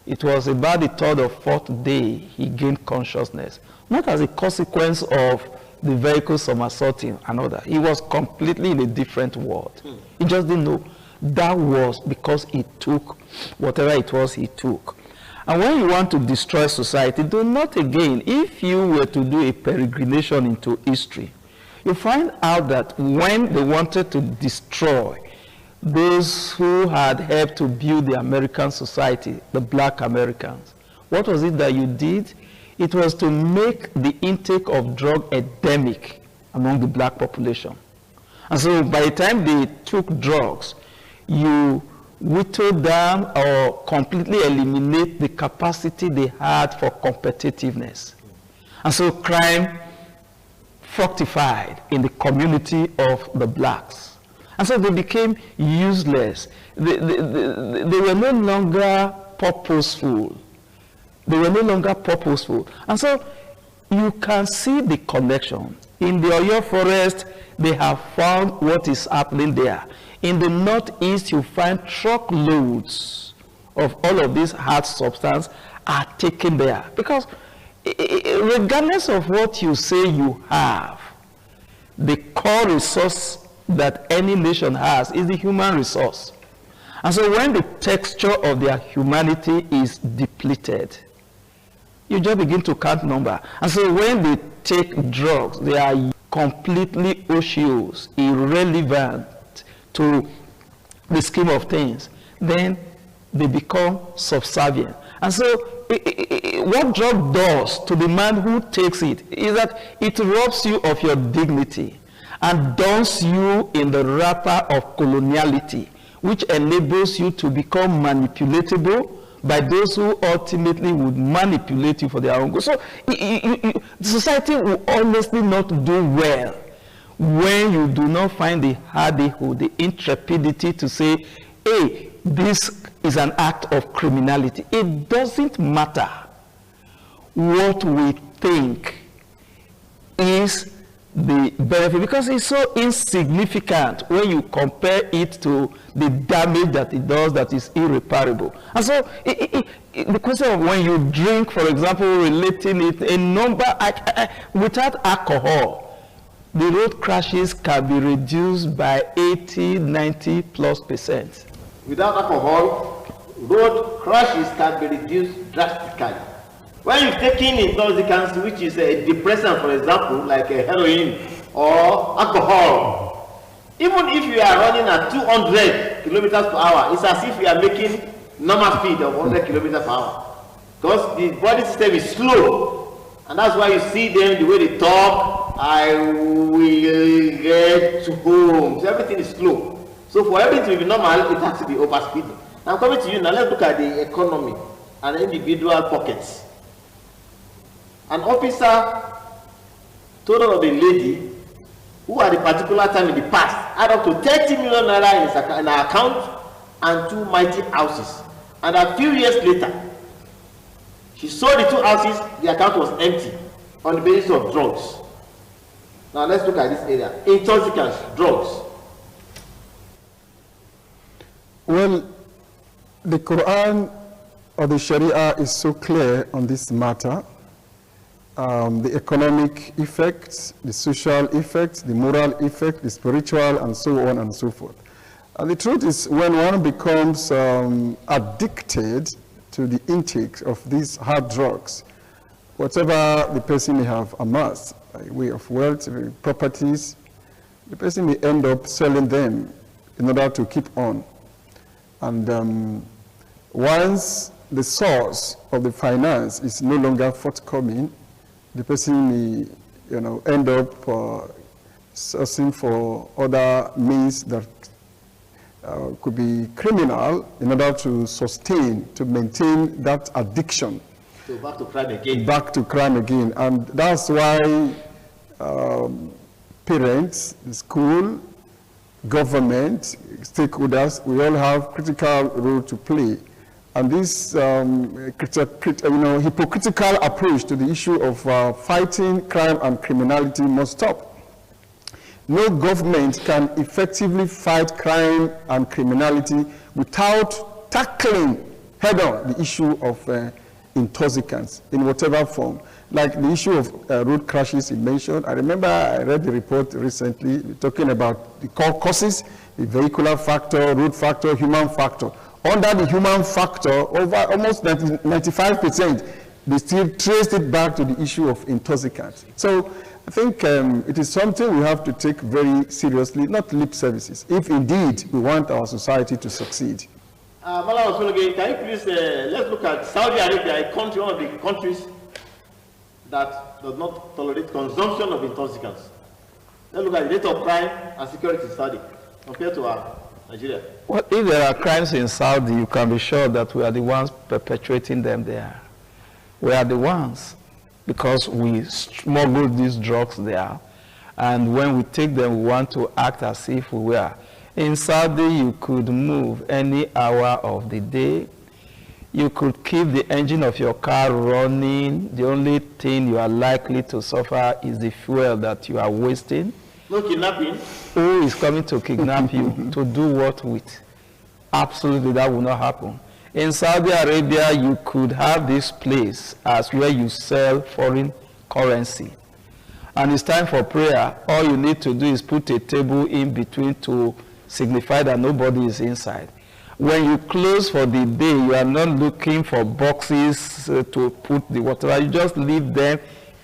It was about the third or fourth day he gained consciousness. Not as a consequence of the vehicle somersaulting and all that. He was completely in a different world. He just didn't know. That was because he took whatever it was he took. And when you want to destroy society, do not again, if you were to do a peregrination into history, you find out that when they wanted to destroy those who had helped to build the American society, the black Americans, what was it that you did? It was to make the intake of drug endemic among the black population. And so by the time they took drugs, you whittle down or completely eliminate the capacity they had for competitiveness. And so crime fructified in the community of the blacks. And so they became useless. They were no longer purposeful. They were no longer purposeful. And so you can see the connection. In the Oyo forest, they have found what is happening there. In the northeast, you find truckloads of all of these hard substances are taken there. Because regardless of what you say you have, the core resource that any nation has is the human resource. And so when the texture of their humanity is depleted, you just begin to count number. And so when they take drugs, they are completely osseous, irrelevant to the scheme of things. Then they become subservient. And so what drug does to the man who takes it is that it robs you of your dignity and dons you in the wrapper of coloniality, which enables you to become manipulatable by those who ultimately would manipulate you for their own good. So society will honestly not do well when you do not find the hardihood, the intrepidity to say, hey, this is an act of criminality. It doesn't matter what we think is the benefit, because it's so insignificant when you compare it to the damage that it does that is irreparable. And so the question of when you drink, for example, relating it a number, without alcohol, the road crashes can be reduced by 80, 90+%. Without alcohol, road crashes can be reduced drastically. When you've taken intoxicants, which is a depressant, for example, like a heroin or alcohol, even if you are running at 200 kilometers per hour, it's as if you are making normal speed of 100 kilometers per hour. Because the body system is slow. And that's why you see them, the way they talk, I will get to home. So everything is slow. So for everything to be normal, it has to be over speeding. Now I'm coming to you now, let's look at the economy and individual pockets. An officer told of a lady who at a particular time in the past had up to 30 million naira in her account and 2 mighty houses. And a few years later, she sold the 2 houses, the account was empty on the basis of drugs. Now let's look at this area. Intoxicants, drugs. Well, the Quran or the Sharia is so clear on this matter. The economic effects, the social effects, the moral effect, the spiritual, and so on and so forth. And the truth is, when one becomes addicted to the intake of these hard drugs, whatever the person may have amassed by way of wealth, properties, the person may end up selling them in order to keep on. And once the source of the finance is no longer forthcoming, the person may, end up searching for other means that could be criminal in order to sustain, to maintain that addiction. So back to crime again. Back to crime again. And that's why parents, the school, government, stakeholders, we all have critical role to play. And this hypocritical approach to the issue of fighting crime and criminality must stop. No government can effectively fight crime and criminality without tackling head-on the issue of intoxicants in whatever form. Like the issue of road crashes you mentioned. I remember I read the report recently talking about the core causes, the vehicular factor, road factor, human factor. Under the human factor, over almost 95%, they still traced it back to the issue of intoxicants. So I think it is something we have to take very seriously, not lip services, if indeed we want our society to succeed. Malam Osologe, can you please, let's look at Saudi Arabia, a country, one of the countries that does not tolerate consumption of intoxicants. Let's look at the rate of crime and security in Saudi compared to Nigeria. Well, if there are crimes in Saudi, you can be sure that we are the ones perpetrating them there. We are the ones, because we smuggle these drugs there, and when we take them, we want to act as if we were. In Saudi, you could move any hour of the day. You could keep the engine of your car running. The only thing you are likely to suffer is the fuel that you are wasting. No kidnapping. Who is coming to kidnap you? To do what with? Absolutely, that will not happen. In Saudi Arabia, you could have this place as where you sell foreign currency. And it's time for prayer. All you need to do is put a table in between to signify that nobody is inside. When you close for the day, you are not looking for boxes to put the whatever. You just leave them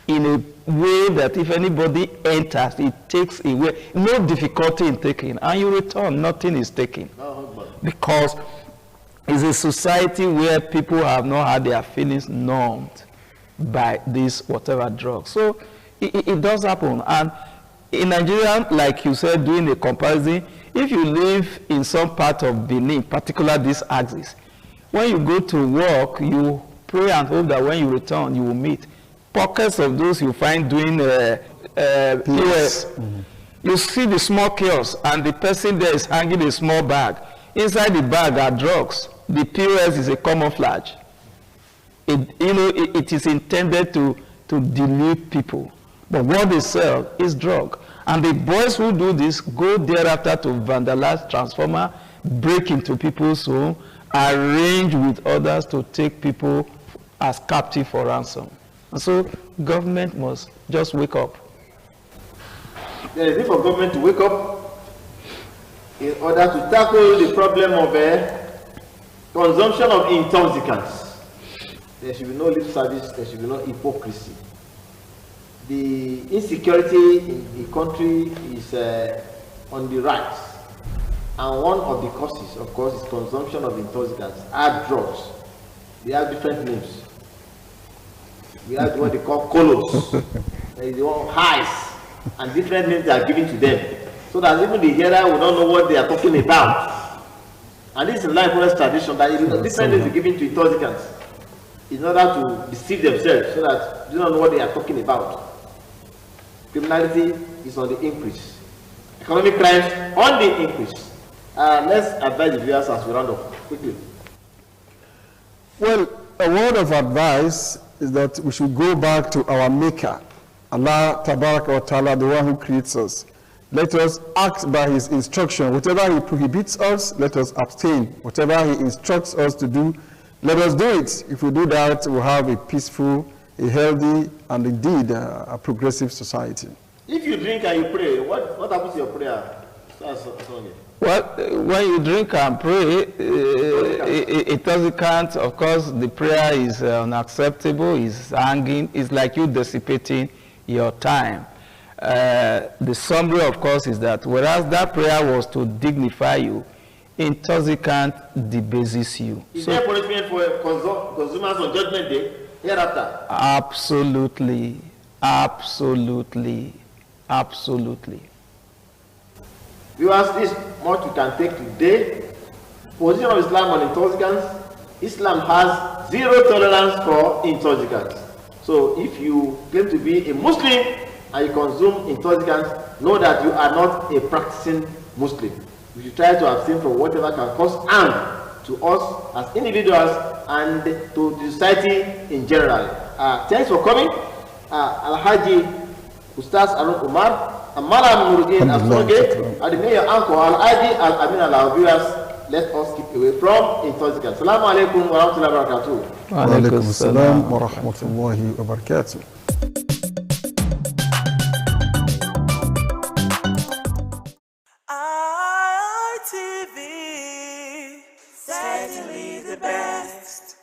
in a way that if anybody enters, it takes away. No difficulty in taking. And you return, nothing is taken. Because it's a society where people have not had their feelings numbed by this whatever drug. So it does happen. And in Nigeria, like you said, doing a comparison, if you live in some part of Benin, particularly this axis, when you go to work, you pray and hope that when you return, you will meet. Pockets of those you find doing POS. Mm-hmm. You see the small kiosk, and the person there is hanging a small bag. Inside the bag are drugs. The POS is a camouflage. It is intended to delude people. But what they sell is drug. And the boys who do this go thereafter to vandalize transformer, break into people's home, arrange with others to take people as captive for ransom. And so government must just wake up. There is a need for government to wake up in order to tackle the problem of consumption of intoxicants. There should be no lip service, there should be no hypocrisy. The insecurity in the country is on the rise. And one of the causes, of course, is consumption of intoxicants, hard drugs. They have different names. We have what they call colos, there is one highs, and different names they are given to them. So that even the hearer will not know what they are talking about. And this is in line with tradition that different names are given to intoxicants in order to deceive themselves so that they don't know what they are talking about. Criminality is on the increase. Economic crimes on the increase. Let's advise the viewers as we round up quickly. Well, a word of advice is that we should go back to our Maker, Allah Tabarak wa Ta'ala, the one who creates us. Let us act by his instruction. Whatever he prohibits us, let us abstain. Whatever he instructs us to do, let us do it. If we do that, we'll have a peaceful, a healthy, and indeed a progressive society. If you drink and you pray, what happens to your prayer? Well, when you drink and pray, intoxicant, of course, the prayer is unacceptable, is hanging, it's like you dissipating your time. The summary, of course, is that whereas that prayer was to dignify you, intoxicant debases you. Is there punishment for consumers on Judgment Day hereafter? Absolutely, absolutely, absolutely. Viewers, this much you can take today. Position of Islam on intoxicants. Islam has zero tolerance for intoxicants. So if you claim to be a Muslim and you consume intoxicants, know that you are not a practicing Muslim. You should try to abstain from whatever can cause harm to us as individuals and to the society in general. Thanks for coming. Al-Haji Ustaz Arun Umar, Malam Nuruddin Asunoge, and the mayor uncle Al-Adi Al-Amin Al-Viewers, let us keep away from intoxicants. Assalamu alaikum wa rahmatullahi wa barakatuh. Wa alaikum assalam wa rahmatullahi wa barakatuh. ITV, certainly the best.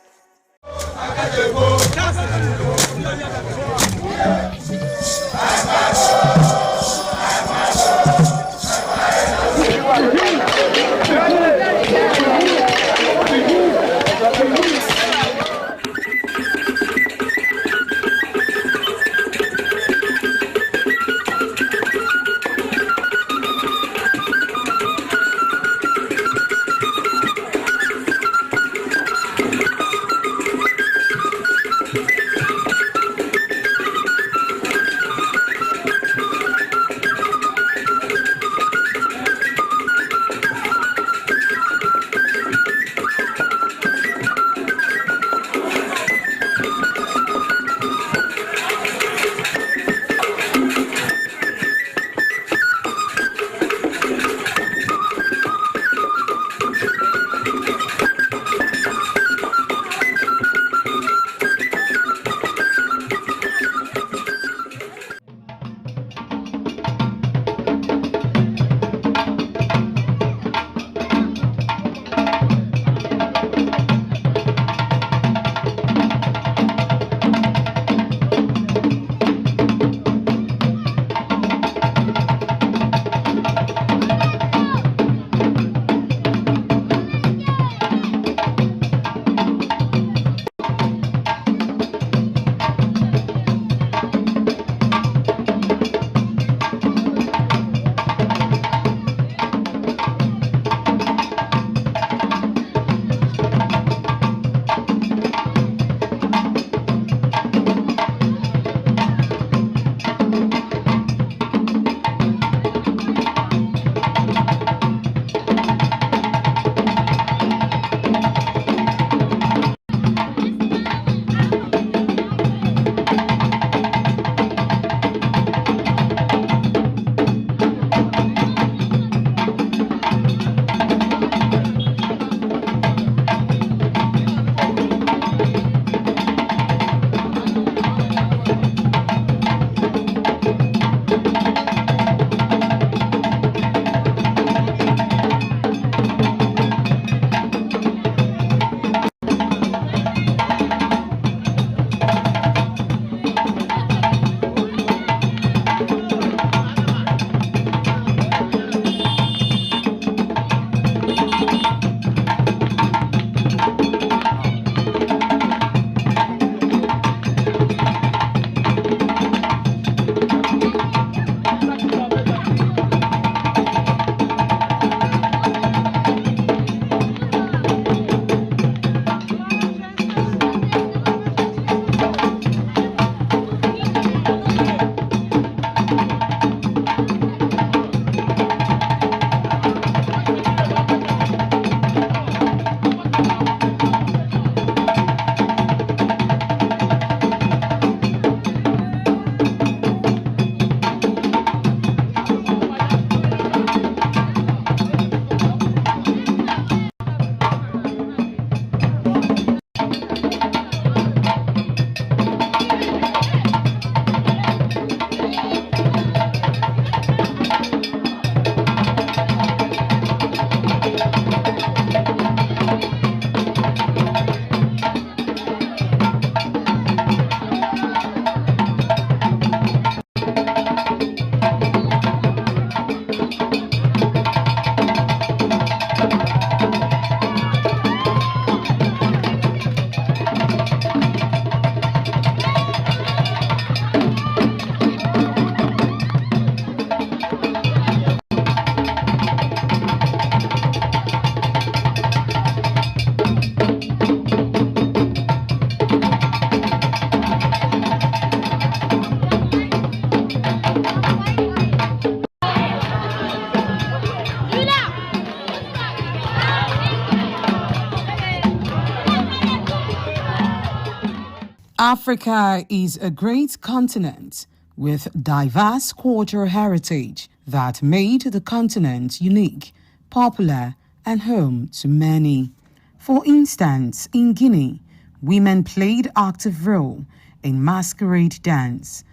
Africa is a great continent with diverse cultural heritage that made the continent unique, popular, and home to many. For instance, in Guinea, women played active role in masquerade dance,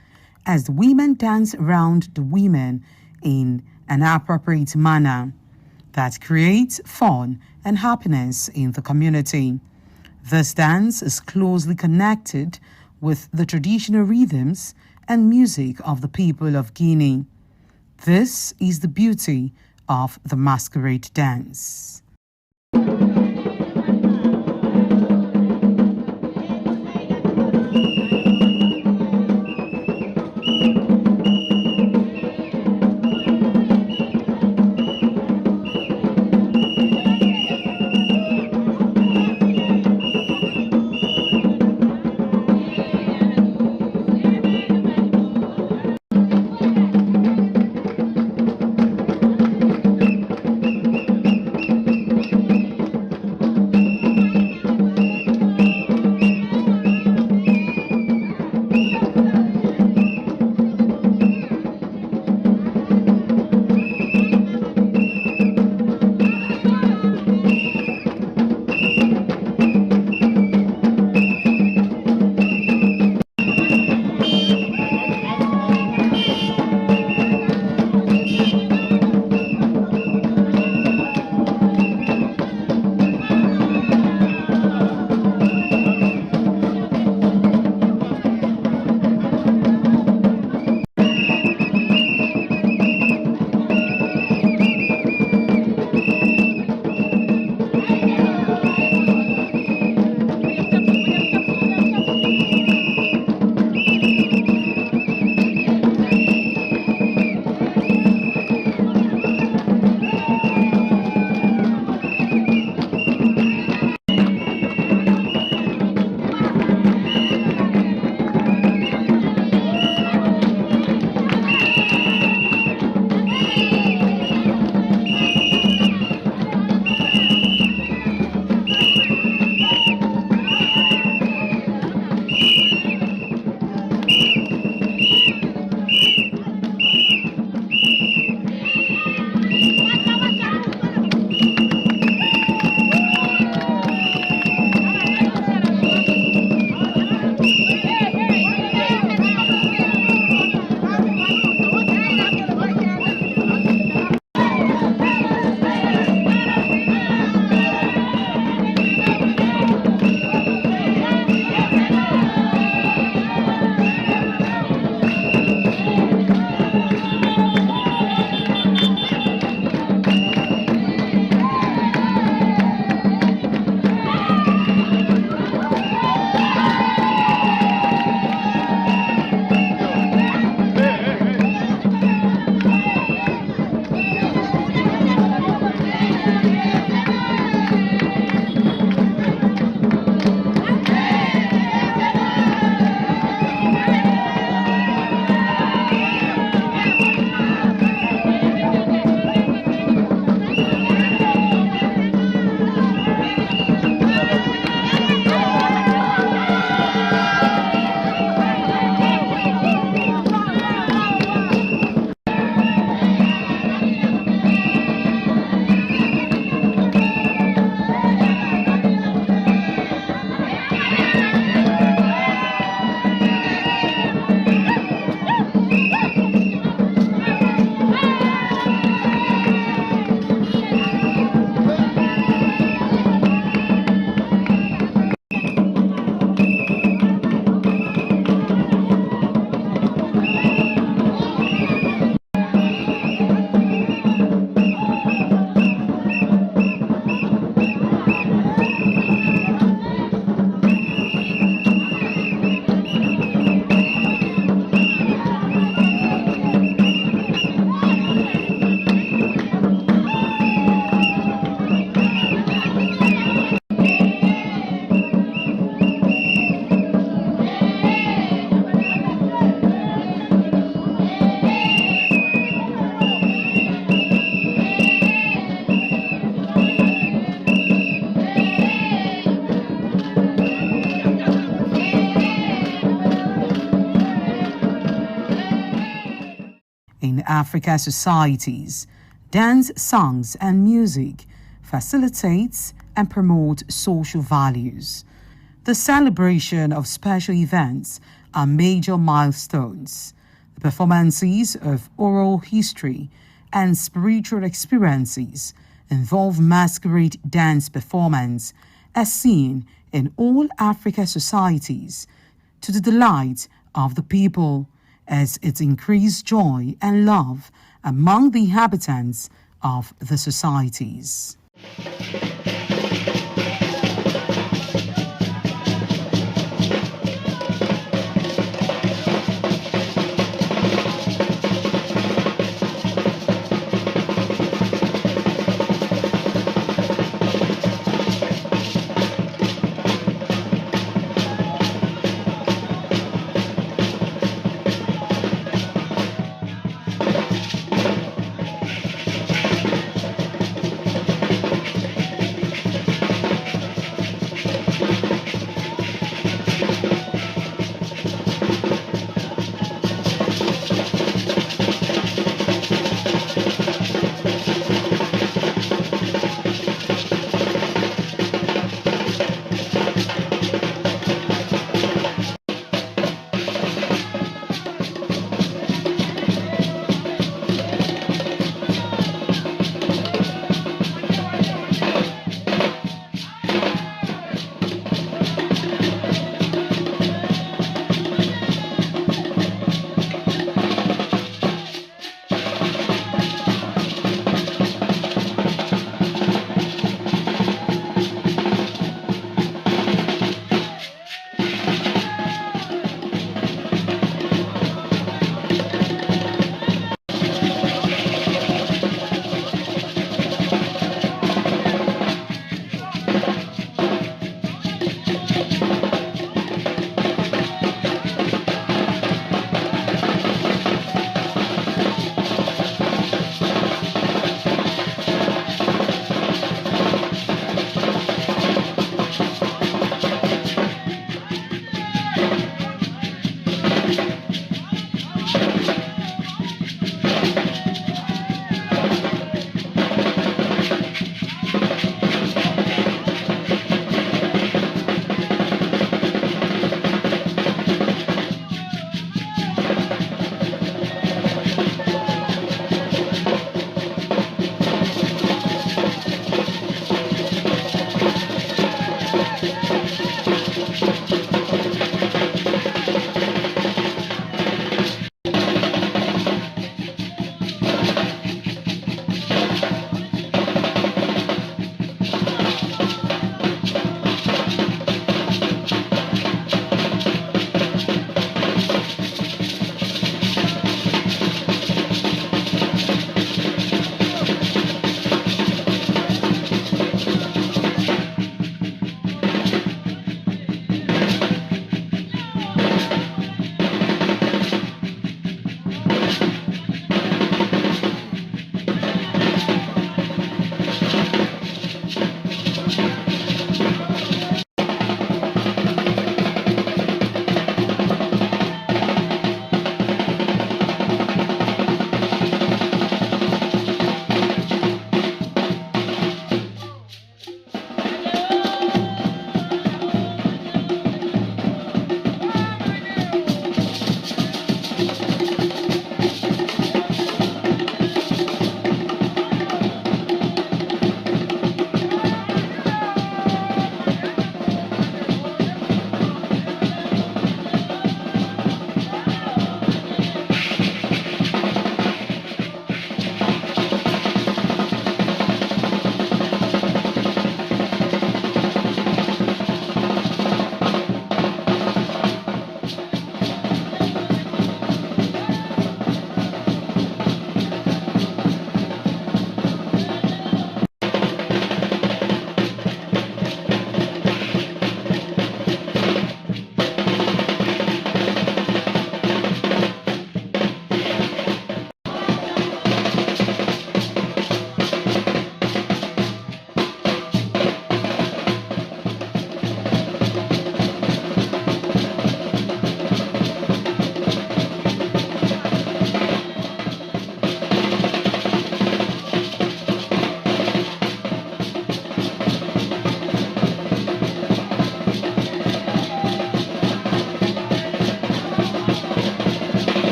as the women dance around the women in an appropriate manner that creates fun and happiness in the community. This dance is closely connected with the traditional rhythms and music of the people of Guinea. This is the beauty of the masquerade dance. Africa societies, dance, songs, and music facilitates and promotes social values. The celebration of special events are major milestones. The performances of oral history and spiritual experiences involve masquerade dance performance as seen in all Africa societies to the delight of the people, as it increased joy and love among the inhabitants of the societies.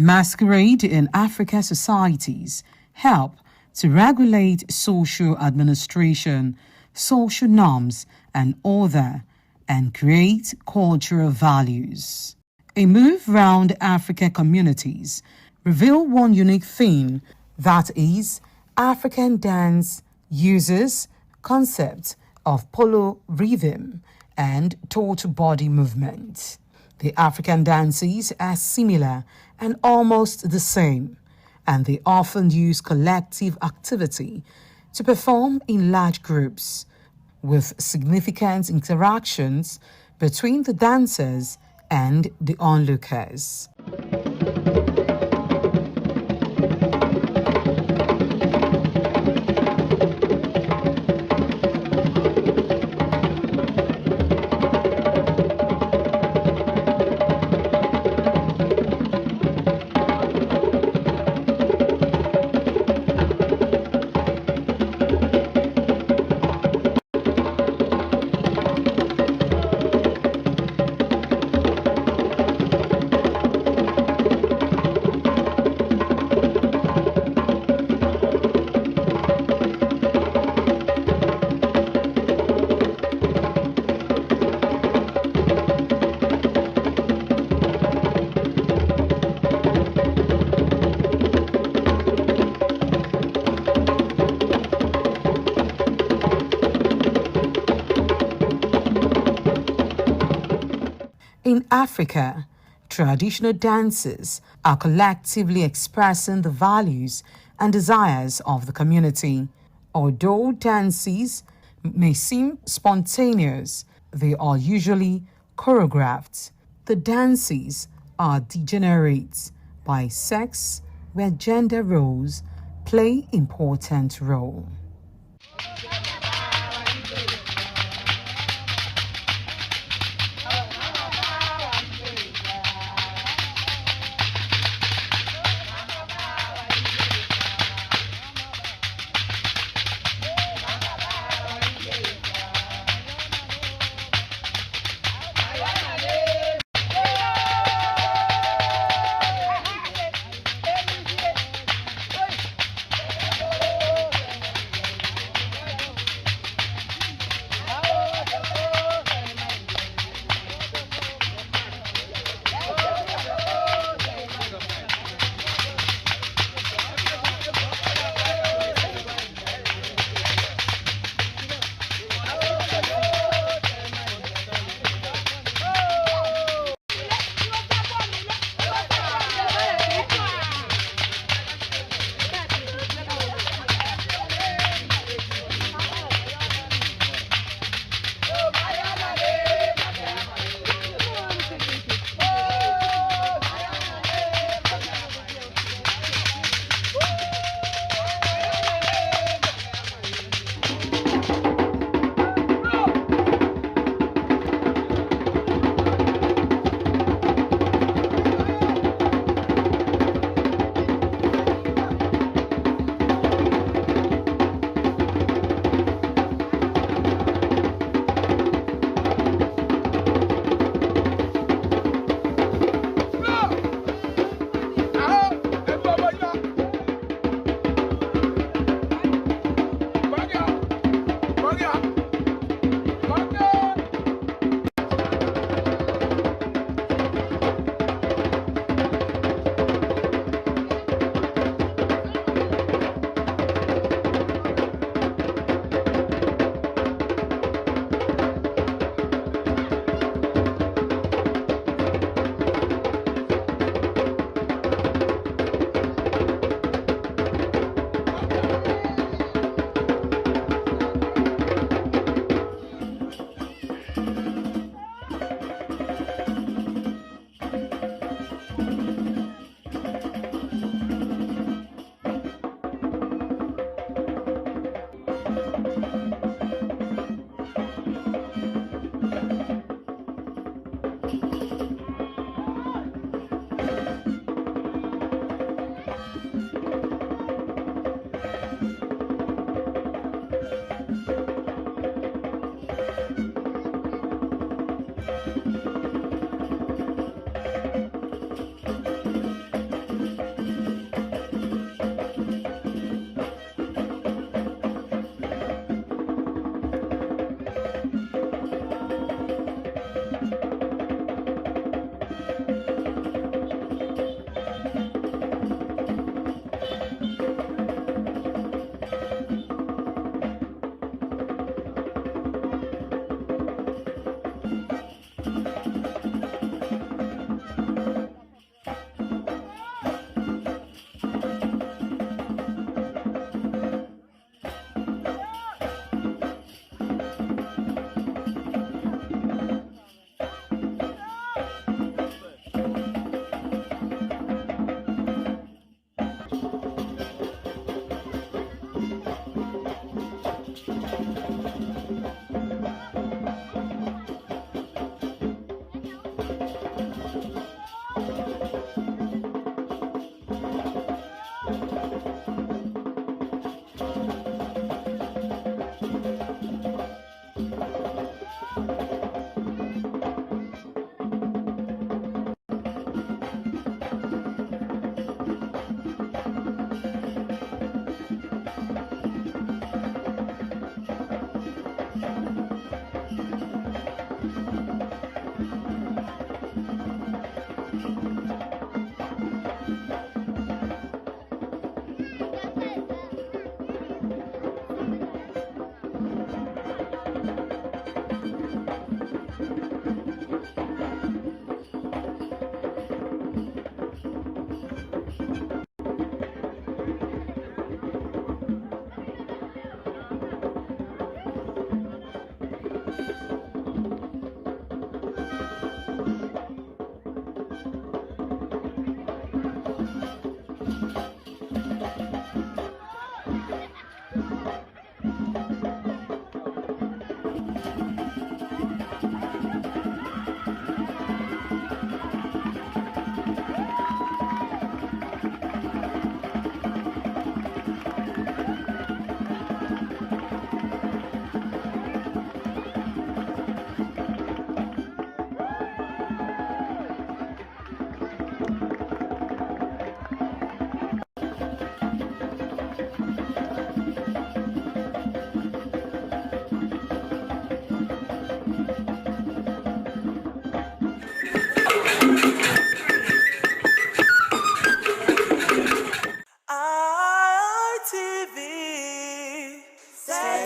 Masquerade in African societies help to regulate social administration, social norms, and order, and create cultural values. A move round African communities reveal one unique thing, that is, African dance uses concepts of polo rhythm and total body movement. The African dances are similar and almost the same, and they often use collective activity to perform in large groups, with significant interactions between the dancers and the onlookers. In Africa, traditional dances are collectively expressing the values and desires of the community. Although dances may seem spontaneous, they are usually choreographed. The dances are degenerate by sex, where gender roles play important role.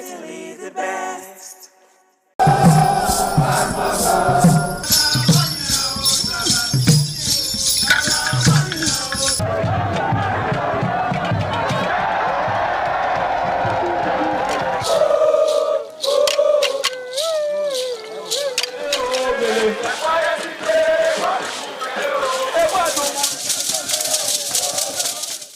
certainly the best.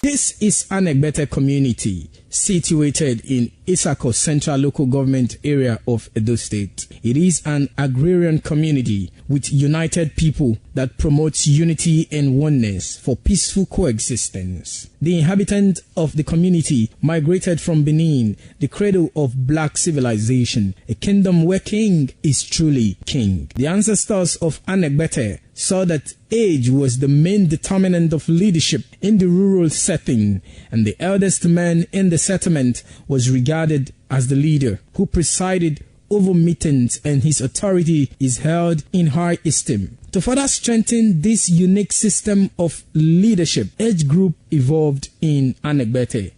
This is an Egbete community situated in Isako Central Local Government Area of Edo State. It is an agrarian community with united people that promotes unity and oneness for peaceful coexistence. The inhabitants of the community migrated from Benin, the cradle of black civilization, a kingdom where king is truly king. The ancestors of Anegbete saw that age was the main determinant of leadership in the rural setting, and the eldest man in the settlement was regarded as the leader who presided over meetings, and his authority is held in high esteem. To further strengthen this unique system of leadership, age group evolved in Anegbete.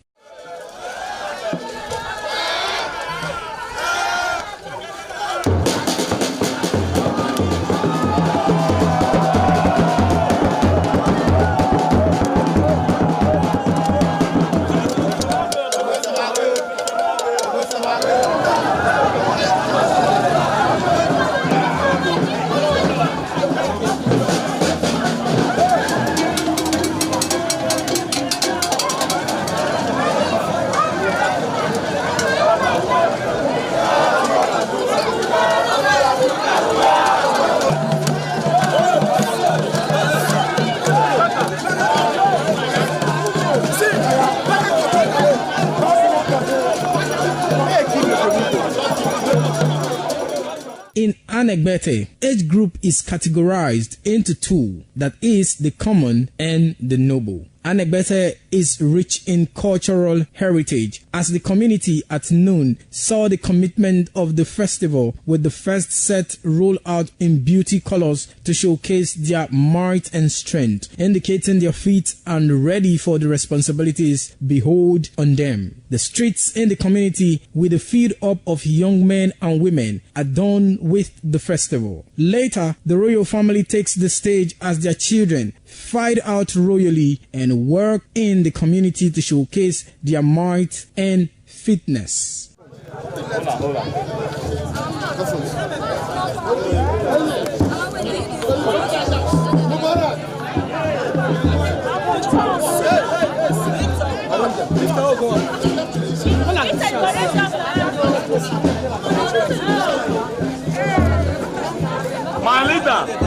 In Anegbete, age group is categorized into two, that is, the common and the noble. Anegbete is rich in cultural heritage, as the community at noon saw the commitment of the festival with the first set rolled out in beauty colors to showcase their might and strength, indicating their feet and ready for the responsibilities behold on them. The streets in the community with a feed up of young men and women adorned with the festival. Later, the royal family takes the stage as their children fight out royally and work in the community to showcase their might and fitness. My leader.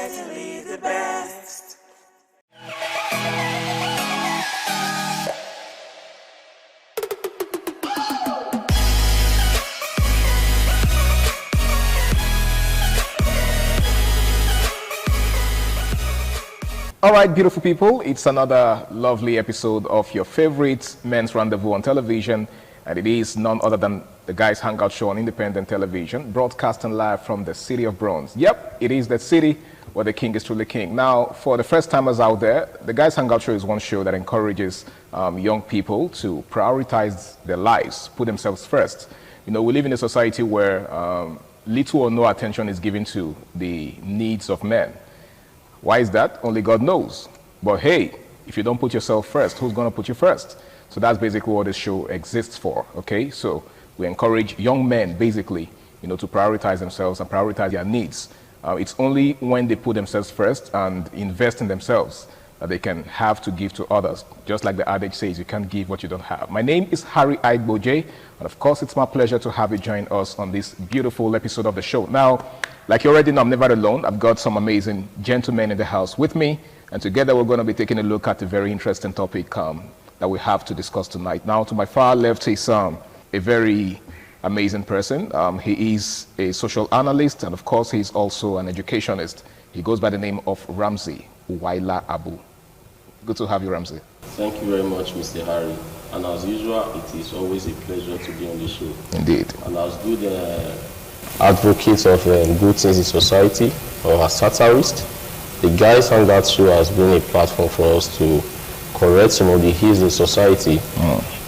Certainly the best. All right, beautiful people, it's another lovely episode of your favorite Men's Rendezvous on television, and it is none other than the Guys Hangout Show on independent television, broadcasting live from the City of Bronze. Yep, it is the city where the king is truly king. Now, for the first timers out there, the Guys Hangout Show is one show that encourages young people to prioritize their lives, put themselves first. You know, we live in a society where little or no attention is given to the needs of men. Why is that? Only God knows. But hey, if you don't put yourself first, who's going to put you first? So that's basically what this show exists for, okay? So we encourage young men, basically, you know, to prioritize themselves and prioritize their needs. It's only when they put themselves first and invest in themselves that they can have to give to others. Just like the adage says, you can't give what you don't have. My name is Harry Aigboje, and of course, it's my pleasure to have you join us on this beautiful episode of the show. Now, like you already know, I'm never alone. I've got some amazing gentlemen in the house with me, and together we're going to be taking a look at a very interesting topic that we have to discuss tonight. Now, to my far left is a very amazing person. He is a social analyst, and of course, he's also an educationist. He goes by the name of Ramsey Waila Abu. Good to have you, Ramsey. Thank you very much, Mr. Harry. And as usual, it is always a pleasure to be on the show. Indeed. And as good advocates of good things in society, or as satirists, the Guys Hangout Show has been a platform for us to correct some of the ills in society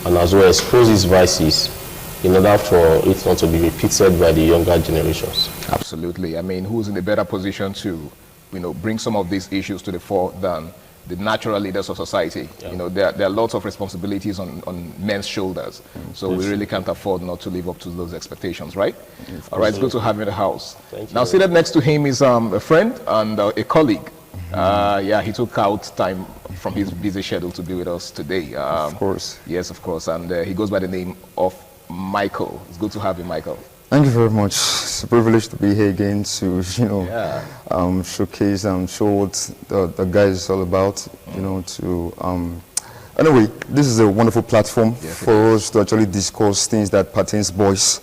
and as well expose its vices in order for it not to be repeated by the younger generations. Absolutely. I mean, who's in a better position to, you know, bring some of these issues to the fore than the natural leaders of society? Yeah. You know, there are lots of responsibilities on men's shoulders, so we really can't afford not to live up to those expectations, right? All right, it's good to have you in the house. Now, seated next to him is a friend and a colleague. Yeah, he took out time from his busy schedule to be with us today. Of course. Yes, of course, and he goes by the name of Michael. It's good to have you, Michael. Thank you very much. It's a privilege to be here again to, you know, showcase and show what the guys is all about, you know, to, anyway, this is a wonderful platform for us to actually discuss things that pertains boys,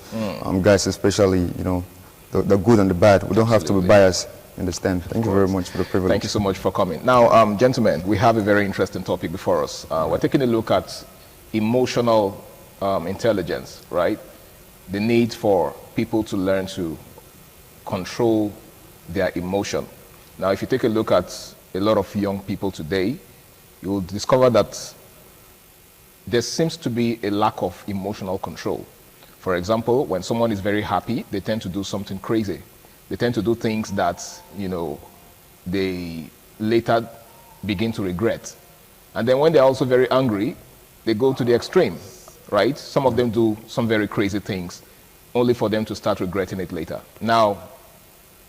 guys especially, you know, the good and the bad. We don't have to be biased, understand. Thank you very much for the privilege. Thank you so much for coming. Now, gentlemen, we have a very interesting topic before us. We're taking a look at emotional intelligence, right? The need for people to learn to control their emotion. Now, if you take a look at a lot of young people today, you will discover that there seems to be a lack of emotional control. For example, when someone is very happy, they tend to do something crazy. They tend to do things that, you know, they later begin to regret. And then when they're also very angry, they go to the extreme. Right? Some of them do some very crazy things, only for them to start regretting it later. Now,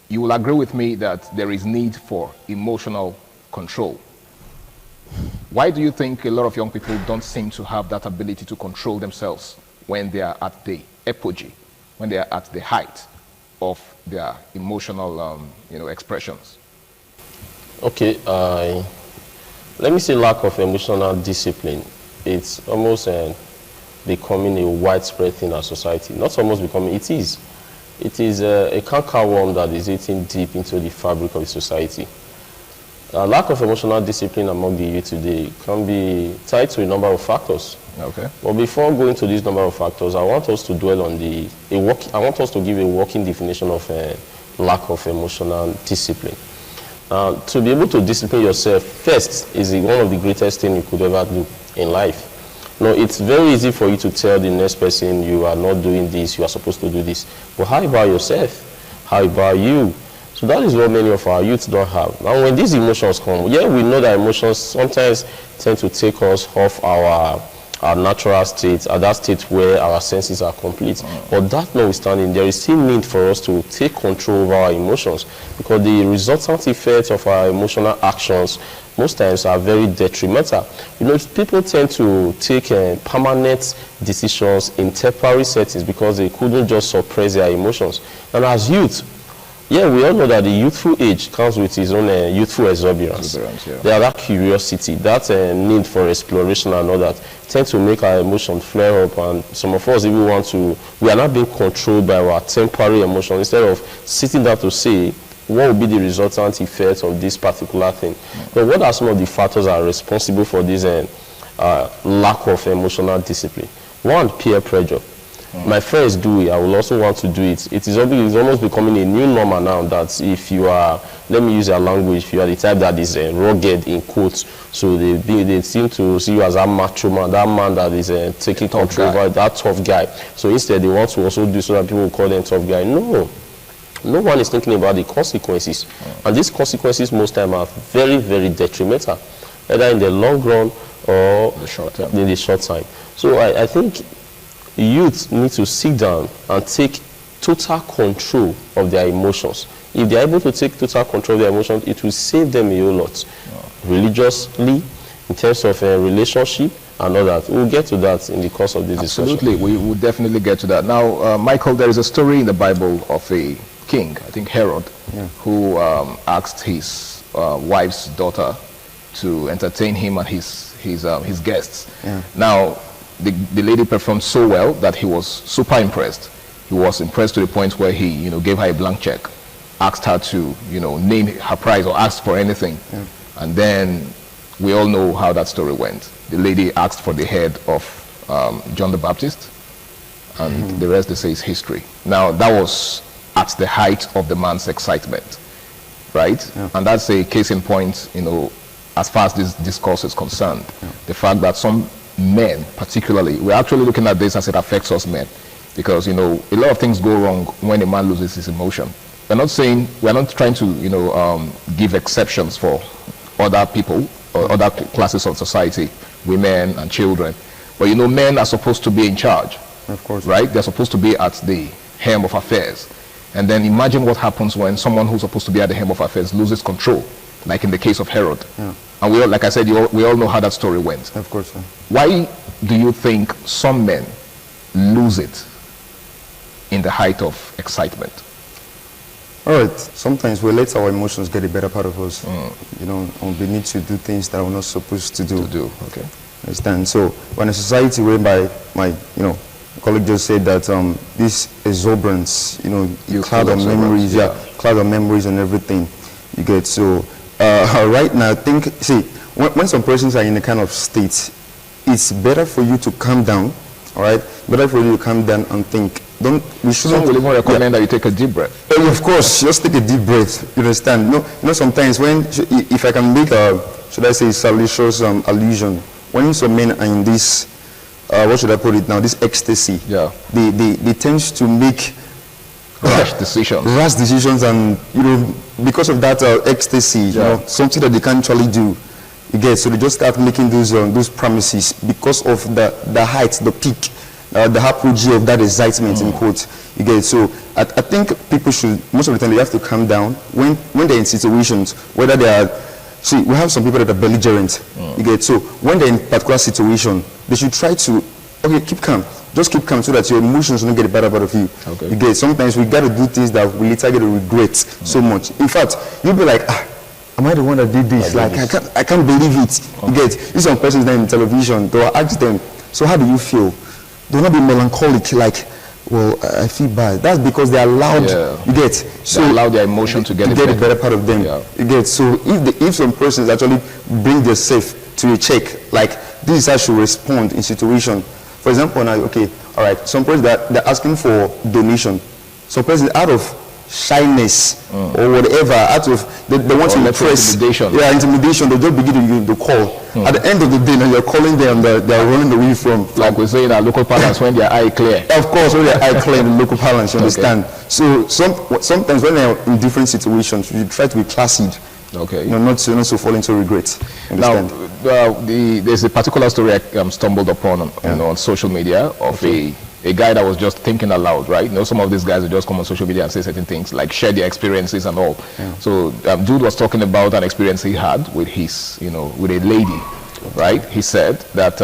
you will agree with me that there is need for emotional control. Why do you think a lot of young people don't seem to have that ability to control themselves when they are at the apogee, when they are at the height of their emotional you know, expressions? Okay, let me say lack of emotional discipline. It's almost becoming a widespread thing in our society. Not almost becoming, it is. It is a cankerworm that is eating deep into the fabric of the society. A lack of emotional discipline among the youth today can be tied to a number of factors. Okay. But before going to this number of factors, I want us to dwell on I want us to give a working definition of lack of emotional discipline. To be able to discipline yourself first is one of the greatest things you could ever do in life. No, it's very easy for you to tell the next person you are not doing this, you are supposed to do this. But how about yourself? How about you? So that is what many of our youths don't have. Now when these emotions come, yeah, we know that emotions sometimes tend to take us off our natural state, at that state where our senses are complete. But that notwithstanding, there is still need for us to take control of our emotions, because the resultant effects of our emotional actions most times are very detrimental. You know, people tend to take permanent decisions in temporary settings because they couldn't just suppress their emotions. And as youth, Yeah, we all know that the youthful age comes with its own youthful exuberance. There that curiosity, that need for exploration and all that tend to make our emotions flare up, and some of us even we are not being controlled by our temporary emotions instead of sitting down to say, what will be the resultant effect of this particular thing? But what are some of the factors that are responsible for this lack of emotional discipline? One, peer pressure. My friends do it, I will also want to do it. It's almost becoming a new normal now that if you are, let me use your language, if you are the type that is rugged in quotes, so they seem to see you as a macho man, that man that is taking control over that tough guy. So instead they want to also do so that people will call them tough guy. No one is thinking about the consequences. And these consequences most time are very, very detrimental, either in the long run or in the short time. So I think youth need to sit down and take total control of their emotions. If they are able to take total control of their emotions, it will save them a whole lot. Religiously, in terms of a relationship and all that. We'll get to that in the course of this discussion. Absolutely, we will definitely get to that. Now, Michael, there is a story in the Bible of a king, I think Herod, who asked his wife's daughter to entertain him and his guests. Now, the lady performed so well that he was super impressed. He was impressed to the point where he, gave her a blank check, asked her to, name her price or ask for anything. And then we all know how that story went. The lady asked for the head of John the Baptist, and the rest, they say, is history. Now, that was at the height of the man's excitement, right? And that's a case in point, as far as this discourse is concerned. The fact that some men, particularly, we're actually looking at this as it affects us men, because a lot of things go wrong when a man loses his emotion. We're not trying to give exceptions for other people or other classes of society, women and children, but men are supposed to be in charge, of course, right? They're supposed to be at the helm of affairs. And then imagine what happens when someone who's supposed to be at the helm of affairs loses control, like in the case of Herod. And we all, like I said, we all know how that story went. Of course. Why do you think some men lose it in the height of excitement? All right. Sometimes we let our emotions get the better part of us. And we need to do things that we're not supposed to do. Okay. Understand? So, when a society whereby my colleague just said that this exuberance, cloud of memories, cloud of memories and everything, you get. So right now, when some persons are in a kind of state, it's better for you to calm down, all right? Better for you to calm down and think. We shouldn't. Some will even recommend that you take a deep breath. Of course, just take a deep breath. You understand? Sometimes if I can make should I say, salacious allusion, when some men are in this, what should I put it now? This ecstasy. They tend to make rash decisions, and because of that ecstasy, something that they can't actually do. You get, so they just start making those promises because of the height, the peak, the apogee of that excitement in quotes. You get, so I think people should, most of the time, they have to calm down when they're in situations, whether they are. See, we have some people that are belligerent. You get, so when they're in a particular situation, they should try to, keep calm. Just keep calm so that your emotions don't get the better part of you. You get, sometimes we got to do things that we later get to regret so much. In fact, you'll be like, am I the one that did this? I can't believe it. You get, if some person's there in television, they'll ask them, so how do you feel? They'll not be melancholic, like, well, I feel bad. That's because they allowed, you get, so they allow their emotion to get the better part of them. You get, so if some persons actually bring themselves to a check, like this is how she respond in situation. For example, now, all right, some persons they're asking for donation. Some persons out of shyness or whatever, out of they want to impress, intimidation, they just begin to call. At the end of the day, now you're calling them, they're running away from. Like we say in our local parlance, when their eye clear. Of course, when their eye clear in the local parlance, you understand. So sometimes when they're in different situations, you try to be placid. Not so fall into regret. Now, there's a particular story I stumbled upon on social media of a guy that was just thinking aloud, right? Some of these guys will just come on social media and say certain things, like share their experiences and all. So, dude was talking about an experience he had with his, with a lady, right? He said that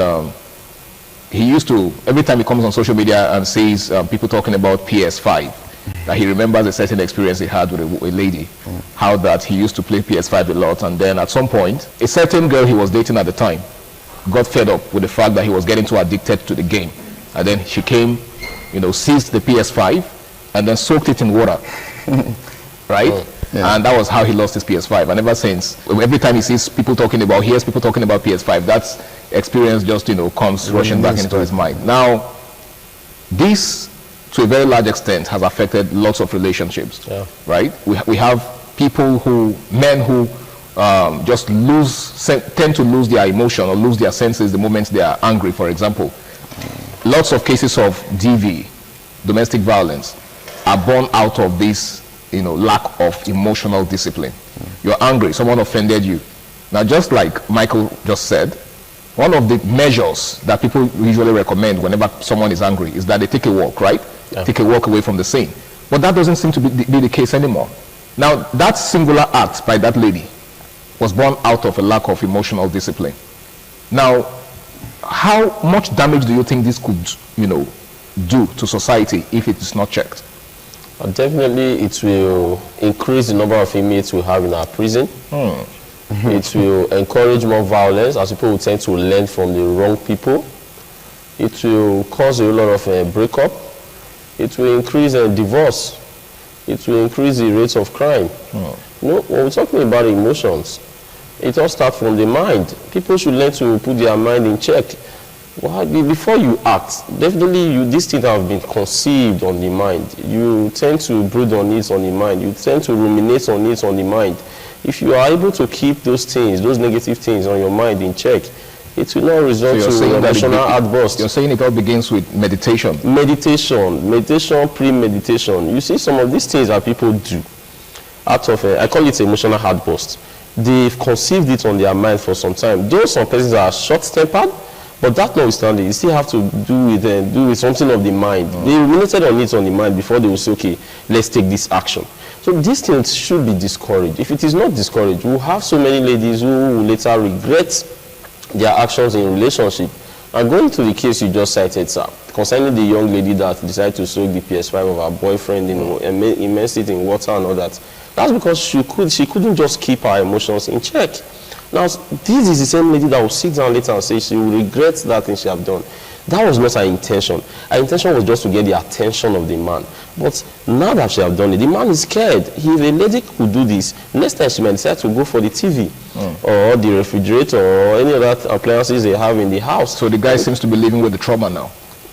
he used to, every time he comes on social media and sees people talking about PS5, that he remembers a certain experience he had with a lady, how that he used to play PS5 a lot, and then at some point, a certain girl he was dating at the time got fed up with the fact that he was getting too addicted to the game. And then she came, seized the PS5 and then soaked it in water, right? Yeah. And that was how he lost his PS5. And ever since, every time he hears people talking about PS5, that experience just, comes rushing back into his mind. Now, this, to a very large extent, has affected lots of relationships, right? We have men who just tend to lose their emotion or lose their senses the moment they are angry, for example. Lots of cases of DV, domestic violence, are born out of this lack of emotional discipline. You're angry, someone offended you. Now, just like Michael just said, one of the measures that people usually recommend whenever someone is angry is that they take a walk, right? Yeah. Take a walk away from the scene. But that doesn't seem to be the case anymore. Now, that singular act by that lady was born out of a lack of emotional discipline. Now, how much damage do you think this could, do to society if it is not checked? Definitely, it will increase the number of inmates we have in our prison. It will encourage more violence, as people will tend to learn from the wrong people. It will cause a lot of breakup. It will increase divorce. It will increase the rates of crime. When we're talking about emotions, it all starts from the mind. People should learn to put their mind in check. Before you act, definitely these things have been conceived on the mind. You tend to brood on it on the mind. You tend to ruminate on it on the mind. If you are able to keep those things, those negative things on your mind in check, it will not result to emotional outburst. You're saying it all begins with meditation. Meditation, premeditation. You see, some of these things that people do out of, I call it emotional outburst. They've conceived it on their mind for some time. Though some persons are short-tempered, but that notwithstanding, you still have to do with something of the mind. They ruminated on it on the mind before they will say, okay, let's take this action. So these things should be discouraged. If it is not discouraged, we'll have so many ladies who will later regret their actions in relationship. And going to the case you just cited, sir, concerning the young lady that decided to soak the PS5 of her boyfriend, immerse it in water and all that, that's because she couldn't just keep her emotions in check. Now, this is the same lady that will sit down later and say she will regret that thing she have done. That was not her intention. Her intention was just to get the attention of the man. But now that she have done it, the man is scared. If a lady could do this, next time she might decide to go for the TV or the refrigerator or any other appliances they have in the house. So the guy seems to be living with the trauma now.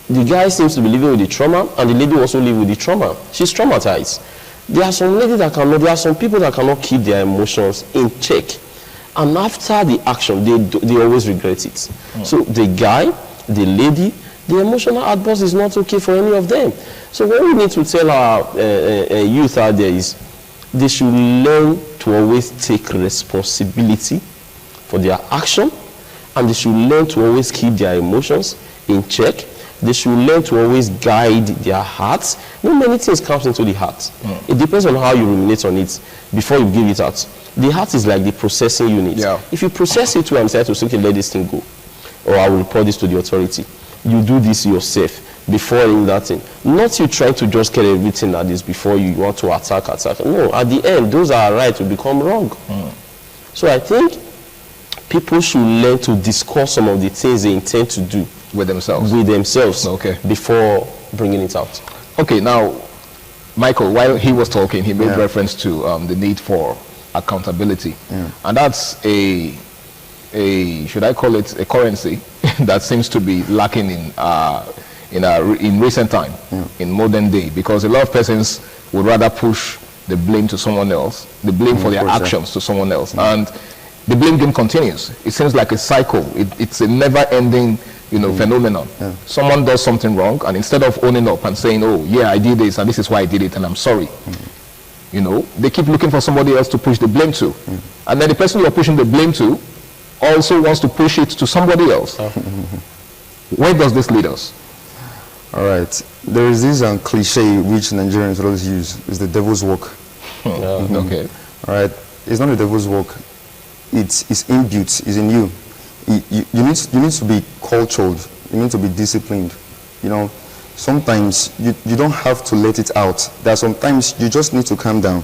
The guy seems to be living with the trauma, and the lady also live with the trauma. She's traumatized. There are some ladies that cannot, there are some people that cannot keep their emotions in check. And after the action, they always regret it. So the guy, the lady, the emotional outburst is not okay for any of them. So what we need to tell our youth out there is they should learn to always take responsibility for their action, and they should learn to always keep their emotions in check. They should learn to always guide their hearts. Not many things comes into the heart. It depends on how you ruminate on it before you give it out. The heart is like the processing unit. If you process it well and decide to say, okay, let this thing go, or I will report this to the authority, you do this yourself before doing that thing. Not you trying to just get everything at this before you want to attack. No, at the end, those are right to become wrong. So I think people should learn to discuss some of the things they intend to do with themselves before bringing it out. Okay, now, Michael, while he was talking, he made reference to the need for accountability. And that's should I call it a currency that seems to be lacking in recent time, in modern day, because a lot of persons would rather push the blame to someone else, the blame for their actions to someone else, and the blame game continues. It seems like a cycle. It's a never-ending phenomenon. Someone does something wrong, and instead of owning up and saying, oh yeah, I did this and this is why I did it and I'm sorry, they keep looking for somebody else to push the blame to. And then the person you're pushing the blame to also wants to push it to somebody else. Where does this lead us? All right. There is this cliche which Nigerians always use, is the devil's work. Okay. All right. It's not the devil's work. It's inbuilt. It's in you. You need to be cultured. You need to be disciplined. sometimes you don't have to let it out. There are sometimes you just need to calm down.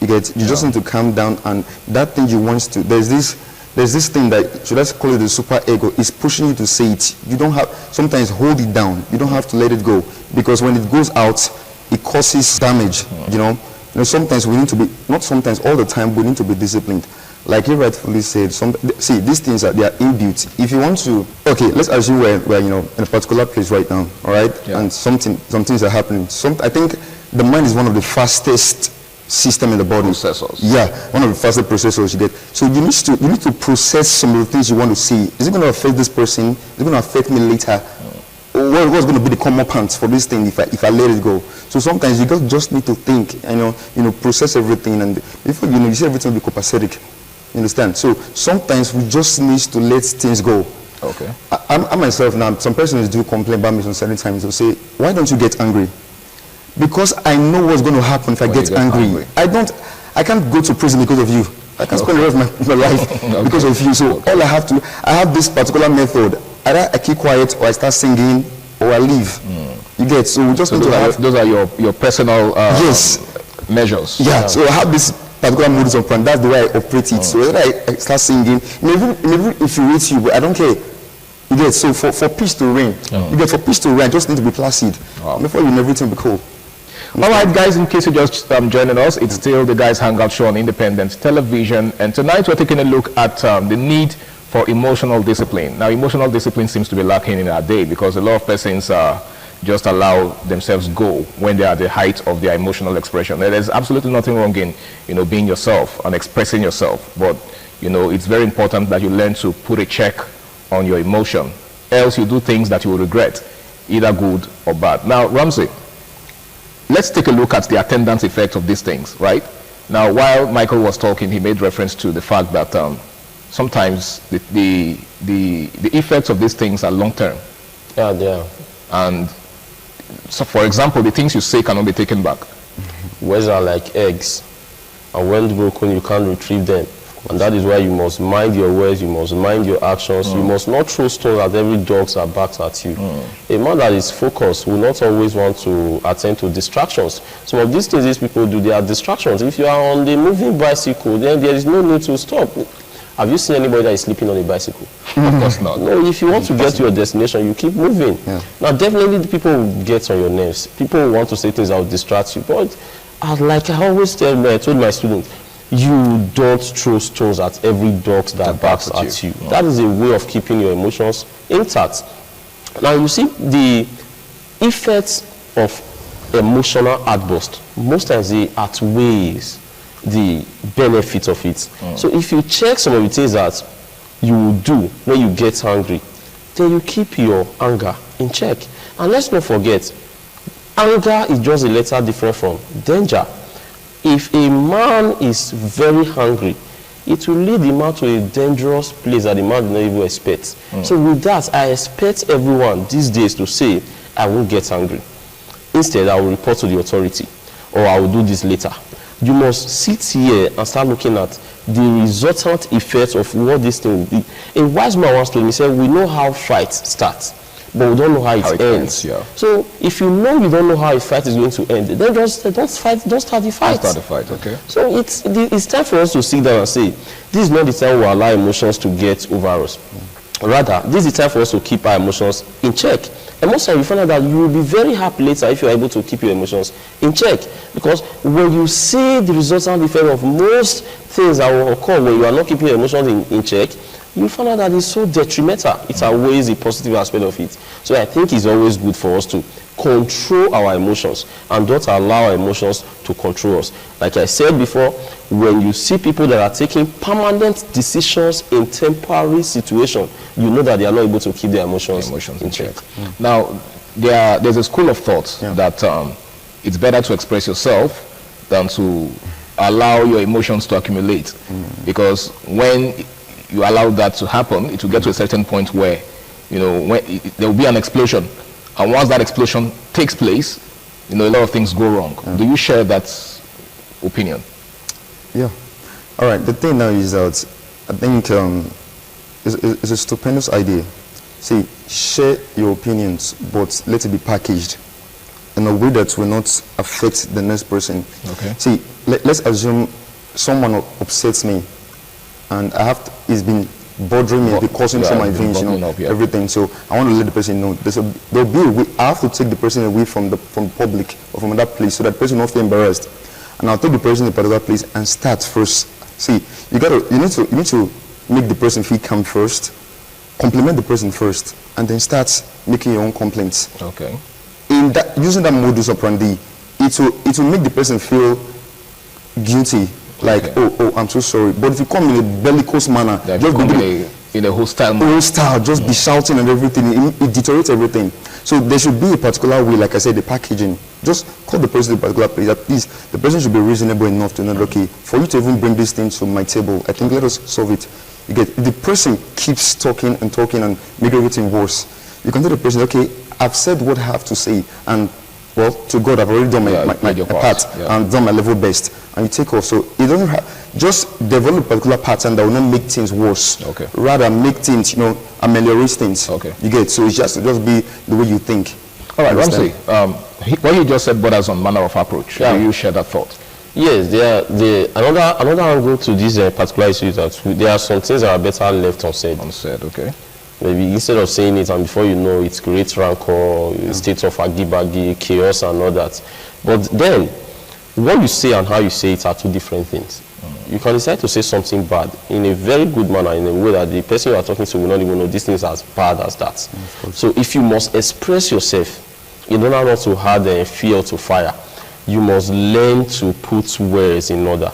You just need to calm down, and that thing you want to, there's this thing that, should I call it the super ego, is pushing you to say it. You don't have, sometimes hold it down. You don't have to let it go, because when it goes out, it causes damage, you know. Sometimes we need to be, not sometimes, all the time, we need to be disciplined. Like you rightfully said, see, these things they are inbuilt. If you want to, okay, let's assume we're in a particular place right now, all right, and some things are happening. I think the mind is one of the fastest system in the body. Processors. Yeah, one of the fastest processors you get. So you need to process some of the things you want to see. Is it going to affect this person? Is it going to affect me later? What's going to be the common pants for this thing if I let it go? So sometimes you just need to think, process everything, and before you see everything will be copacetic. You understand? So sometimes we just need to let things go. Okay. I myself now, some persons do complain about me some certain times. They'll say, why don't you get angry? Because I know what's going to happen if I get angry. I can't go to prison because of you. I can't spend the rest of my life because of you. So all I have this particular method. Either I keep quiet, or I start singing, or I leave. You get, so we just need to have... Those are your personal measures. Yeah, so I have this particular modus operandi. That's the way I operate it. So either I start singing, maybe infuriate you, but I don't care. You get, so for peace to reign, for peace to reign, I just need to be placid. Before you everything will be cool. All right, guys, in case you're just joining us, it's still the Guys Hangout Show on Independent Television, and tonight we're taking a look at the need for emotional discipline. Now, emotional discipline seems to be lacking in our day, because a lot of persons just allow themselves go when they are at the height of their emotional expression. There's absolutely nothing wrong in being yourself and expressing yourself, but it's very important that you learn to put a check on your emotion, else you do things that you will regret, either good or bad. Now, Ramsey, let's take a look at the attendance effect of these things, right? Now, while Michael was talking, he made reference to the fact that sometimes the effects of these things are long-term. Yeah, they are. And so, for example, the things you say cannot be taken back. Words are like eggs, and when broken, you can't retrieve them. And that is why you must mind your words, you must mind your actions. You must not throw stones at every dog that barks at you. A man that is focused will not always want to attend to distractions. Some of these things these people do, they are distractions. If you are on the moving bicycle, then there is no need to stop. Have you seen anybody that is sleeping on a bicycle? Of course not. No, if you want to get to your destination, you keep moving. Now, definitely the people will get on your nerves. People will want to say things that will distract you. But like I always told my students, you don't throw stones at every dog that barks at you. That is a way of keeping your emotions intact. Now, you see, the effects of emotional outburst, most times they outweighs the benefit of it. So if you check some of the things that you will do when you get angry, then you keep your anger in check. And let's not forget, anger is just a letter different from danger. If a man is very hungry, it will lead the man to a dangerous place that the man did not even expect. So with that, I expect everyone these days to say, I won't get angry. Instead, I will report to the authority, or I will do this later. You must sit here and start looking at the resultant effects of what this thing will be. A wise man once told me, he said, we know how fights start, but we don't know how it ends. So if you don't know how a fight is going to end, then don't start the fight. Don't start the fight, okay. So it's time for us to sit down and say, this is not the time we allow emotions to get over us. Rather, this is the time for us to keep our emotions in check. And most times you find out that you will be very happy later if you are able to keep your emotions in check. Because when you see the resultant effect of most things that will occur when you are not keeping your emotions in check, you find out that it's so detrimental. It outweighs the positive aspect of it. So I think it's always good for us to control our emotions and don't allow our emotions to control us. Like I said before, when you see people that are taking permanent decisions in temporary situations, you know that they are not able to keep their emotions in check. Now, there's a school of thought that it's better to express yourself than to allow your emotions to accumulate. Because when you allow that to happen, it will get to a certain point where, there will be an explosion. And once that explosion takes place, a lot of things go wrong. Do you share that opinion? Yeah. All right. The thing now is that I think it's a stupendous idea See, share your opinions, but let it be packaged in a way that will not affect the next person. Okay. See, let's assume someone upsets me, and it's been bothering me, causing some my veins, everything. So I want to let the person know. There'll be a way. I have to take the person away from the public or from that place, so that person will not feel embarrassed. And I'll take the person to a particular place and start first. See, you need to make the person feel calm first, compliment the person first, and then start making your own complaints. Okay. In that, using that modus operandi, it will make the person feel guilty. Like, oh, I'm so sorry. But if you come in a bellicose manner, just in a hostile manner, just be shouting and everything, it deteriorates everything. So there should be a particular way, like I said, the packaging. Just call the person to a particular place. At least the person should be reasonable enough to know, okay, for you to even bring this thing to my table, I think let us solve it. You get, if the person keeps talking and make everything worse, you can tell the person, okay, I've said what I have to say, and well, to God, I've already done my part and done my level best, and you take off. So it doesn't just develop a particular pattern that will not make things worse. Okay. Rather make things, ameliorate things. Okay. You get, so it's just be the way you think. All right, Ramsey, what you just said borders on manner of approach. Do you share that thought? Yes, another angle to this particular issue is that there are some things that are better left unsaid. Unsaid, okay. Maybe instead of saying it and before you know it creates rancor, state of aggy-baggy, chaos and all that. But then, what you say and how you say it are two different things. You can decide to say something bad in a very good manner, in a way that the person you are talking to will not even know this thing is as bad as that. So if you must express yourself in order not to add fuel to fire, you must learn to put words in order.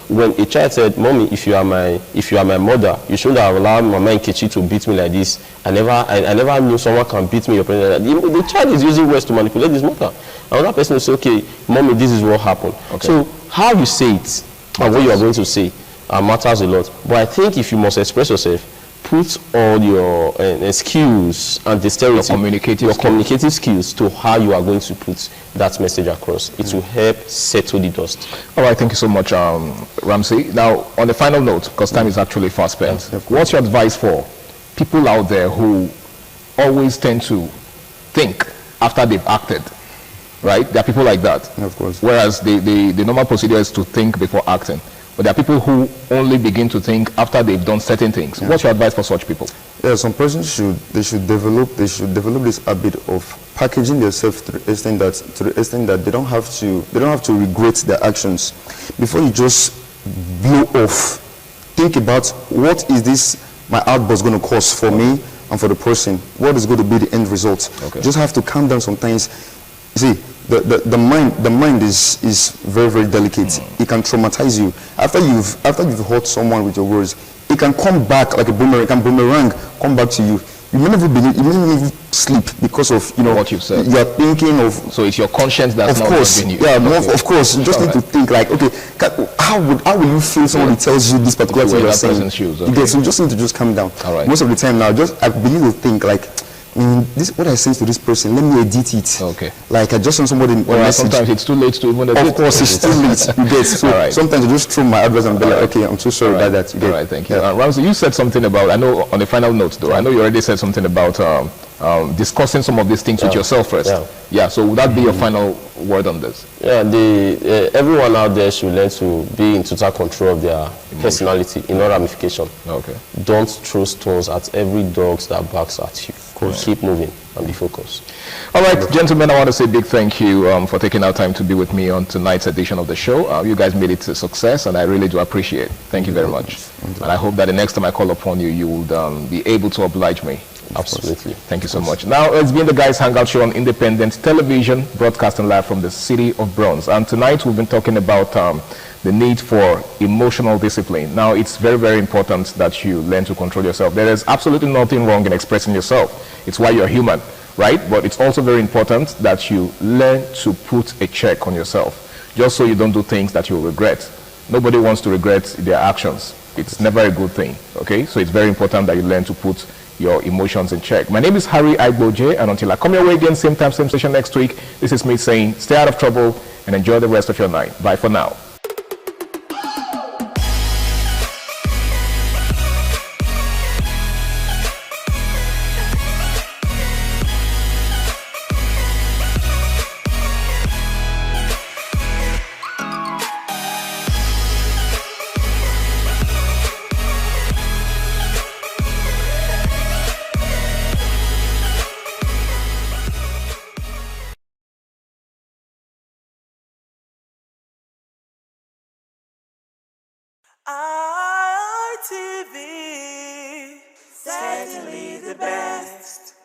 When a child said, "Mommy, if you are my mother, you shouldn't have allowed Mama Nkechi to beat me like this. I never knew someone can beat me." The child is using words to manipulate his mother. Another person will say, "Okay, Mommy, this is what happened." Okay. So how you say it and what you are going to say matters a lot. But I think if you must express yourself, put all your skills and dexterity, your communicative skills to how you are going to put that message across. It will help settle the dust. All right, thank you so much, Ramsey. Now, on the final note, because time is actually fast spent, what's your advice for people out there who always tend to think after they've acted? Right? There are people like that. Of course. Whereas the normal procedure is to think before acting. But there are people who only begin to think after they've done certain things. Yeah. What's your advice for such people? Yeah, some persons should develop this habit of packaging themselves to the extent that they don't have to regret their actions. Before you just blow off, think about what is this my outburst going to cause for me and for the person. What is going to be the end result? Okay. You just have to calm down sometimes. You see, the mind is very, very delicate. It can traumatize you. After you've hurt someone with your words, it can come back like a boomerang. It can boomerang, come back to you. You may never even sleep because of what you've said. You are thinking of. So it's your conscience that's not helping you. Yeah, of course. You just need to think like, okay, how will you feel somebody tells you this particular thing you're saying? Okay. So you just need to calm down. All right. Most of the time now, I begin to think like, this what I say to this person, let me edit it. Okay. Like I just send somebody a message. Sometimes it's too late to even edit. Of course, it's too late. You get so sometimes I just throw my address and be like, okay, I'm so sorry about that. All right, thank you. Ramsey, you said something about, I know on the final note though, I know you already said something about discussing some of these things with yourself first. Yeah, so would that be your final word on this? Yeah, everyone out there should learn to be in total control of their personality in all ramification. Okay. Don't throw stones at every dog that barks at you. Keep moving and be focused. All right, gentlemen, I want to say a big thank you for taking our time to be with me on tonight's edition of the show. You guys made it a success, and I really do appreciate it. Thank you very much. And I hope that the next time I call upon you, you will be able to oblige me. Absolutely. Thank you so much. Now, it's been the Guys Hangout Show on Independent Television, broadcasting live from the city of Bronx. And tonight, we've been talking about the need for emotional discipline. Now, it's very, very important that you learn to control yourself. There is absolutely nothing wrong in expressing yourself. It's why you're human, right? But it's also very important that you learn to put a check on yourself, just so you don't do things that you'll regret. Nobody wants to regret their actions. It's never a good thing, okay? So it's very important that you learn to put your emotions in check. My name is Harry Igboje, and until I come your way again, same time, same station next week, this is me saying, stay out of trouble and enjoy the rest of your night. Bye for now. ITV, certainly the best.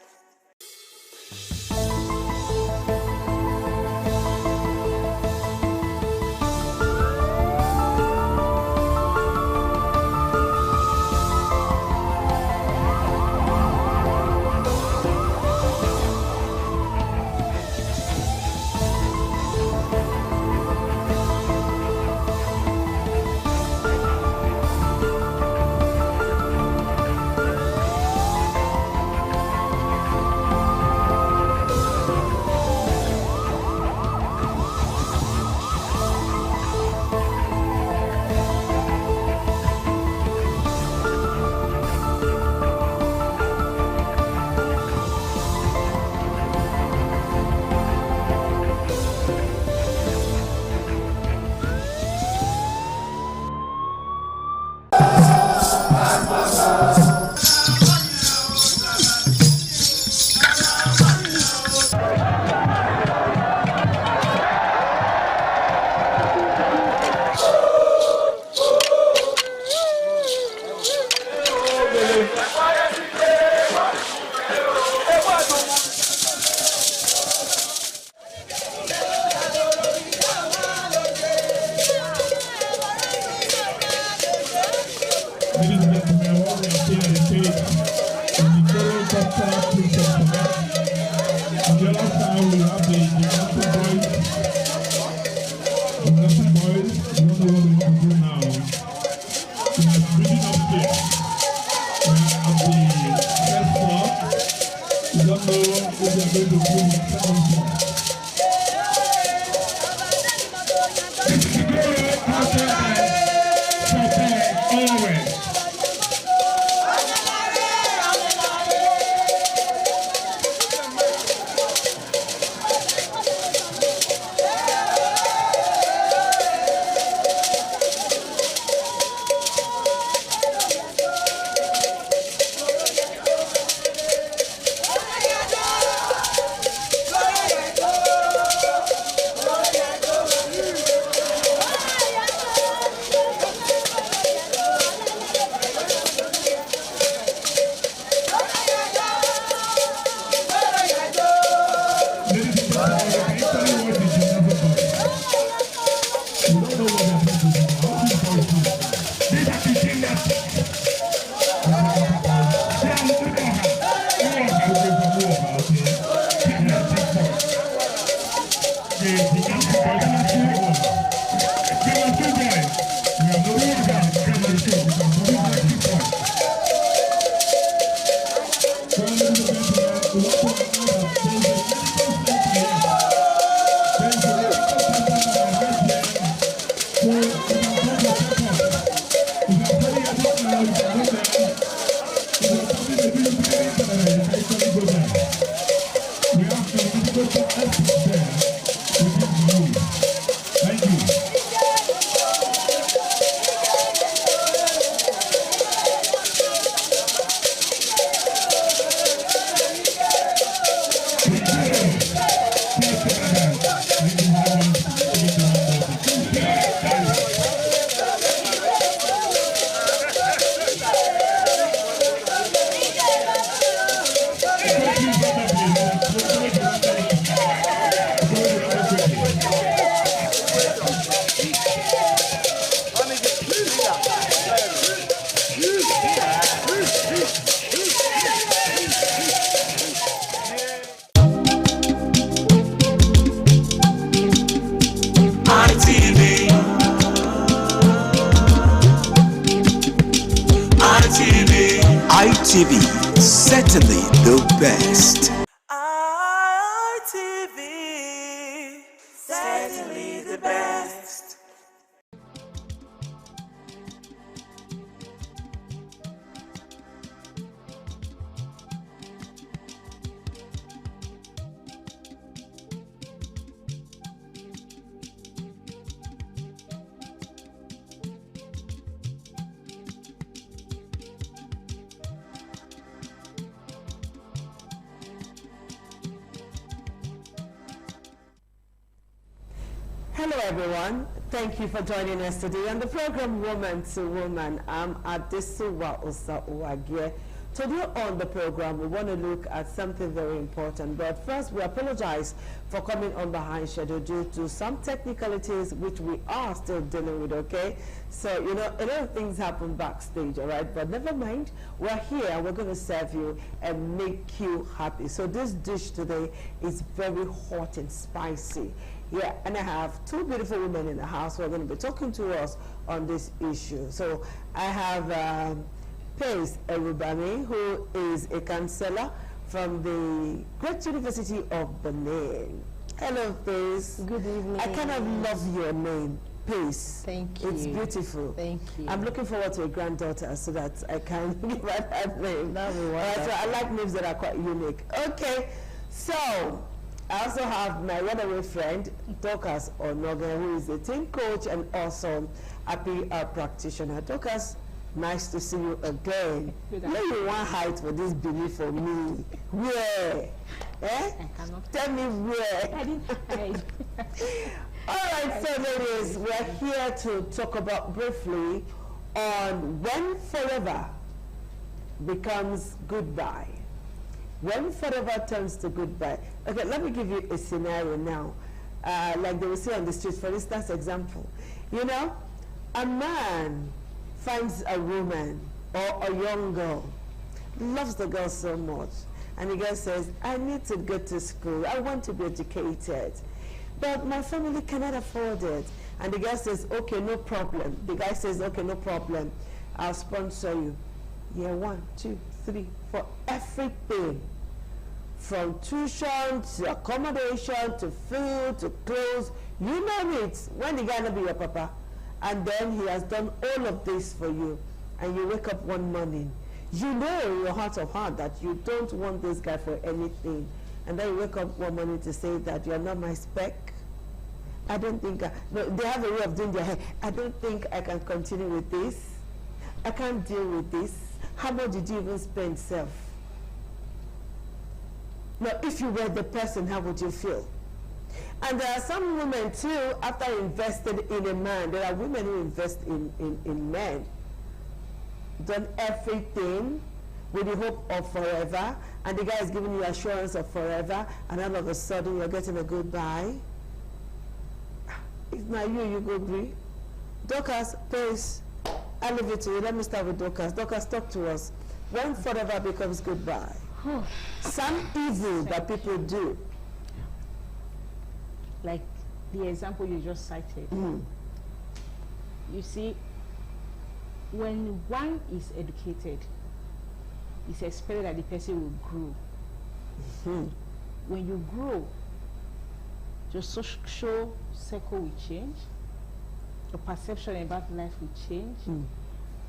ITV, certainly the best. ITV, certainly the best. Hello everyone, thank you for joining us today on the program Woman to Woman. I'm Adesuwa Osa-Uwagie. Today on the program we want to look at something very important, but first we apologize for coming on behind schedule due to some technicalities which we are still dealing with, okay? So, you know, a lot of things happen backstage, all right? But never mind, we're here and we're going to serve you and make you happy. So this dish today is very hot and spicy. Yeah, and I have two beautiful women in the house who are going to be talking to us on this issue. So I have Pace Erubami, who is a counselor from the Great University of Benin. Hello, Pace. Good evening. I kind of love your name, Pace. Thank you. It's beautiful. Thank you. I'm looking forward to a granddaughter so that I can give her that name. So I like names that are quite unique. Okay, so I also have my runaway friend, Dorcas Onoga, who is a team coach and also a PR practitioner. Dorcas, nice to see you again. Where you want height for this belief for me? Where? Eh? I cannot. Tell me where. I didn't hide. All right, so ladies, we're here to talk about briefly on when forever becomes goodbye. When forever turns to goodbye. Okay, let me give you a scenario now. Like they will say on the street, for instance, example. You know, a man finds a woman or a young girl, loves the girl so much, and the girl says, I need to go to school, I want to be educated, but my family cannot afford it. And the girl says, okay, no problem. The guy says, okay, no problem, I'll sponsor you. Yeah, 1, 2, 3, 4, everything. From tuition to accommodation to food to clothes, you name it. When the guy not be your papa, and then he has done all of this for you, and you wake up one morning, you know in your heart of heart that you don't want this guy for anything, and then you wake up one morning to say that you're not my spec. I don't think no, they have a way of doing their hair. I don't think I can continue with this. I can't deal with this. How much did you even spend, self? Now, if you were the person, how would you feel? And there are some women too, after invested in a man, there are women who invest in men, done everything with the hope of forever, and the guy is giving you assurance of forever, and all of a sudden you're getting a goodbye. If not you, you go agree. Dorcas, please, I leave it to you. Let me start with Dorcas. Dorcas, talk to us. When forever becomes goodbye? Some evil that people do. Like the example you just cited. You see, when one is educated, it's expected that the person will grow. When you grow, your social circle will change, your perception about life will change,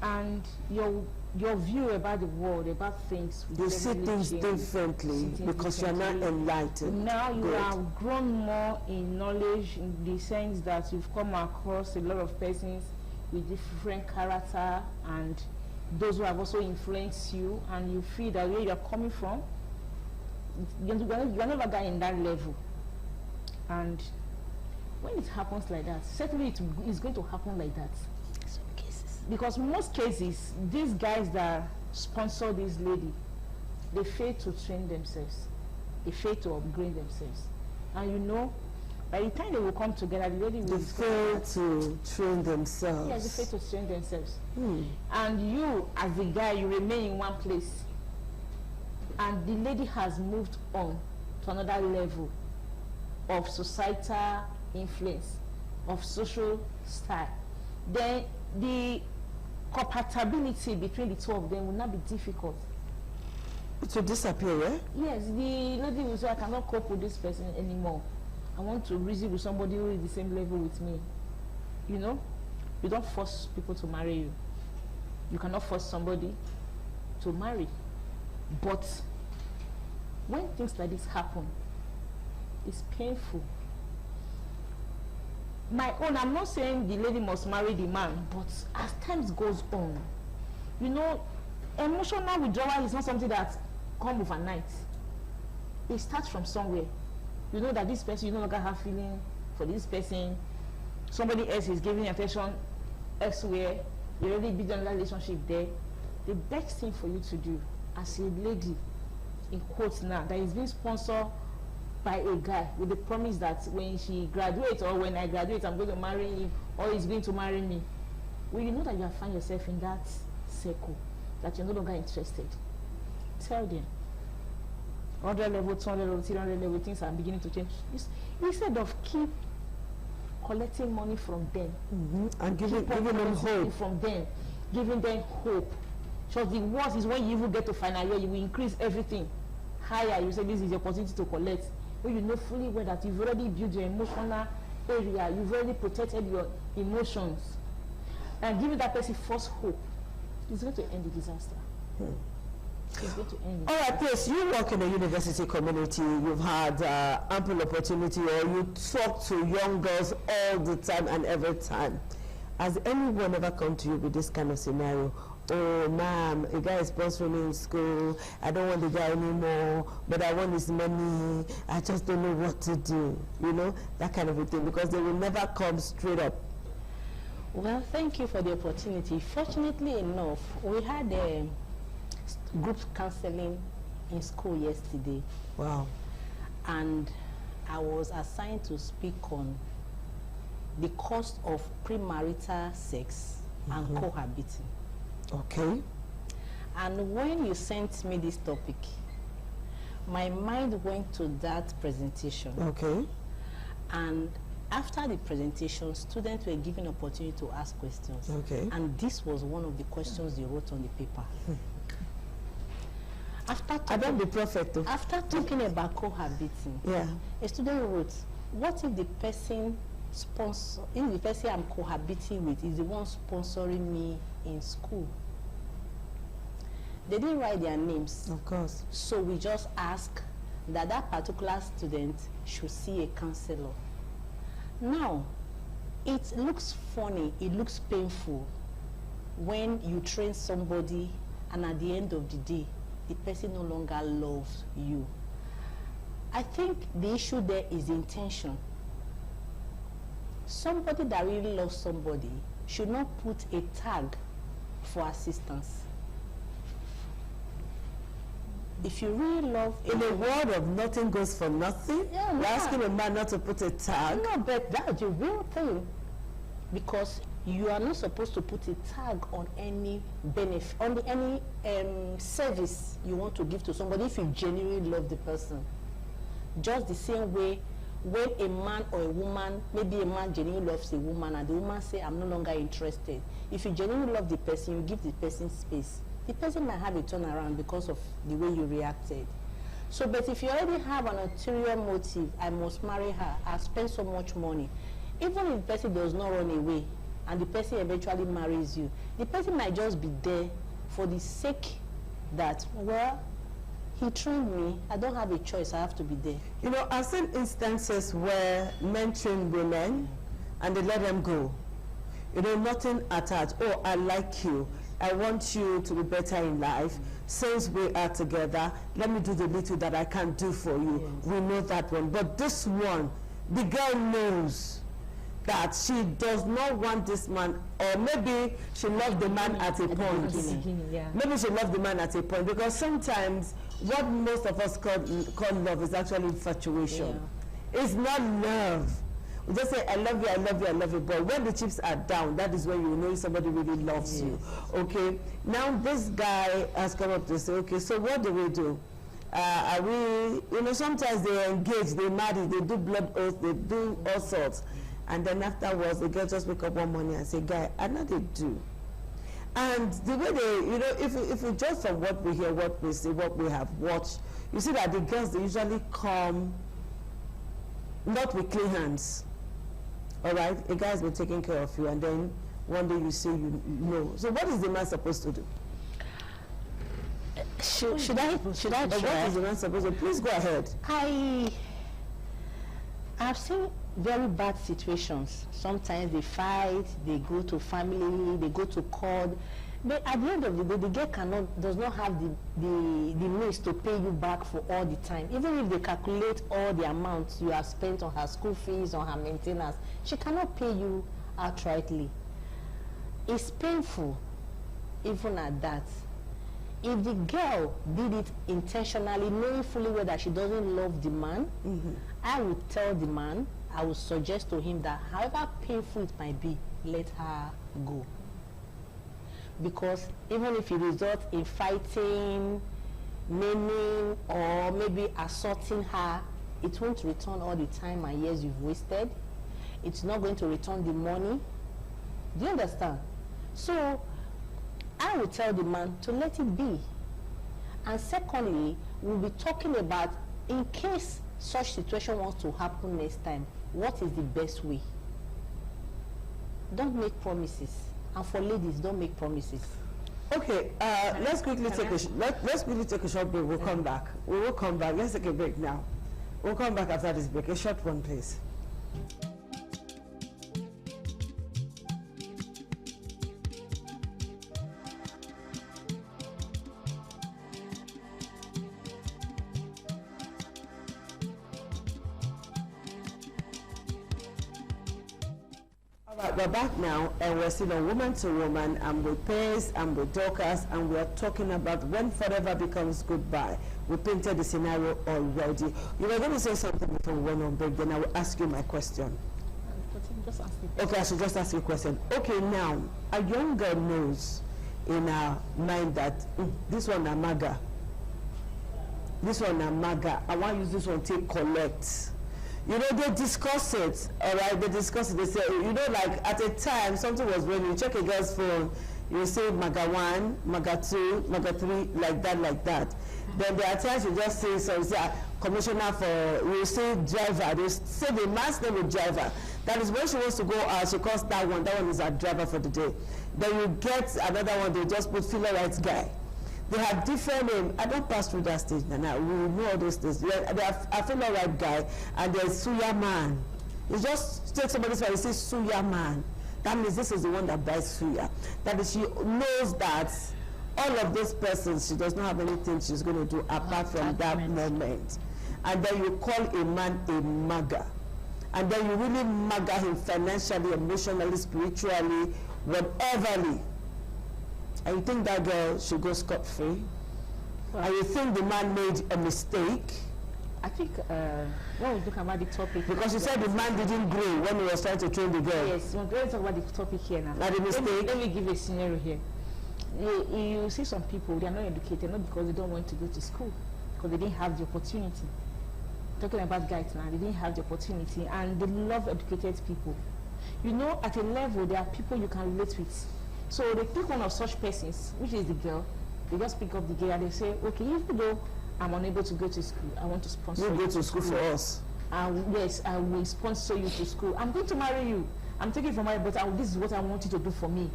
and your view about the world, about things, you see things differently because you're not enlightened. Now you have grown more in knowledge, in the sense that you've come across a lot of persons with different character, and those who have also influenced you, and you feel that where you're coming from, you're never getting in that level. And when it happens like that, certainly it's going to happen like that. Because in most cases, these guys that sponsor this lady, they fail to train themselves. They fail to upgrade themselves. And you know, by the time they will come together, the lady will... They fail to train themselves. Yes, they fail to train themselves. And you, as the guy, you remain in one place. And the lady has moved on to another level of societal influence, of social style. Then the compatibility between the two of them will not be difficult. It will disappear, eh? Yes, the lady will say, I cannot cope with this person anymore. I want to reason with somebody who is the same level with me. You know, you don't force people to marry you. You cannot force somebody to marry. But when things like this happen, it's painful. My own, I'm not saying the lady must marry the man, but as time goes on, you know, emotional withdrawal is not something that comes overnight. It starts from somewhere. You know that this person, you no longer have feeling for this person, somebody else is giving attention elsewhere, you already build another relationship there, the best thing for you to do as a lady, in quotes now, that is being sponsored by a guy with the promise that when she graduates or when I graduate, I'm going to marry him or he's going to marry me. When you know that you have found yourself in that circle, that you're no longer interested, tell them. 100 level, 200 level, 300 level, things are beginning to change. Instead of keep collecting money from them and giving them hope from them, giving them hope. So the worst is when you even get to final year, you will increase everything higher. You say this is your opportunity to collect. When you know fully well that you've already built your emotional area, you've already protected your emotions, and giving that person false hope, it's going to end the disaster. It's going to end. All right, please, you work in the university community, you've had ample opportunity, or you talk to young girls all the time and every time. Has anyone ever come to you with this kind of scenario? Oh, ma'am, a guy is sponsoring me in school. I don't want the guy anymore, but I want his money. I just don't know what to do. You know, that kind of a thing, because they will never come straight up. Well, thank you for the opportunity. Fortunately enough, we had a group counseling in school yesterday. Wow. And I was assigned to speak on the cost of premarital sex and cohabiting. Okay. And when you sent me this topic, my mind went to that presentation. Okay. And after the presentation, students were given opportunity to ask questions. Okay. And this was one of the questions they wrote on the paper. I don't be prophet though. After talking about cohabiting, a student wrote, what if the person I'm cohabiting with is the one sponsoring me in school? They didn't write their names. Of course. So we just asked that that particular student should see a counselor. Now, it looks funny, it looks painful when you train somebody and at the end of the day, the person no longer loves you. I think the issue there is intention. Somebody that really loves somebody should not put a tag for assistance. If you really love... In a world of nothing goes for nothing, you're asking a man not to put a tag? No, but that's the real thing. Because you are not supposed to put a tag on any benefit, on any service you want to give to somebody if you genuinely love the person. Just the same way when a man or a woman, maybe a man genuinely loves a woman and the woman say, I'm no longer interested. If you genuinely love the person, you give the person space. The person might have a turnaround because of the way you reacted. So, but if you already have an ulterior motive, I must marry her, I spend so much money, even if the person does not run away and the person eventually marries you, the person might just be there for the sake that, well, he trained me, I don't have a choice, I have to be there. You know, I've seen instances where men train women and they let them go. You know, nothing attached. Oh, I like you. I want you to be better in life. Since we are together, let me do the little that I can do for you. Yes. We know that one. But this one, the girl knows that she does not want this man, or maybe she loved the man at a point. Maybe she loved the man at a point, because sometimes what most of us call love is actually infatuation. Yeah. It's not love. We just say, I love you, I love you, I love you. But when the chips are down, that is when you know somebody really loves you. Okay. Now this guy has come up to say, okay, so what do we do? Are we, you know, sometimes they engage, they marry, they do blood oaths, they do all sorts. And then afterwards, the girl just wake up one morning and say, guy, I know they do. And the way they, you know, if we just from what we hear, what we see, what we have watched, you see that the girls, they usually come not with clean hands. All right, a guy's been taking care of you, and then one day you say you know. So what is the man supposed to do? Should I try? What is the man supposed to do? Please go ahead. I've seen very bad situations. Sometimes they fight, they go to family, they go to court. But at the end of the day, the girl does not have the means to pay you back for all the time. Even if they calculate all the amounts you have spent on her school fees, on her maintenance, she cannot pay you outrightly. It's painful, even at that. If the girl did it intentionally, knowing fully well that she doesn't love the man, I would tell the man, I would suggest to him that however painful it might be, let her go. Because even if it results in fighting, maiming, or maybe assaulting her, it won't return all the time and years you've wasted. It's not going to return the money. Do you understand? So I will tell the man to let it be. And secondly, we'll be talking about, in case such situation wants to happen next time, what is the best way? Don't make promises. And for ladies, don't make promises. Okay, let's quickly take a short break. We'll come back. We will come back. Let's take a break now. We'll come back after this break. A short one, please. We're back now, and we're still on Woman to Woman. I'm with Pace, I'm with Dorcas, and we're talking about when forever becomes goodbye. We painted the scenario already. You were going to say something before we went on break, then I will ask you my question. Okay, I should just ask you a question. Okay, now, a young girl knows in her mind that this one is MAGA. This one is MAGA. I want to use this one to collect. You know, they discuss it, all right? They discuss it. They say, you know, like at a time, something was when you check a girl's phone, you say MAGA 1, MAGA 2, MAGA 3, like that. Then there are times you just say, so you say, commissioner for, you say driver, they say the man's name is driver. That is when she wants to go out, she calls that one is her driver for the day. Then you get another one, they just put filler rights guy. They have different names. I don't pass through that stage now. We know all those things. They have a fellow right guy, and there's Suya man. You just take somebody's phone and say Suya man. That means this is the one that buys Suya. That is, she knows that all of those persons, she does not have anything she's going to do apart from that moment. And then you call a man a MAGA. And then you really MAGA him financially, emotionally, spiritually, whateverly. And you think that girl should go scot-free? And you think the man made a mistake? I think when we talk about the topic, because you said the man didn't grow when he was trying to train the girl. Yes, we're going to talk about the topic here now. Not a mistake. Let me give you a scenario here. You see some people, they are not educated, not because they don't want to go to school, because they didn't have the opportunity. Talking about guys now, they didn't have the opportunity, and they love educated people. You know, at a level, there are people you can relate with. So they pick one of such persons, which is the girl. They just pick up the girl and they say, okay, even though I'm unable to go to school, I want to sponsor you. You go to school for us. Yes, I will sponsor you to school. I'm going to marry you. I'm taking it for my, but this is what I want you to do for me.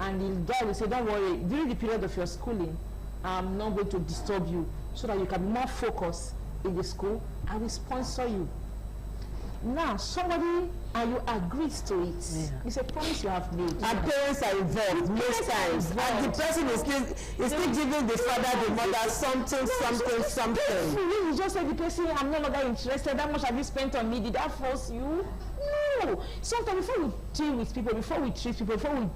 And the guy will say, don't worry, during the period of your schooling, I'm not going to disturb you, so that you can be more focused in the school. I will sponsor you. Now, somebody and you agrees to it. Yeah. It's a promise you have made. And parents are involved most times. And the person is still giving the father, the mother something. You just say the person, I'm no longer interested. How much have you spent on me? Did that force you? No. Sometimes before we deal with people, before we treat people, before we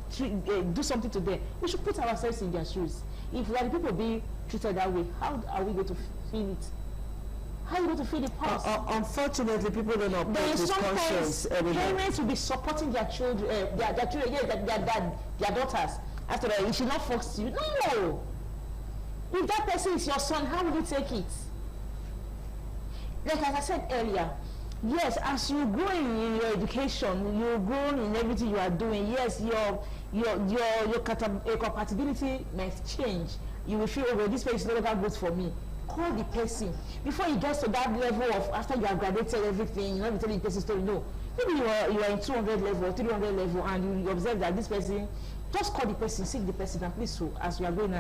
do something to them, we should put ourselves in their shoes. If the people being treated that way, how are we going to feel it? How are you going to feel the pulse? Unfortunately, people don't know with conscience. Parents will be supporting their children, their daughters. After all, it should not force you. No! If that person is your son, how will you take it? Like as I said earlier, yes, as you grow in your education, you grow in everything you are doing, yes, your compatibility might change. You will feel, oh, this person is no longer good for me. Call the person before you get to that level of after you have graduated everything. You know, telling the person story. No, maybe you are in 200 level, 300 level, and you observe that this person. Just call the person, seek the person, and please. So as we are going,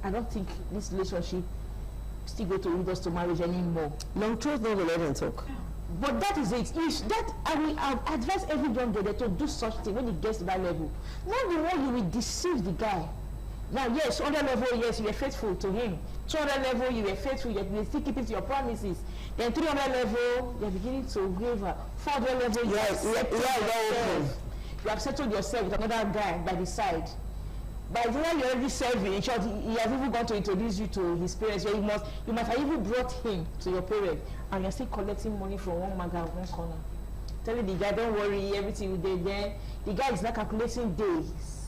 I don't think this relationship still going to lead us to marriage anymore. Long truth, no, let them talk. But that is it. I will advise every young girl to do such thing when it gets to that level. Not the one you will deceive the guy. Now, yes, 100 level, yes, you were faithful to him. 200 level, you were faithful, you still keep it to your promises. Then 300 level, you're beginning to waver. 400 level, you have settled yourself with another guy by the side. By the time you're already serving, in short, he has even gone to introduce you to his parents, where you must have even brought him to your parents, and you're still collecting money from one maga, one corner. Telling the guy, don't worry, everything will be there. The guy is not calculating days.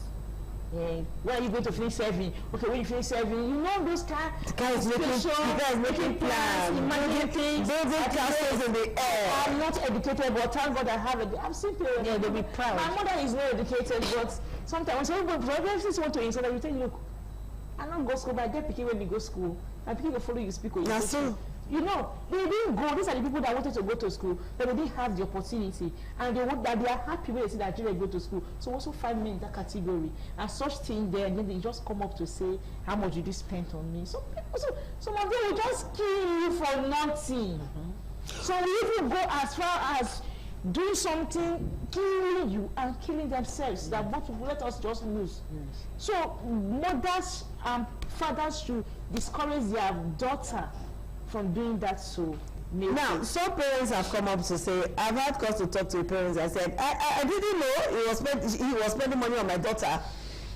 Yeah. When are you going to finish serving? Okay, when you finish serving, you know those guys. The guy is making plans, imagining things, building castles in the air. I'm not educated, but thank God I have it. I'm simple. Yeah, they'll be proud. My mother is not educated, but sometimes when people want to insult her, you tell look, I don't go school, but I get picking when we go school. I pick to follow you speak. That's so. You know, they didn't go. These are the people that wanted to go to school, but they didn't have the opportunity, and they are happy when they see that children go to school. So also find me in that category, and such thing there, and then they just come up to say, how much did you spend on me? So some of them will just kill you for nothing. So we even go as far as doing something, killing you and killing themselves, that what will let us just lose. So mothers and fathers should discourage their daughter from doing that. So now some parents have come up to say, I've had cause to talk to parents. I said, I didn't know he was spending money on my daughter.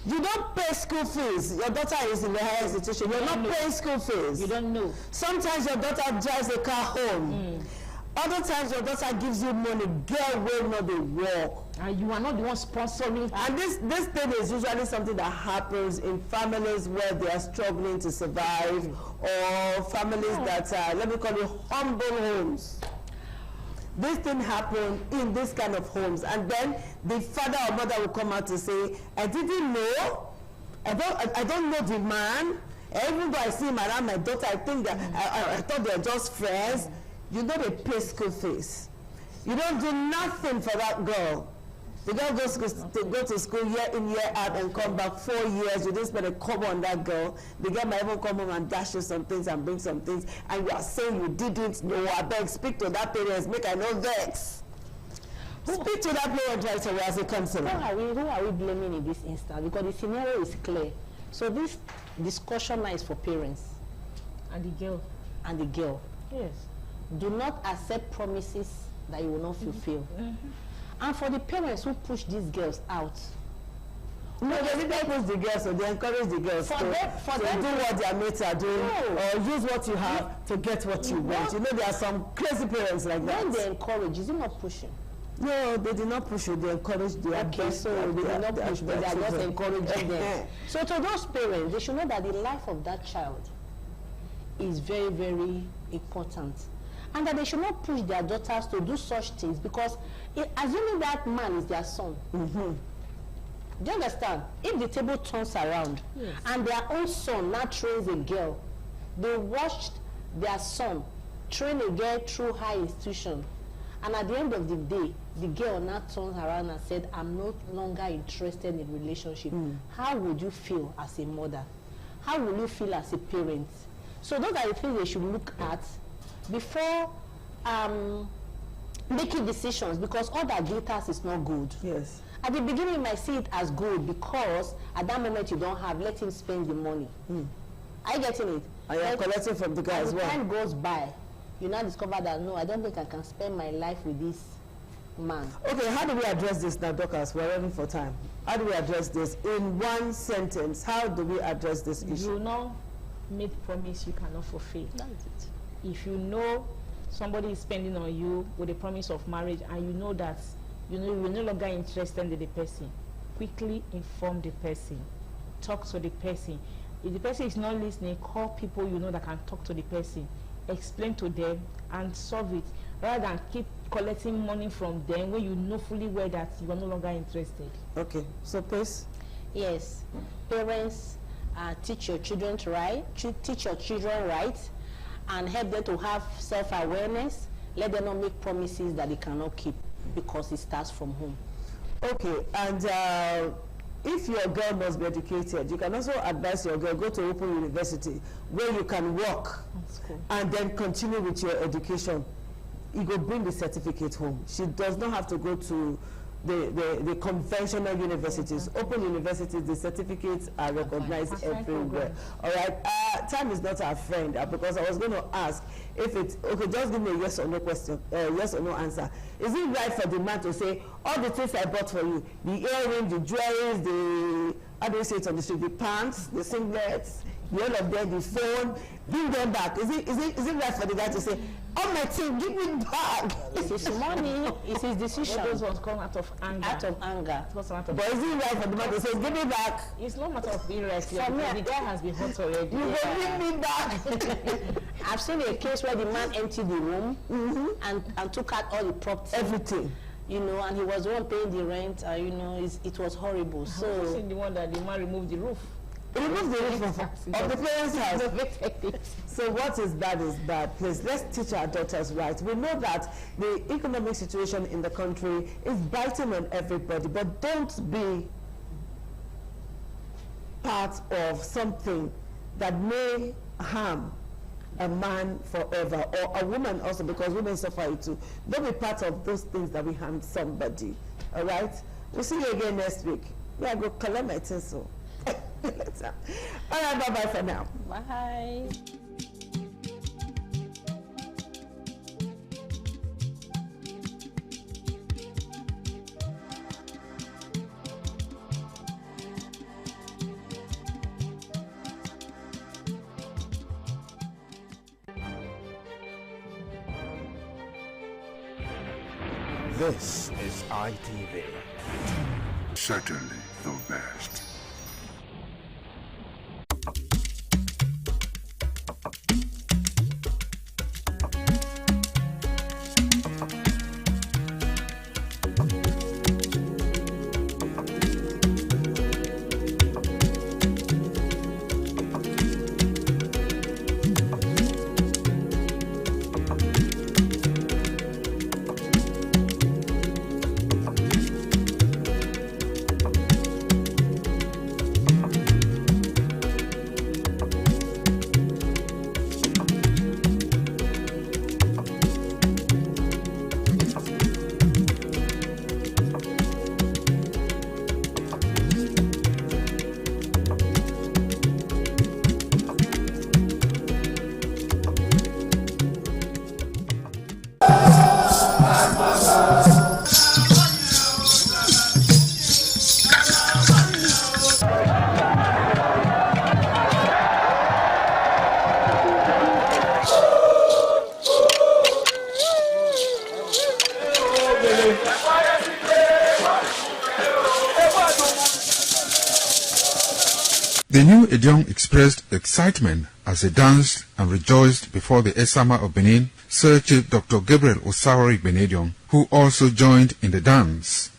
You don't pay school fees. Your daughter is in the higher institution. You're not paying school fees. You don't know. Sometimes your daughter drives a car home. Other times your daughter gives you money, girl will not be work. And you are not the one sponsoring. And this thing is usually something that happens in families where they are struggling to survive, or families that are, let me call it, humble homes. This thing happened in this kind of homes, and then the father or mother will come out to say, I didn't know, I don't know the man. Even though I see him around my daughter, I think that I thought they're just friends. You know they pay school fees. You don't do nothing for that girl. The girl goes to go to school year in, year out, and come back 4 years. You didn't spend a kobo on that girl. The girl might even come home and dash you some things and bring some things, and you are saying you didn't know. I beg, speak to that parents, make I know vex. Speak to that parent right away as a counselor. Who are we blaming in this instance? Because the scenario is clear. So this discussion now is for parents. And the girl. And the girl. Yes. Do not accept promises that you will not fulfill. And for the parents who push these girls out, no, they didn't push the girls, so they encourage the girls to do what their mates are doing, or use what you have to get what you want. You know, there are some crazy parents like that. When they encourage, is it not pushing? No, they did not push you. They encouraged their best. So they did not push, but they are just encouraging them. So to those parents, they should know that the life of that child is very, very important. And that they should not push their daughters to do such things, because assuming that man is their son, do you understand? If the table turns around and their own son now trains a girl, they watched their son train a girl through high institution, and at the end of the day, the girl now turns around and said, I'm no longer interested in relationship. How would you feel as a mother? How will you feel as a parent? So those are the things they should look at before making decisions, because all that glitters is not good. Yes. At the beginning, you might see it as good because at that moment you don't have. Let him spend the money. Are you getting it? And you are collecting from the guy as well. As time goes by, you now discover that no, I don't think I can spend my life with this man. Okay, how do we address this now, Dorcas? We're running for time. How do we address this in one sentence? How do we address this issue? You know, make promise you cannot fulfill. That's it. If you know somebody is spending on you with a promise of marriage, and you know that you're no longer interested in the person, quickly inform the person, talk to the person. If the person is not listening, call people you know that can talk to the person, explain to them and solve it, rather than keep collecting money from them when you know fully well that you are no longer interested. Okay, so please. Yes, parents, teach your children right, and help them to have self-awareness. Let them not make promises that they cannot keep, because it starts from home. Okay, and if your girl must be educated, you can also advise your girl, go to Open University where you can work and then continue with your education. You go bring the certificate home. She does not have to go to the conventional universities. Open universities, the certificates are recognized everywhere. All right. Time is not our friend because I was going to ask if it's okay. Just give me a yes or no question, yes or no answer. Is it right for the man to say all the things I bought for you, the earrings, the jewelries, the how do you say it on the street, the pants, the singlets, the all of them, the phone, bring them back? Is it right for the guy to say, "Oh my thing, give me back"? It's his money. It's his decision. Those ones come out of anger. Out of anger. But is it right for the man to say, "Give me back"? It's not a matter of being right. For me, the guy has been hurt already. You go give me back. I've seen a case where the man emptied the room and took out all the property, everything. You know, and he was the one paying the rent. You know, it was horrible. So I've seen the one that the man removed the roof. Remove the roof of the parents' house. So what is bad. Please, let's teach our daughters right. We know that the economic situation in the country is biting on everybody, but don't be part of something that may harm a man forever, or a woman also, because women suffer it too. Don't be part of those things that will harm somebody. All right? We'll see you again next week. Yeah, go collect my tinsel. All right, bye-bye for now. Bye. This is ITV. Certainly the best. The new Edion expressed excitement as they danced and rejoiced before the Esama of Benin, Sir Chief Dr. Gabriel Osawori Benedion, who also joined in the dance.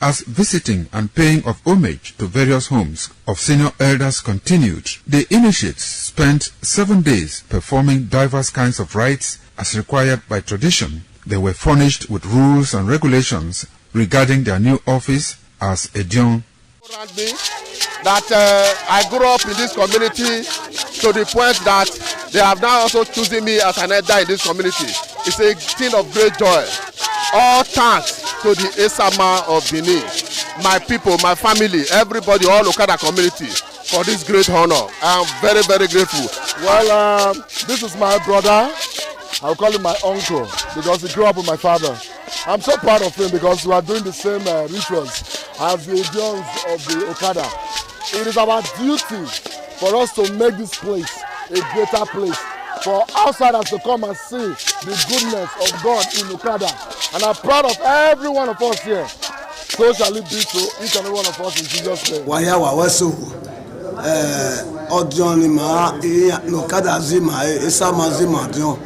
As visiting and paying of homage to various homes of senior elders continued, the initiates spent 7 days performing diverse kinds of rites as required by tradition. They were furnished with rules and regulations regarding their new office as Edion. That I grew up in this community to the point that they have now also chosen me as an elder in this community. It's a thing of great joy. All thanks to the Esama of Benin, my people, my family, everybody, all Okada community for this great honor. I'm very, very grateful. Well, this is my brother. I'll call him my uncle because he grew up with my father. I'm so proud of him because we are doing the same rituals as the Edions of the Okada. It is our duty for us to make this place a greater place, for outsiders to come and see the goodness of God in Okada. And I'm proud of every one of us here. So shall it be to each and every one of us in Jesus' name. Wayawa wasu Odion ma Okada zima Esama zima Odion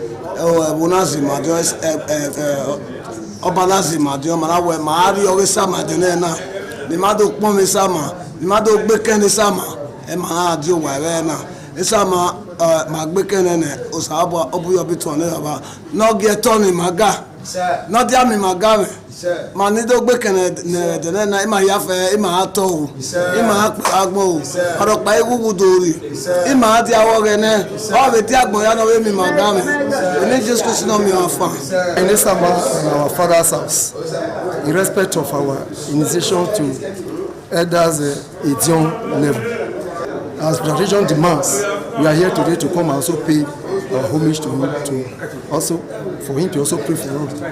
Bona zima Odion Obala zima Odion Malawe Maari Esama Odion na ni mado pon Esama ni mado gbeke ni Esama ma adio wa na isa ma magbekene ne osabo obuyo bitu ne baba no get on maga no dia mi maga me ma ni do gbekene ne de na ima ya fe ima ato ima agbo oro pa iwu dori ima adi awo re ne o be ti agbo ya no we mi maga me ni just question on me afa in this summer in our father's house in respect of our initiation to elders Edion level. As tradition demands, we are here today to come and also pay our homage to him, for him to also pray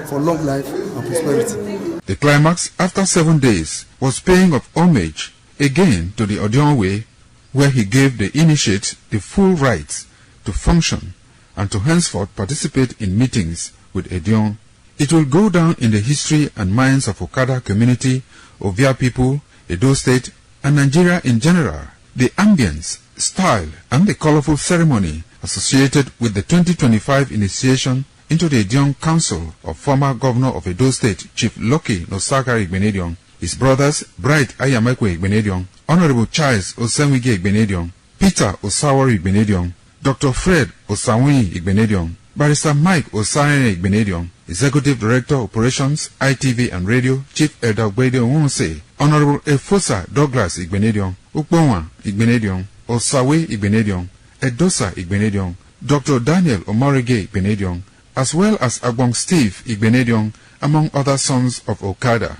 for long life and prosperity. The climax after 7 days was paying of homage again to the Odion way, where he gave the initiate the full rights to function and to henceforth participate in meetings with Edion. It will go down in the history and minds of Okada community, Ovia people, Edo State, and Nigeria in general. The ambience, style, and the colorful ceremony associated with the 2025 initiation into the Edion Council of former Governor of Edo State, Chief Lucky Nosaka Igbenedion, his brothers Bright Ayamekwe Igbenedion, Honorable Charles Osenwige Igbenedion, Peter Osawari Igbenedion, Dr. Fred Osawuni Igbenedion, Barrister Mike Osane Igbenedion, Executive Director Operations, ITV and Radio, Chief Elder Gwede Onwonse, Honorable Efosa Douglas Igbenedion, Ukponwa Igbenedion, Osawe Igbenedion, Edosa Igbenedion, Dr. Daniel Omorige Igbenedion, as well as Agbong Steve Igbenedion, among other sons of Okada.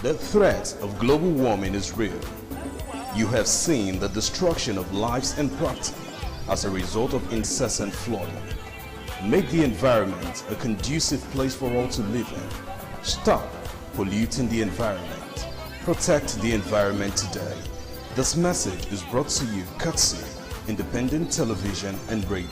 The threat of global warming is real. You have seen the destruction of lives and property as a result of incessant flooding. Make the environment a conducive place for all to live in. Stop polluting the environment. Protect the environment today. This message is brought to you courtesy Independent Television and Radio.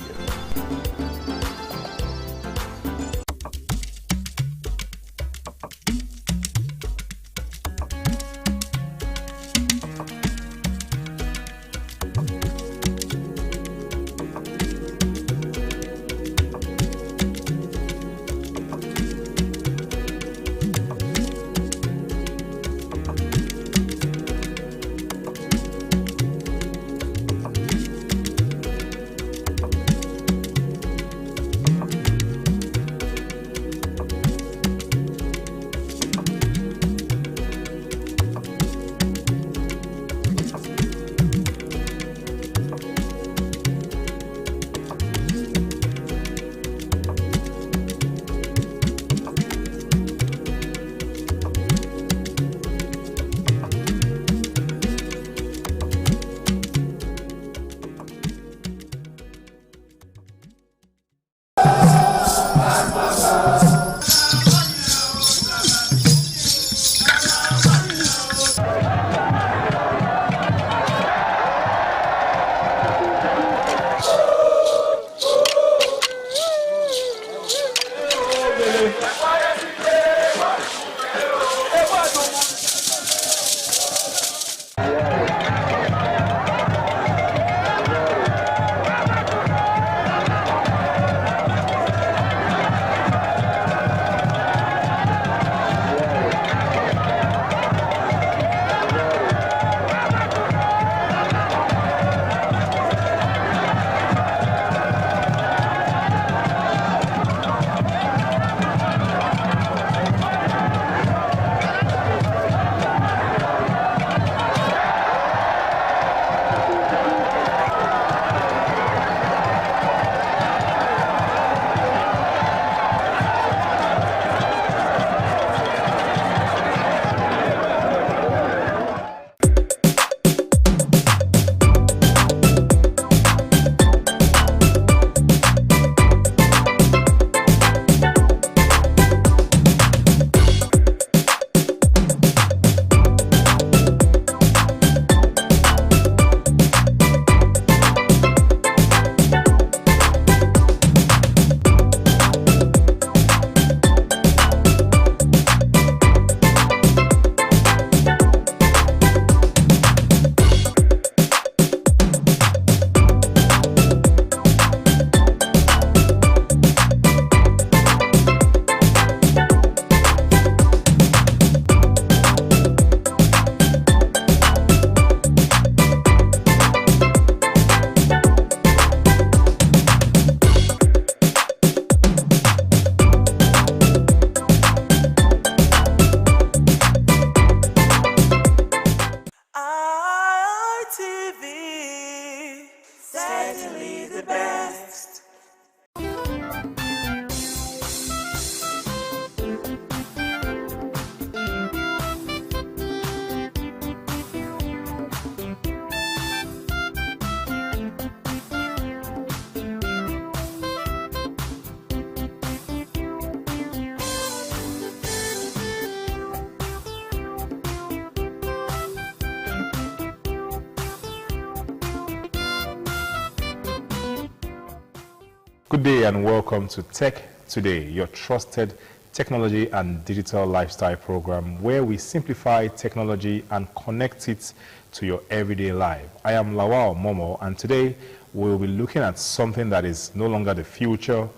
Good day and welcome to Tech Today, your trusted technology and digital lifestyle program where we simplify technology and connect it to your everyday life. I am Lawal Momo, and today we'll be looking at something that is no longer the future,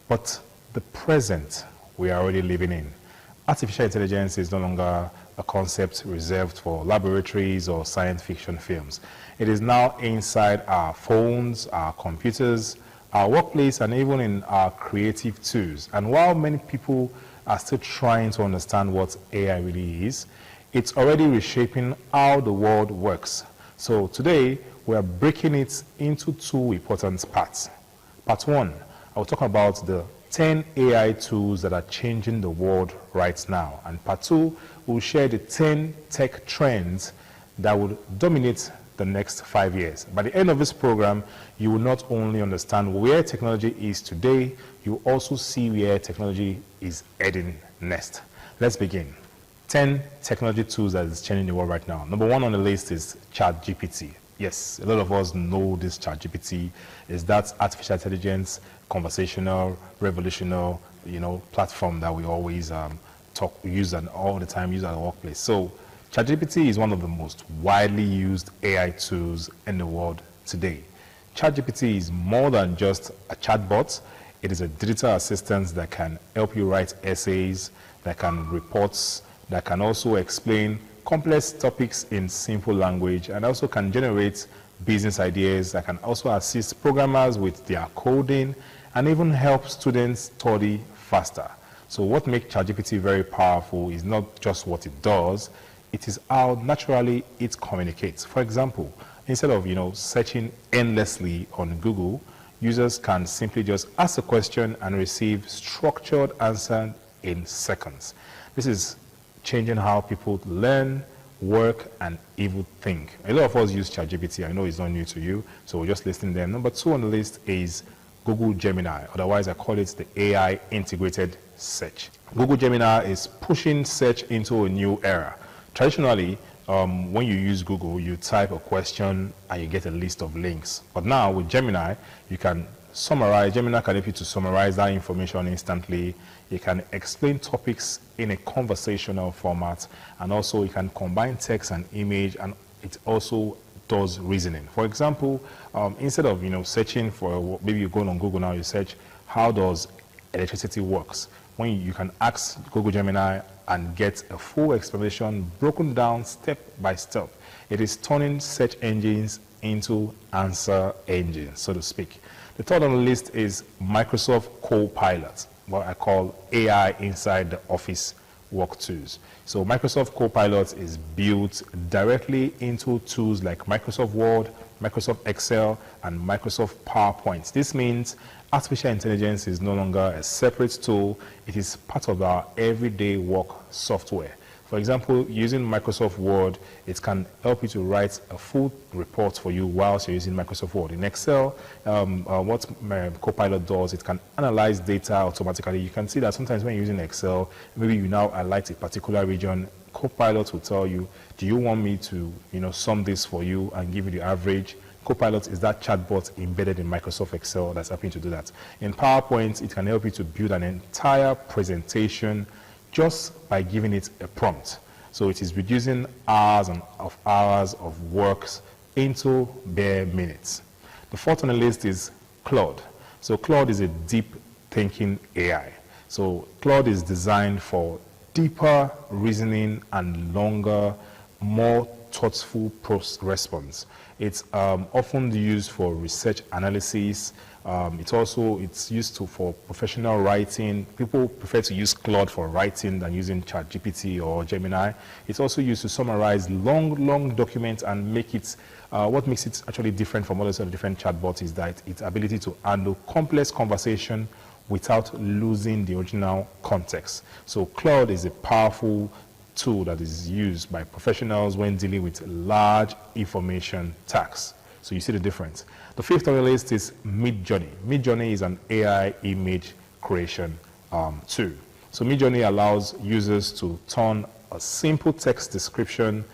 but the present we are already living in. Artificial intelligence is no longer a concept reserved for laboratories or science fiction films. It is now inside our phones, our computers, our workplace, and even in our creative tools. And while many people are still trying to understand what AI really is, it's already reshaping how the world works. So today, we are breaking it into two important parts. Part one, I will talk about the 10 AI tools that are changing the world right now. And part two, we'll share the 10 tech trends that will dominate the next 5 years. By the end of this program, you will not only understand where technology is today, you will also see where technology is heading next. Let's begin. 10 technology tools that is changing the world right now. Number one on the list is ChatGPT. Yes, a lot of us know this ChatGPT is that artificial intelligence, conversational, revolutionary, platform that we always use and all the time use at the workplace. So ChatGPT is one of the most widely used AI tools in the world today. ChatGPT is more than just a chatbot. It is a digital assistant that can help you write essays, that can reports, that can also explain complex topics in simple language, and also can generate business ideas, that can also assist programmers with their coding, and even help students study faster. So what makes ChatGPT very powerful is not just what it does, it is how naturally it communicates. For example, instead of searching endlessly on Google, users can simply just ask a question and receive structured answer in seconds. This is changing how people learn, work, and even think. A lot of us use ChatGPT. I know it's not new to you, so we're just listing them. Number two on the list is Google Gemini. Otherwise, I call it the AI integrated search. Google Gemini is pushing search into a new era. Traditionally, when you use Google, you type a question and you get a list of links. But now with Gemini, you can summarize. Gemini can help you to summarize that information instantly. You can explain topics in a conversational format, and also you can combine text and image, and it also does reasoning. For example, instead of searching for, maybe you go on Google now, you search how does electricity works. When you can ask Google Gemini and get a full explanation broken down step by step. It is turning search engines into answer engines, so to speak. The third on the list is Microsoft Copilot, what I call AI inside the office work tools. So Microsoft Copilot is built directly into tools like Microsoft Word, Microsoft Excel, and Microsoft PowerPoint. This means artificial intelligence is no longer a separate tool. It is part of our everyday work software. For example, using Microsoft Word, it can help you to write a full report for you whilst you're using Microsoft Word. In Excel, what Copilot does, it can analyze data automatically. You can see that sometimes when you're using Excel, maybe you now highlight a particular region, Copilot will tell you, do you want me to sum this for you and give you the average? Copilot is that chatbot embedded in Microsoft Excel that's helping to do that. In PowerPoint, it can help you to build an entire presentation just by giving it a prompt. So it is reducing hours of work into bare minutes. The fourth on the list is Claude. So Claude is a deep thinking AI. So Claude is designed for deeper reasoning and longer, more thoughtful response. It's often used for research analysis. It's used for professional writing. People prefer to use Claude for writing than using ChatGPT or Gemini. It's also used to summarize long documents and make it, what makes it actually different from others of different chatbots is that its ability to handle complex conversation without losing the original context. So Claude is a powerful tool that is used by professionals when dealing with large information tasks. So you see the difference. The fifth on the list is Midjourney. Midjourney is an AI image creation tool. So Midjourney allows users to turn a simple text description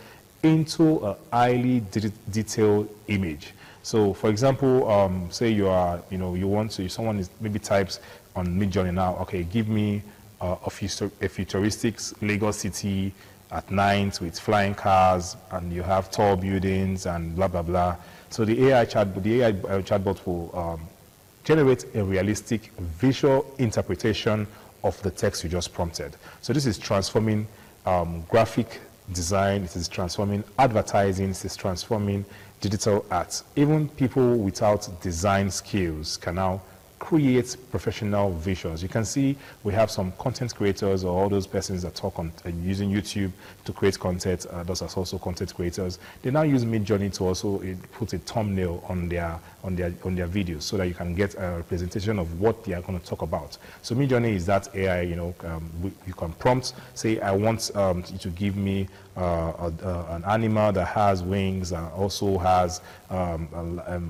into a highly detailed image. So, for example, say you are, you want to, someone is maybe types on Midjourney now, okay, give me a futuristic Lagos city at night with flying cars, and you have tall buildings and blah blah blah. So the AI chatbot will generate a realistic visual interpretation of the text you just prompted. So this is transforming graphic design, it is transforming advertising, it is transforming digital art. Even people without design skills can now create professional visuals. You can see we have some content creators or all those persons that talk on using YouTube to create content. Those are also content creators. They now use Midjourney to also put a thumbnail on their videos so that you can get a representation of what they are going to talk about. So Midjourney is that AI. You can prompt, say, I want you to give me an animal that has wings and also has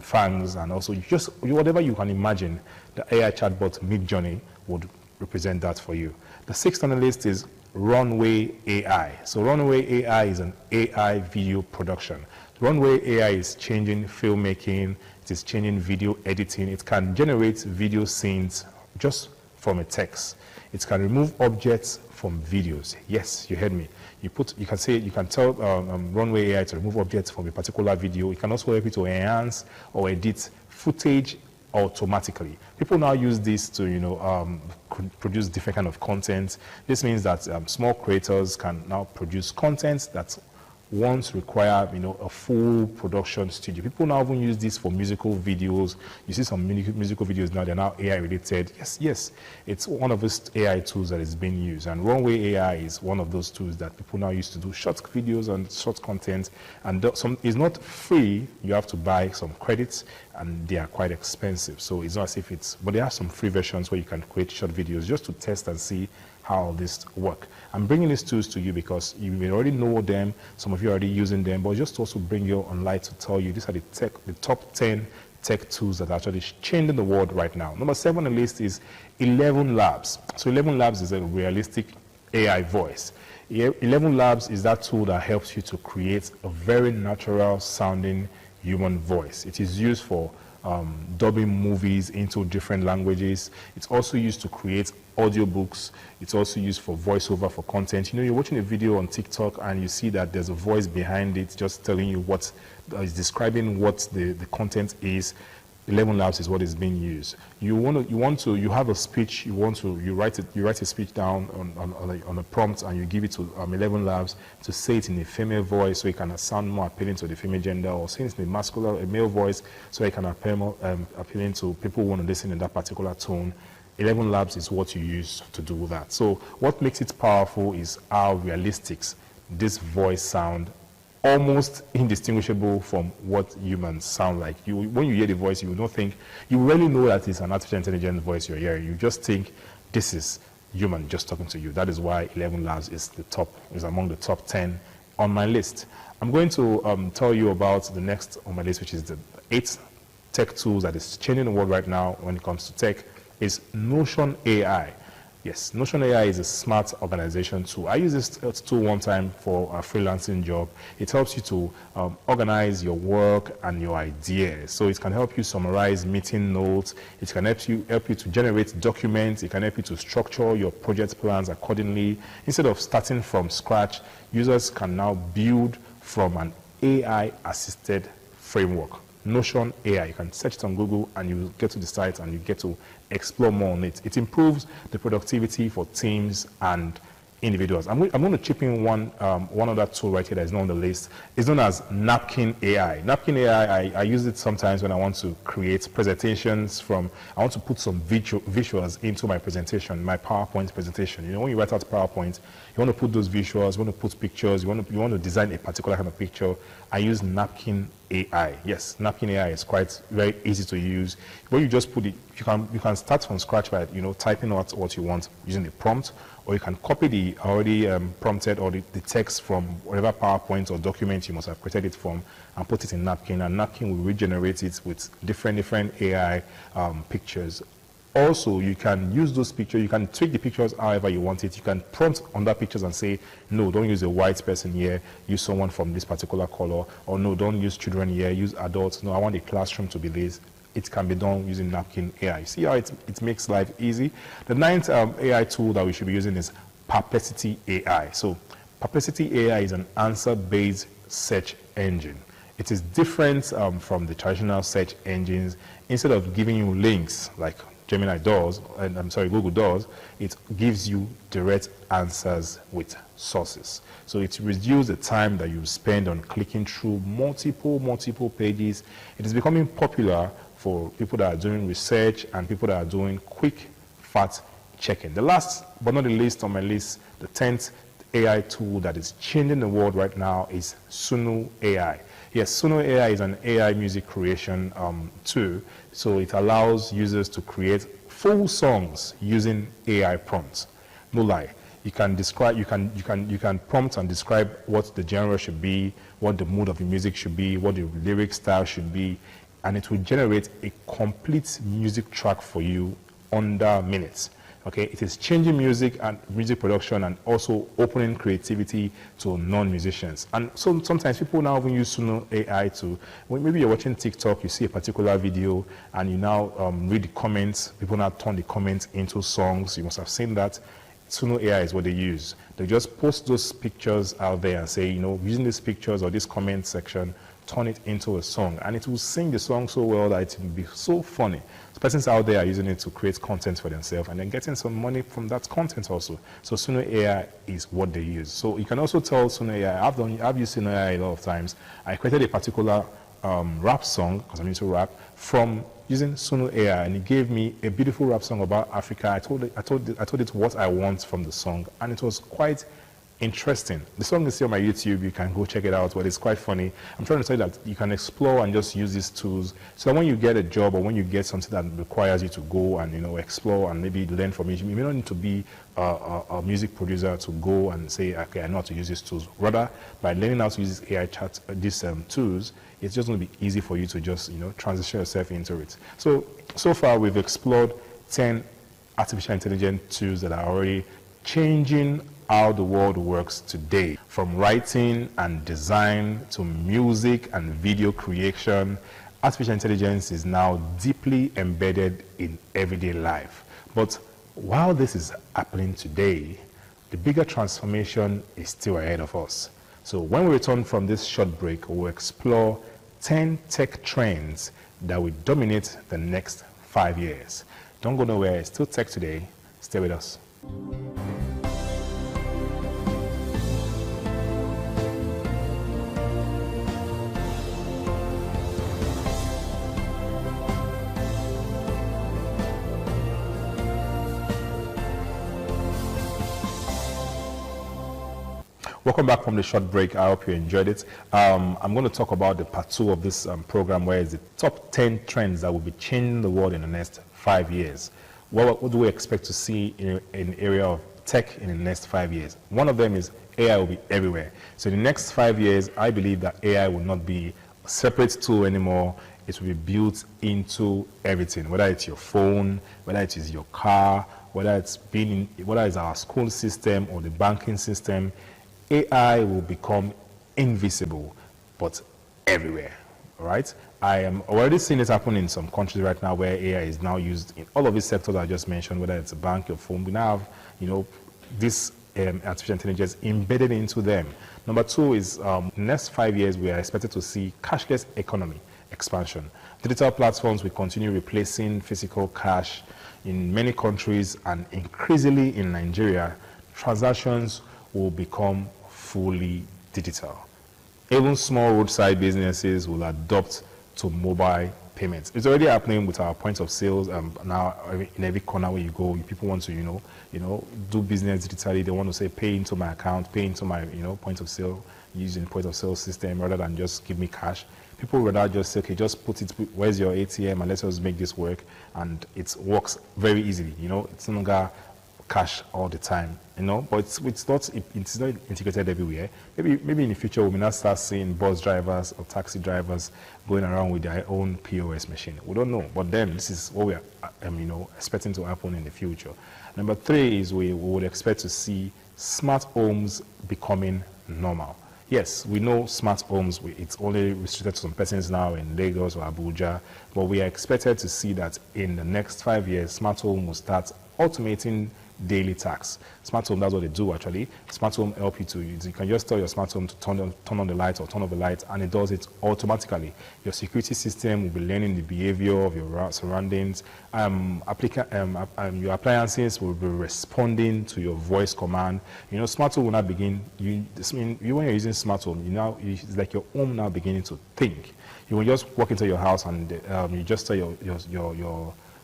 fangs, and also just whatever you can imagine. The AI chatbot Midjourney would represent that for you. The sixth on the list is Runway AI. So Runway AI is an AI video production. Runway AI is changing filmmaking, it is changing video editing. It can generate video scenes just from a text. It can remove objects from videos. Yes, you heard me. You can tell Runway AI to remove objects from a particular video. It can also help you to enhance or edit footage automatically. People now use this to produce different kind of content. This means that small creators can now produce content that once require a full production studio. People now even use this for musical videos. You see some musical videos now, they're now AI related. Yes, it's one of those AI tools that is being used, and Runway AI is one of those tools that people now use to do short videos and short content. And it's not free. You have to buy some credits, and they are quite expensive. So it's not as if but there are some free versions where you can create short videos just to test and see how this work. I'm bringing these tools to you because you may already know them, some of you are already using them, but just to also bring you on light to tell you these are the top 10 tech tools that are actually changing the world right now. Number 7 on the list is 11 Labs. So 11 Labs is a realistic AI voice. 11 Labs is that tool that helps you to create a very natural sounding human voice. It is used for dubbing movies into different languages. It's also used to create audiobooks. It's also used for voiceover for content. You're watching a video on TikTok and you see that there's a voice behind it just telling you what is describing what the content is. 11 Labs is what is being used. You have a speech, you write a speech down on a prompt, and you give it to 11 Labs to say it in a female voice so it can sound more appealing to the female gender, or say it in a male voice so it can appeal more appealing to people who want to listen in that particular tone. 11 Labs is what you use to do that. So what makes it powerful is how realistic this voice sound, almost indistinguishable from what humans sound like. When you hear the voice, you rarely know that it's an artificial intelligence voice you're hearing. You just think this is human just talking to you. That is why 11 Labs is among the top 10 on my list. I'm going to tell you about the next on my list, which is the 8th tech tools that is changing the world right now when it comes to tech, is Notion AI. Yes, Notion AI is a smart organization tool. I used this tool one time for a freelancing job. It helps you to organize your work and your ideas. So it can help you summarize meeting notes. It can help you to generate documents. It can help you to structure your project plans accordingly. Instead of starting from scratch, users can now build from an AI-assisted framework. Notion AI. You can search it on Google and you get to the site and you get to explore more on it. It improves the productivity for teams and individuals. I'm going to chip in one other tool right here that is not on the list. It's known as Napkin AI. Napkin AI, I use it sometimes when I want to create presentations I want to put some visuals into my presentation, my PowerPoint presentation. When you write out PowerPoint, you want to put those visuals, you want to put pictures, you want to design a particular kind of picture. I use Napkin AI. Yes, Napkin AI is very easy to use. When you just put it, you can start from scratch by typing out what you want using the prompt, or you can copy the already prompted or the text from whatever PowerPoint or document you must have created it from and put it in Napkin, and Napkin will regenerate it with different AI pictures Also, you can use those pictures, you can tweak the pictures however you want it. You can prompt on that pictures and say, no, don't use a white person here, use someone from this particular color, or no, don't use children here, use adults. No, I want the classroom to be this. It can be done using Napkin AI. See how it makes life easy? The ninth AI tool that we should be using is Perplexity AI. So Perplexity AI is an answer-based search engine. It is different from the traditional search engines. Instead of giving you links like Gemini does, and Google does, it gives you direct answers with sources. So it reduces the time that you spend on clicking through multiple pages. It is becoming popular for people that are doing research and people that are doing quick fact checking. The last but not the least on my list, the 10th AI tool that is changing the world right now is Suno AI. Yes, Suno AI is an AI music creation tool. So it allows users to create full songs using AI prompts. No lie. You can describe, you can prompt and describe what the genre should be, what the mood of the music should be, what the lyric style should be, and it will generate a complete music track for you under minutes. Okay, it is changing music and music production and also opening creativity to non-musicians. And so sometimes people now even use Suno AI to, when maybe you're watching TikTok, you see a particular video and you now read the comments, people now turn the comments into songs. You must have seen that. Suno AI is what they use. They just post those pictures out there and say, you know, using these pictures or this comment section, turn it into a song, and it will sing the song so well that it will be so funny. So persons out there are using it to create content for themselves and then getting some money from that content also. So Suno AI is what they use. So you can also tell Suno AI, I've used Suno AI a lot of times. I created a particular rap song, because I'm into rap, from using Suno AI, and it gave me a beautiful rap song about Africa. I told it what I want from the song, and it was quite interesting. The song is still on my YouTube. You can go check it out, but it's quite funny. I'm trying to say that you can explore and just use these tools so that when you get a job or when you get something that requires you to go and, you know, explore and maybe learn from it, you may not need to be a music producer to go and say, okay, I know how to use these tools. Rather, by learning how to use AI chat, these tools, it's just going to be easy for you to just, you know, transition yourself into it. So far we've explored 10 artificial intelligence tools that are already changing how the world works today. From writing and design to music and video creation, artificial intelligence is now deeply embedded in everyday life. But while this is happening today, the bigger transformation is still ahead of us. So when we return from this short break, we'll explore 10 tech trends that will dominate the next 5 years. Don't go nowhere, it's still Tech Today. Stay with us. Welcome back from the short break. I hope you enjoyed it. I'm going to talk about the part 2 of this program, where it's the top 10 trends that will be changing the world in the next 5 years. What do we expect to see in the area of tech in the next 5 years? One of them is AI will be everywhere. So in the next 5 years, I believe that AI will not be a separate tool anymore. It will be built into everything, whether it's your phone, whether it is your car, whether it's our school system or the banking system. AI will become invisible, but everywhere, all right? I am already seeing this happen in some countries right now where AI is now used in all of these sectors I just mentioned, whether it's a bank, your phone. We now have, you know, this artificial intelligence embedded into them. Number 2 is the next 5 years, we are expected to see cashless economy expansion. Digital platforms will continue replacing physical cash in many countries, and increasingly in Nigeria, transactions will become fully digital. Even small roadside businesses will adopt to mobile payments. It's already happening with our points of sales. Now, in every corner where you go, people want to, you know, do business digitally. They want to say, pay into my account, pay into my, point of sale, using point of sale system rather than just give me cash. People would rather just say, okay, just put it, where's your ATM, and let's just make this work. And it works very easily. It's no longer cash all the time, you know, but it's not integrated everywhere. Maybe in the future we may not start seeing bus drivers or taxi drivers going around with their own POS machine. We don't know, but then this is what we are, you know, expecting to happen in the future. Number 3 is we would expect to see smart homes becoming normal. Yes, we know smart homes, it's only restricted to some persons now in Lagos or Abuja, but we are expected to see that in the next 5 years, smart home will start automating daily tasks. Smart home, that's what they do actually. Smart home help you to, you can just tell your smart home to turn on the light or turn off the light, and it does it automatically. Your security system will be learning the behavior of your surroundings. Your appliances will be responding to your voice command. You know, smart home will not begin, when you're using smart home, it's like your home now beginning to think. You will just walk into your house and you just tell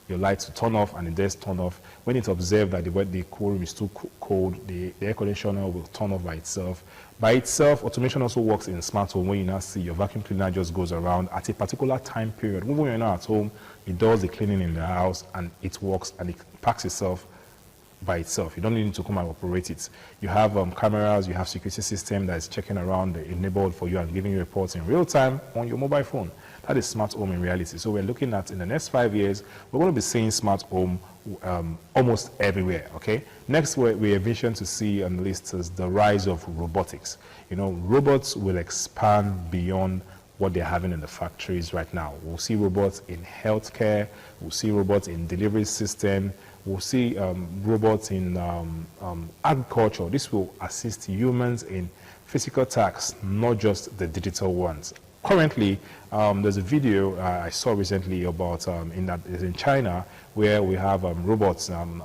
your lights to turn off, and it does turn off. When it's observed that the cool room is too cold, the air conditioner will turn off by itself. By itself, automation also works in smart home. When you now see your vacuum cleaner just goes around at a particular time period. When you're not at home, it does the cleaning in the house, and it works, and it packs itself by itself. You don't need to come and operate it. You have cameras, you have security system that is checking around enabled for you and giving you reports in real time on your mobile phone. That is smart home in reality. So we're looking at, in the next 5 years, we're going to be seeing smart home almost everywhere, okay? Next, we envision to see on the list is the rise of robotics. You know, robots will expand beyond what they're having in the factories right now. We'll see robots in healthcare, we'll see robots in delivery system, we'll see robots in agriculture. This will assist humans in physical tasks, not just the digital ones. Currently, there's a video I saw recently about in China, where we have robots and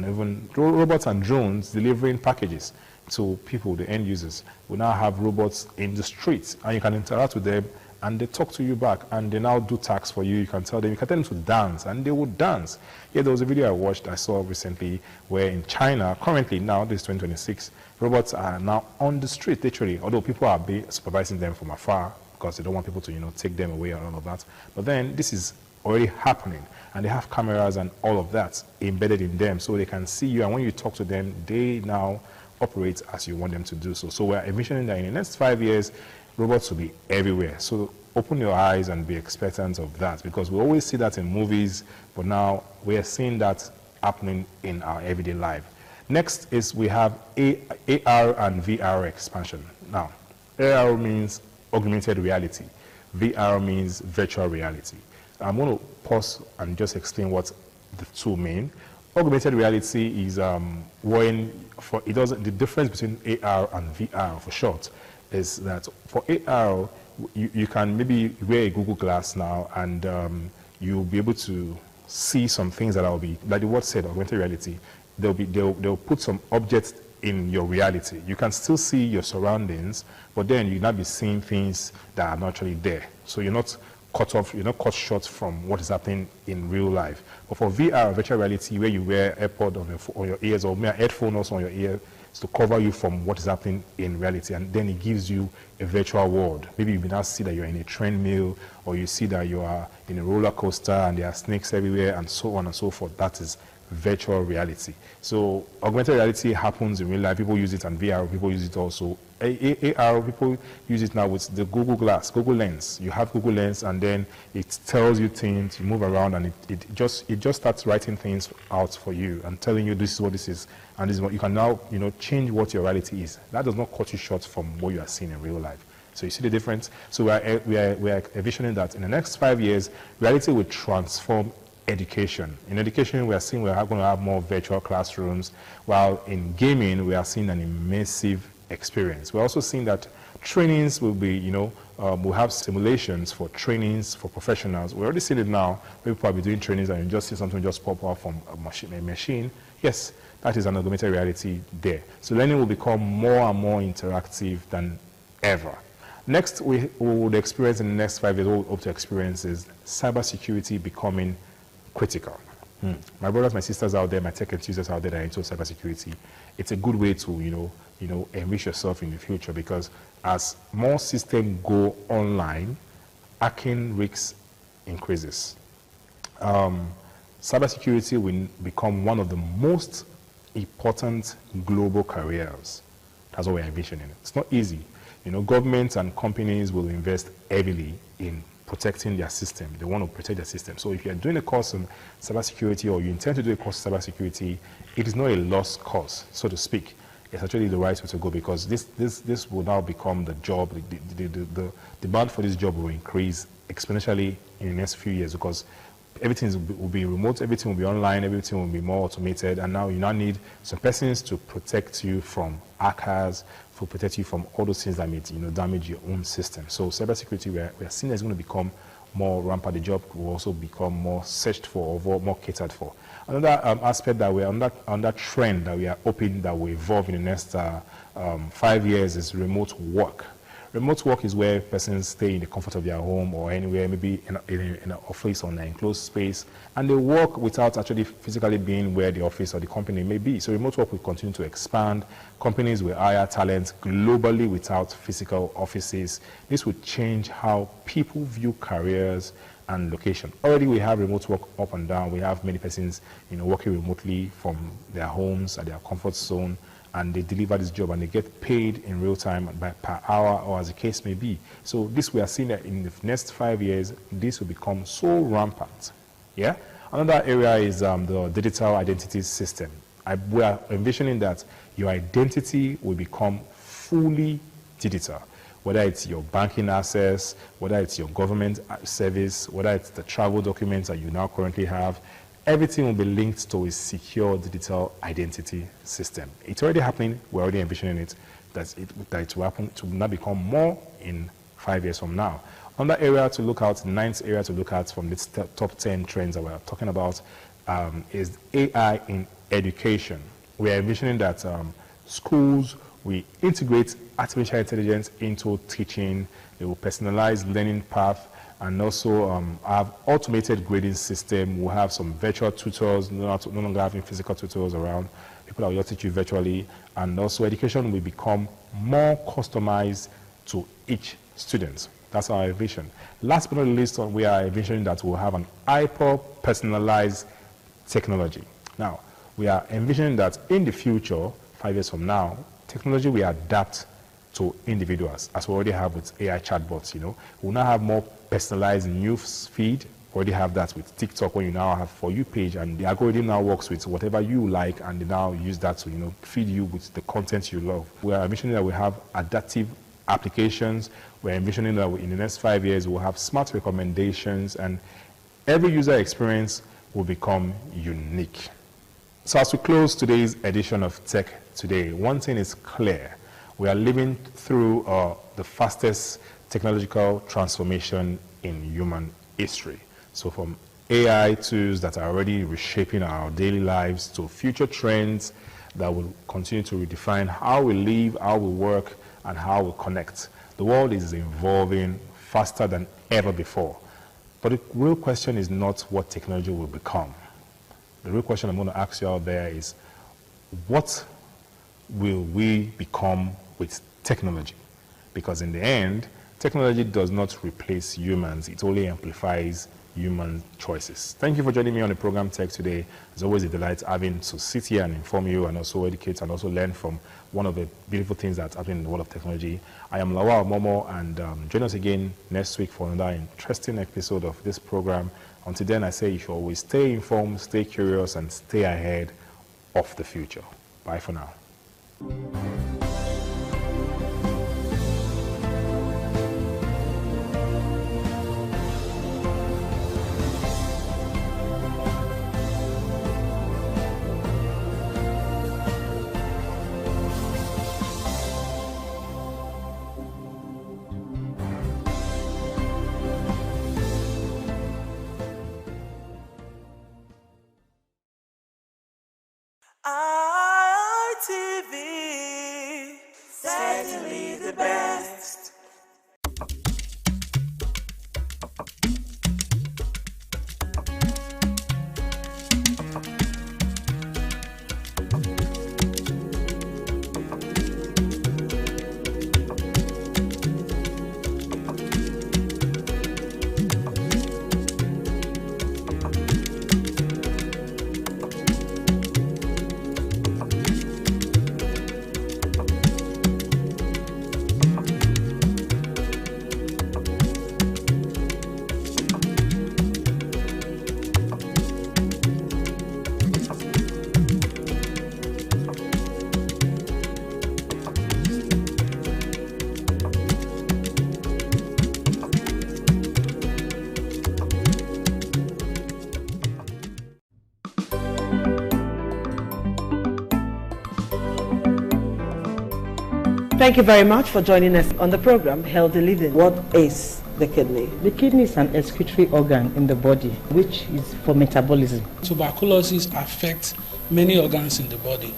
even robots and drones delivering packages to people, the end users. We now have robots in the streets, and you can interact with them, and they talk to you back, and they now do tasks for you. You can tell them to dance, and they will dance. Yeah, there was a video I saw recently, where in China, currently now, this is 2026, robots are now on the street, literally, although people are supervising them from afar, because they don't want people to, take them away and all of that. But then this is already happening, and they have cameras and all of that embedded in them, so they can see you, and when you talk to them, they now operate as you want them to do so. So we're envisioning that in the next 5 years, robots will be everywhere. So open your eyes and be expectant of that, because we always see that in movies, but now we are seeing that happening in our everyday life. Next is we have AR and VR expansion. Now, AR means augmented reality. VR means virtual reality. I'm going to pause and just explain what the two mean. Augmented reality is the difference between AR and VR for short is that for AR, you can maybe wear a Google Glass now, and you'll be able to see some things that will be, like the word said, augmented reality. They'll put some objects in your reality. You can still see your surroundings, but then you'll not be seeing things that are not actually there. So you're not cut off, you're not cut short from what is happening in real life. But for VR, virtual reality, where you wear AirPod on your ears, or a headphone also on your ear, is to cover you from what is happening in reality, and then it gives you a virtual world. Maybe you may now see that you're in a train mill, or you see that you are in a roller coaster and there are snakes everywhere, and so on and so forth. That is virtual reality. So augmented reality happens in real life. People use it, and VR people use it also. AR people use it now with the Google Glass, Google Lens. You have Google Lens, and then it tells you things. You move around, and it just starts writing things out for you and telling you this is what this is, and this is what you can now change what your reality is. That does not cut you short from what you are seeing in real life. So you see the difference. So we are envisioning that in the next 5 years, reality will transform education. In education, we are seeing we're going to have more virtual classrooms, while in gaming, we are seeing an immersive experience. We're also seeing that trainings will be, we'll have simulations for trainings for professionals. We're already seeing it now. People will be doing trainings, and you just see something just pop out from a machine. Yes, that is an augmented reality there. So learning will become more and more interactive than ever. Next, we would experience in the next 5 years, what we hope to experience is cybersecurity becoming critical. My brothers, my sisters out there, my tech enthusiasts out there that are into cybersecurity, it's a good way to, enrich yourself in the future, because as more systems go online, hacking risks increases. Cybersecurity will become one of the most important global careers. That's what we're envisioning. It's not easy. You know, governments and companies will invest heavily in protecting their system. They want to protect their system. So if you're doing a course on cybersecurity or you intend to do a course on cybersecurity, it is not a lost cause, so to speak. It's actually the right way to go, because this will now become the job. The demand for this job will increase exponentially in the next few years, because everything will be remote, everything will be online, everything will be more automated, and now you now need some persons to protect you from hackers, to protect you from all those things that may damage your own system. So cybersecurity, we are seeing is going to become more rampant. The job will also become more searched for, or more catered for. Another aspect that we're on that trend that we are hoping that will evolve in the next 5 years is remote work. Remote work is where persons stay in the comfort of their home or anywhere, maybe in an office or an enclosed space, and they work without actually physically being where the office or the company may be. So remote work will continue to expand. Companies will hire talent globally without physical offices. This would change how people view careers and location. Already we have remote work up and down. We have many persons working remotely from their homes at their comfort zone, and they deliver this job and they get paid in real time per hour, or as the case may be. So this, we are seeing that in the next 5 years, this will become so rampant. Yeah. Another area is the digital identity system. We are envisioning that your identity will become fully digital, whether it's your banking access, whether it's your government service, whether it's the travel documents that you now currently have. Everything will be linked to a secure digital identity system. It's already happening. We're already envisioning it, that it will happen, to now become more in 5 years from now. Another area to look at, ninth area to look at from this top 10 trends that we're talking about is AI in education. We're envisioning that schools will integrate artificial intelligence into teaching. They will personalize learning path, and also have automated grading system. We'll have some virtual tutors, no longer having physical tutors around. People that will teach you virtually. And also education will become more customized to each student. That's our vision. Last but not least, we are envisioning that we'll have an hyper-personalized technology. Now, we are envisioning that in the future, 5 years from now, technology will adapt to individuals, as we already have with AI chatbots. We'll now have more personalized news feed. We already have that with TikTok, when you now have For You page, and the algorithm now works with whatever you like, and they now use that to feed you with the content you love. We are envisioning that we have adaptive applications. We're envisioning that in the next 5 years we'll have smart recommendations, and every user experience will become unique. So as we close today's edition of Tech Today, one thing is clear. We are living through the fastest technological transformation in human history. So from AI tools that are already reshaping our daily lives to future trends that will continue to redefine how we live, how we work, and how we connect. The world is evolving faster than ever before. But the real question is not what technology will become. The real question I'm going to ask you out there is, what will we become with technology? Because in the end, technology does not replace humans. It only amplifies human choices. Thank you for joining me on the program Tech Today. It's always a delight having to sit here and inform you, and also educate and also learn from one of the beautiful things that's happening in the world of technology. I am Lawal Momo, and join us again next week for another interesting episode of this program. Until then, I say you should always stay informed, stay curious, and stay ahead of the future. Bye for now. ITV, certainly the best. Thank you very much for joining us on the program, Healthy Living. What is the kidney? The kidney is an excretory organ in the body, which is for metabolism. Tuberculosis affects many organs in the body,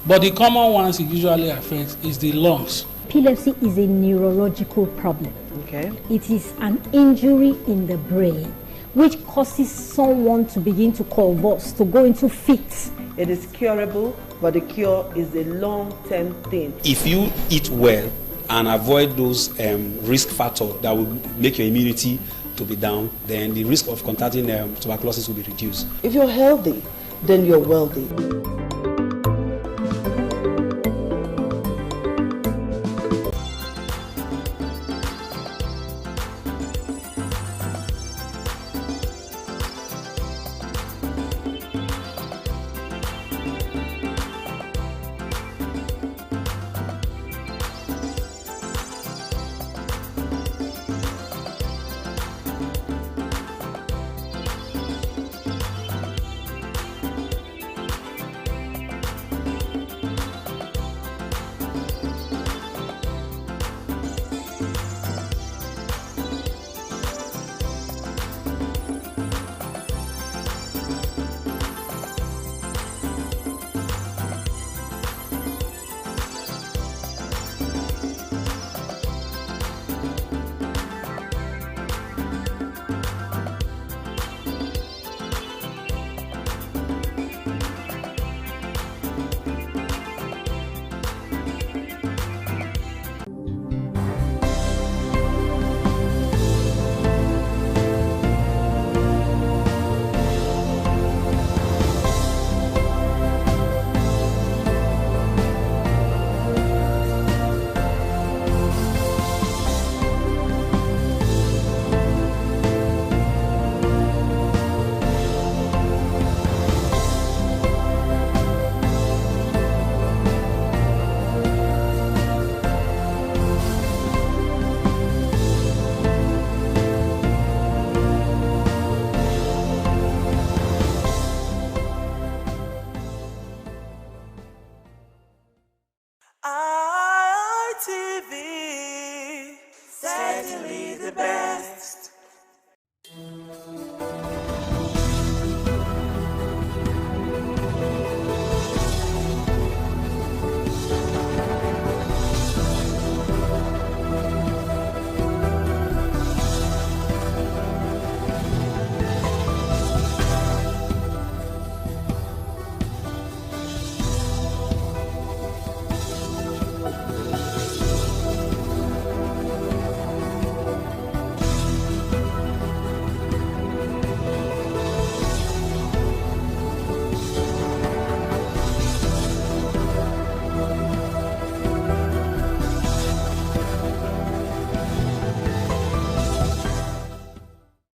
but the common ones it usually affects is the lungs. Epilepsy is a neurological problem. Okay. It is an injury in the brain which causes someone to begin to convulse, to go into fits. It is curable, but the cure is a long-term thing. If you eat well and avoid those risk factors that will make your immunity to be down, then the risk of contracting tuberculosis will be reduced. If you're healthy, then you're wealthy. ITV, certainly the best.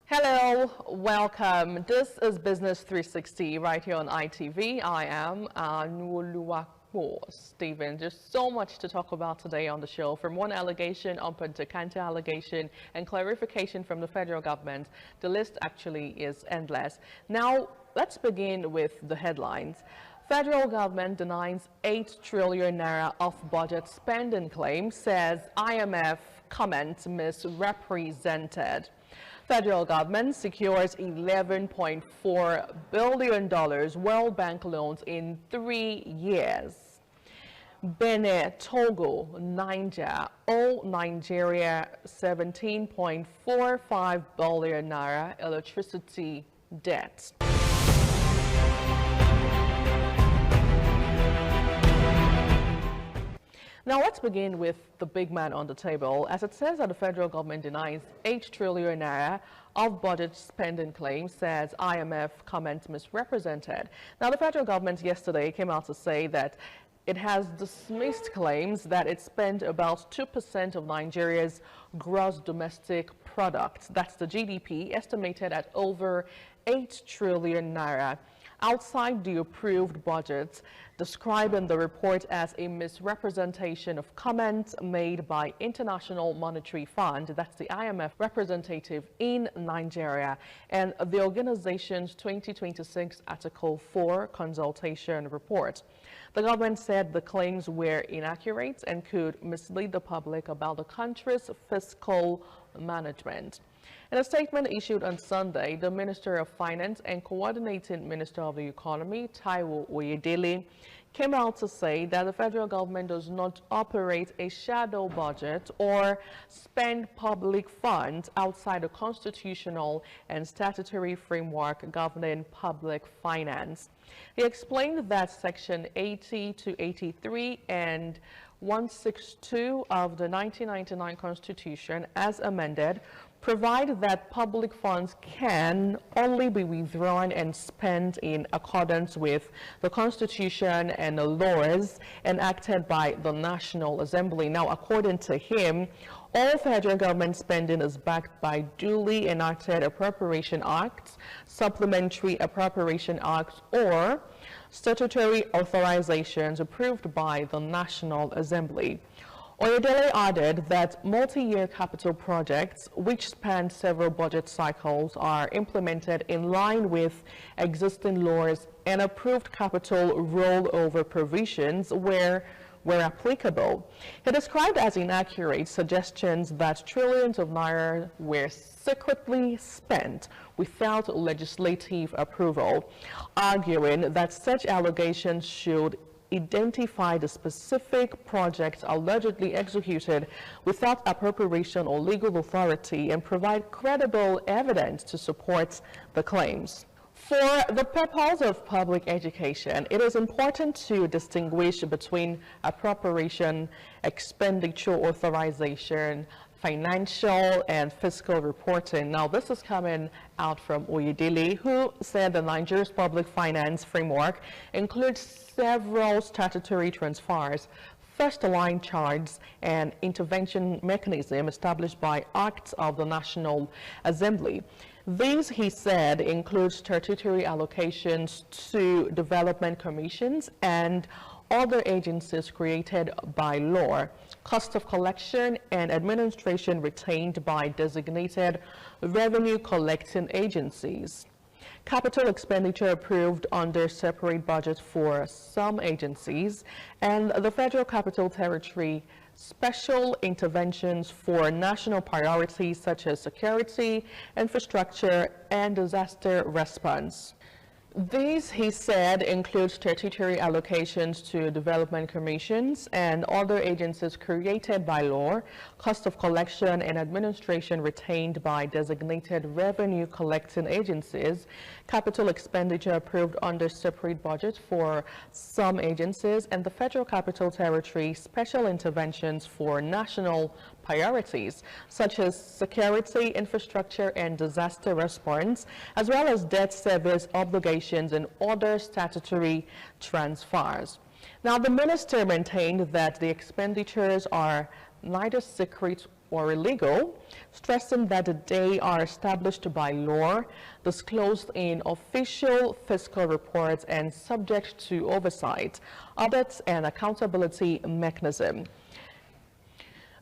Hello, welcome. This is Business 360 right here on ITV. I am Nwoluwapo Stephen. There's so much to talk about today on the show, from one allegation up to counter allegation and clarification from the federal government. The list actually is endless. Now, let's begin with the headlines. Federal government denies 8 trillion naira off-budget spending claim, says IMF comment misrepresented. Federal government secures $11.4 billion World Bank loans in 3 years. Benin, Togo, Niger owe Nigeria 17.45 billion naira electricity debt. Now let's begin with the big man on the table, as it says that the federal government denies 8 trillion naira of budget spending claims, says IMF comment misrepresented. Now the federal government yesterday came out to say that it has dismissed claims that it spent about 2% of Nigeria's gross domestic product, that's the GDP, estimated at over 8 trillion naira. outside the approved budget, describing the report as a misrepresentation of comments made by International Monetary Fund, that's the IMF representative in Nigeria, and the organization's 2026 Article 4 consultation report. The government said the claims were inaccurate and could mislead the public about the country's fiscal management. In a statement issued on Sunday, the Minister of Finance and Coordinating Minister of the Economy, Taiwo Oyedele, came out to say that the federal government does not operate a shadow budget or spend public funds outside the constitutional and statutory framework governing public finance. He explained that Section 80 to 83 and 162 of the 1999 Constitution, as amended, provide that public funds can only be withdrawn and spent in accordance with the Constitution and the laws enacted by the National Assembly. Now, according to him, all federal government spending is backed by duly enacted appropriation acts, supplementary appropriation acts, or statutory authorizations approved by the National Assembly. Oyedele added that multi-year capital projects, which span several budget cycles, are implemented in line with existing laws and approved capital rollover provisions where applicable. He described as inaccurate suggestions that trillions of naira were secretly spent without legislative approval, arguing that such allegations should identify the specific projects allegedly executed without appropriation or legal authority and provide credible evidence to support the claims. For the purpose of public education, it is important to distinguish between appropriation, expenditure authorization, financial and fiscal reporting. Now, this is coming out from Oyedele, who said the Nigeria's public finance framework includes several statutory transfers, first-line charges, and intervention mechanism established by acts of the National Assembly. These, he said, include statutory allocations to development commissions and other agencies created by law, cost of collection and administration retained by designated revenue collecting agencies, capital expenditure approved under separate budget for some agencies, and the Federal Capital Territory special interventions for national priorities such as security, infrastructure, and disaster response. These, he said, include statutory allocations to development commissions and other agencies created by law, cost of collection and administration retained by designated revenue collecting agencies, capital expenditure approved under separate budget for some agencies, and the Federal Capital Territory special interventions for national priorities such as security, infrastructure, and disaster response, as well as debt service obligations and other statutory transfers. Now, the minister maintained that the expenditures are neither secret or illegal, stressing that they are established by law, disclosed in official fiscal reports, and subject to oversight, audits, and accountability mechanism.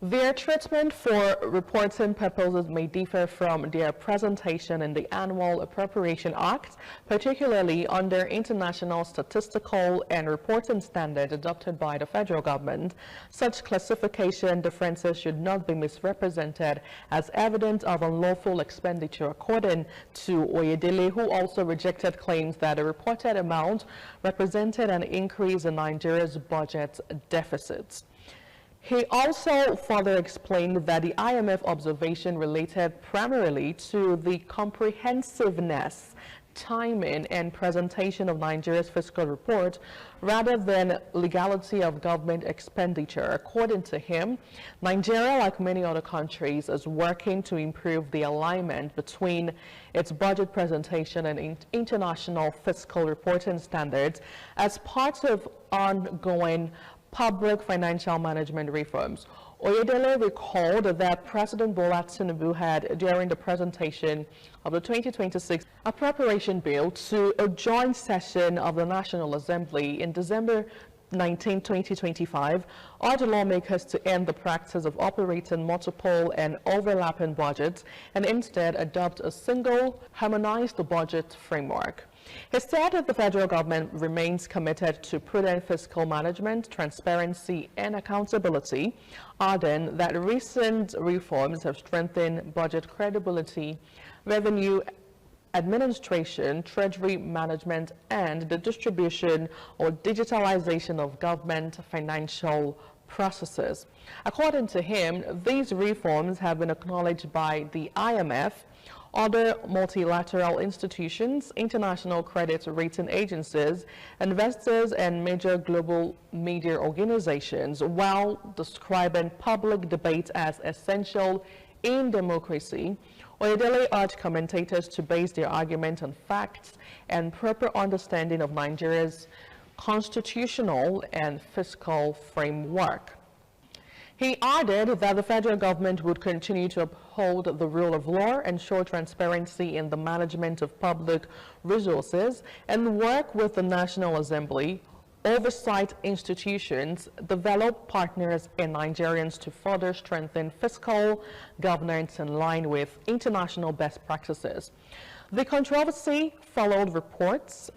Their treatment for reporting purposes may differ from their presentation in the Annual Appropriation Act, particularly under international statistical and reporting standards adopted by the federal government. Such classification differences should not be misrepresented as evidence of unlawful expenditure, according to Oyedele, who also rejected claims that the reported amount represented an increase in Nigeria's budget deficits. He also further explained that the IMF observation related primarily to the comprehensiveness, timing, and presentation of Nigeria's fiscal report rather than legality of government expenditure. According to him, Nigeria, like many other countries, is working to improve the alignment between its budget presentation and international fiscal reporting standards as part of ongoing public financial management reforms. Oyedele recalled that President Bola Tinubu had, during the presentation of the 2026 appropriation bill to a joint session of the National Assembly in December 19, 2025, urged lawmakers to end the practice of operating multiple and overlapping budgets and instead adopt a single, harmonized budget framework. He said that the federal government remains committed to prudent fiscal management, transparency, and accountability, adding that recent reforms have strengthened budget credibility, revenue administration, treasury management, and the distribution or digitalization of government financial processes. According to him, these reforms have been acknowledged by the IMF, other multilateral institutions, international credit rating agencies, investors, and major global media organizations, while describing public debate as essential in democracy. Oyedele urged commentators to base their argument on facts and proper understanding of Nigeria's constitutional and fiscal framework. He added that the federal government would continue to uphold the rule of law, ensure transparency in the management of public resources, and work with the National Assembly, oversight institutions, develop partners, and Nigerians to further strengthen fiscal governance in line with international best practices. The controversy followed reports,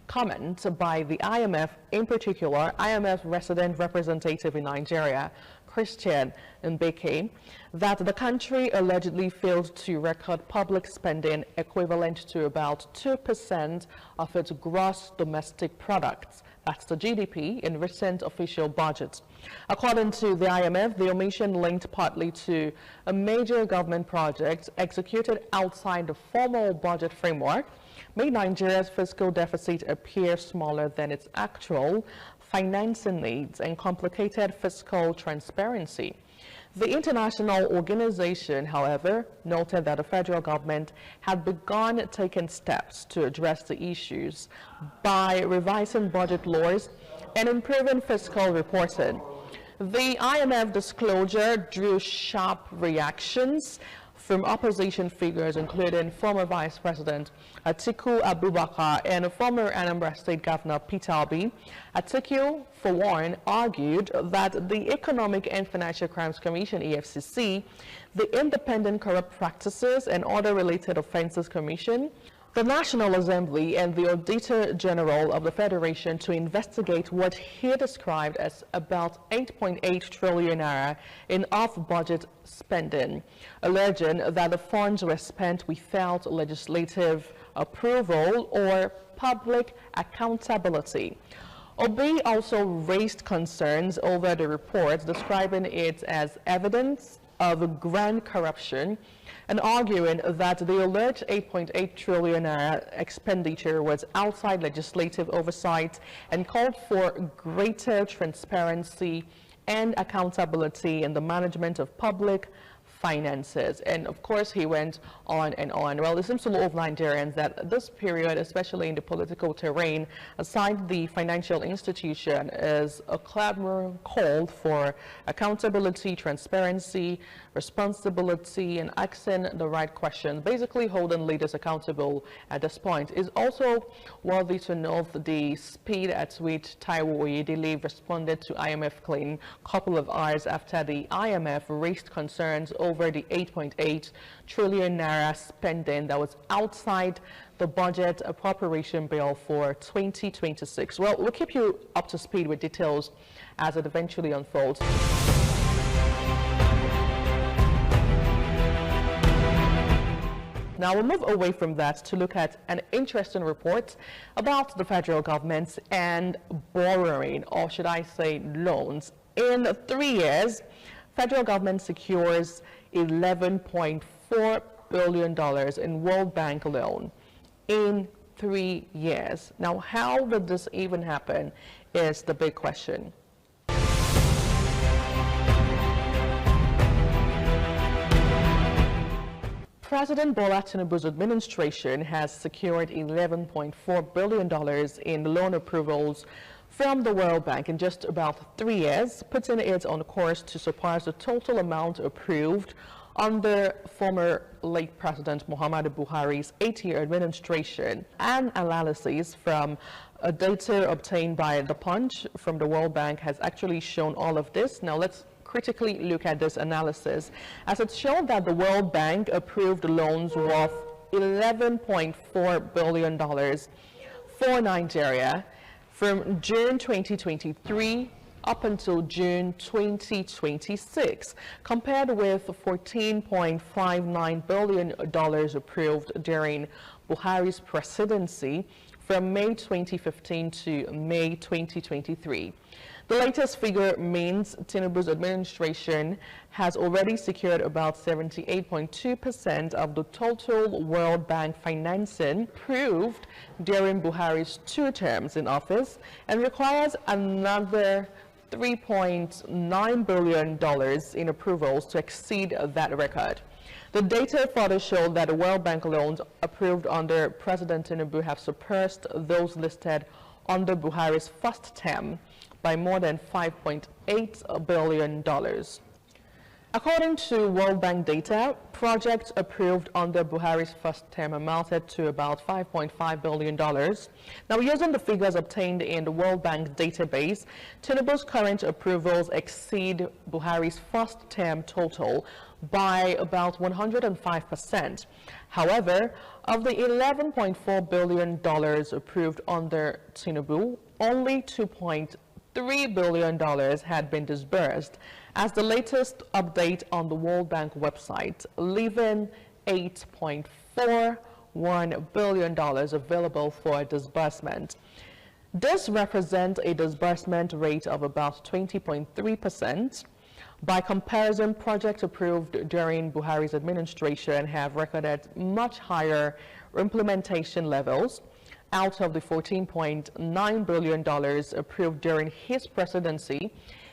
comment by the IMF, in particular, IMF resident representative in Nigeria, Christian Mbeke, that the country allegedly failed to record public spending equivalent to about 2% of its gross domestic products. That's the GDP in recent official budgets. According to the IMF, the omission linked partly to a major government project executed outside the formal budget framework made Nigeria's fiscal deficit appear smaller than its actual financing needs and complicated fiscal transparency. The international organization, however, noted that the federal government had begun taking steps to address the issues by revising budget laws and improving fiscal reporting. The IMF disclosure drew sharp reactions from opposition figures, including former Vice President Atiku Abubakar and former Anambra State Governor Peter Obi. Atiku, for one, argued that the Economic and Financial Crimes Commission, EFCC, the Independent Corrupt Practices and Other Related Offences Commission, the National Assembly, and the Auditor General of the Federation to investigate what he described as about 8.8 trillion naira in off-budget spending, alleging that the funds were spent without legislative approval or public accountability. Obi also raised concerns over the report, describing it as evidence of grand corruption and arguing that the alleged 8.8 trillion naira expenditure was outside legislative oversight and called for greater transparency and accountability in the management of public finances. And of course, he went on and on. Well, it seems to a lot of Nigerians that this period, especially in the political terrain, aside the financial institution, is a clamor call for accountability, transparency, responsibility, and asking the right question, basically holding leaders accountable at this point. It's also worthy to note the speed at which Taiwo Oyedele responded to IMF claim a couple of hours after the IMF raised concerns over the 8.8 trillion naira spending that was outside the budget appropriation bill for 2026. Well, we'll keep you up to speed with details as it eventually unfolds. Now we'll move away from that to look at an interesting report about the federal government and borrowing, or should I say loans. In 3 years, federal government secures $11.4 billion in World Bank loan in 3 years. Now, how did this even happen is the big question. President Bola Tinubu's administration has secured $11.4 billion in loan approvals from the World Bank in just about 3 years, putting it on course to surpass the total amount approved under former late President Muhammadu Buhari's 8-year administration. An analysis from data obtained by The Punch from the World Bank has actually shown all of this. Now let's critically look at this analysis, as it showed that the World Bank approved loans worth $11.4 billion for Nigeria from June 2023 up until June 2026, compared with $14.59 billion approved during Buhari's presidency from May 2015 to May 2023. The latest figure means Tinubu's administration has already secured about 78.2% of the total World Bank financing approved during Buhari's 2 terms in office, and requires another $3.9 billion in approvals to exceed that record. The data further showed that the World Bank loans approved under President Tinubu have surpassed those listed under Buhari's first term by more than $5.8 billion. According to World Bank data, projects approved under Buhari's first term amounted to about $5.5 billion. Now, using the figures obtained in the World Bank database, Tinubu's current approvals exceed Buhari's first term total by about 105%. However, of the $11.4 billion approved under Tinubu, only $2.3 billion had been disbursed, as the latest update on the World Bank website, leaving $8.41 billion available for disbursement. This represents a disbursement rate of about 20.3%. By comparison, projects approved during Buhari's administration have recorded much higher implementation levels. Out of the $14.9 billion approved during his presidency,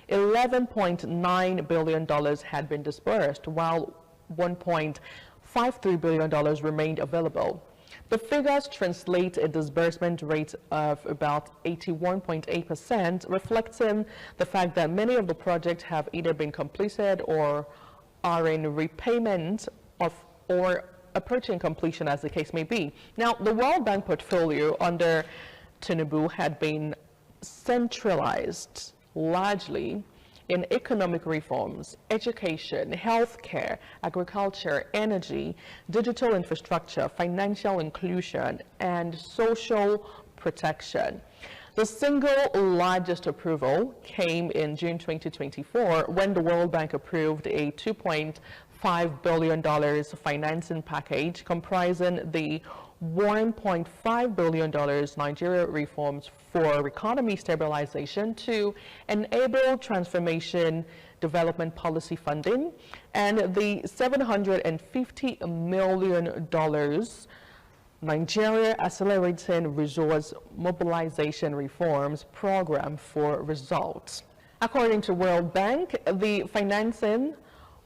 $11.9 billion had been disbursed, while $1.53 billion remained available. The figures translate a disbursement rate of about 81.8%, reflecting the fact that many of the projects have either been completed or are in repayment or approaching completion, as the case may be. Now, the World Bank portfolio under Tinubu had been centralized largely in economic reforms, education, healthcare, agriculture, energy, digital infrastructure, financial inclusion, and social protection. The single largest approval came in June 2024 when the World Bank approved a $2.5 billion financing package comprising the $1.5 billion Nigeria reforms for economy stabilization to enable transformation development policy funding, and the $750 million Nigeria Accelerating Resource Mobilization Reforms Program for results. According to World Bank, the financing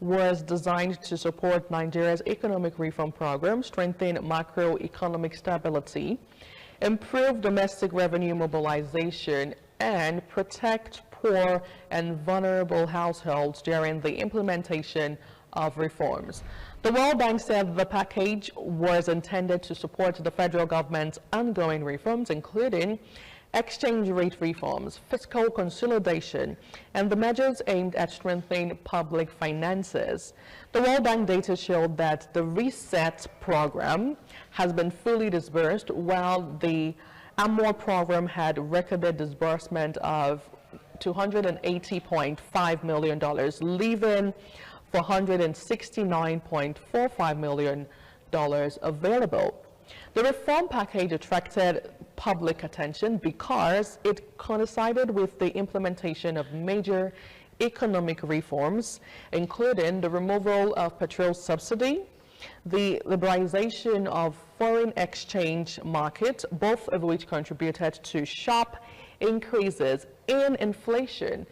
was designed to support Nigeria's economic reform program, strengthen macroeconomic stability, improve domestic revenue mobilization, and protect poor and vulnerable households during the implementation of reforms. The World Bank said the package was intended to support the federal government's ongoing reforms, including exchange rate reforms, fiscal consolidation, and the measures aimed at strengthening public finances. The World Bank data showed that the Reset program has been fully disbursed, while the AMWA program had recorded disbursement of $280.5 million, leaving $469.45 million available. The reform package attracted public attention because it coincided with the implementation of major economic reforms, including the removal of petrol subsidy, the liberalization of foreign exchange market, both of which contributed to sharp increases in inflation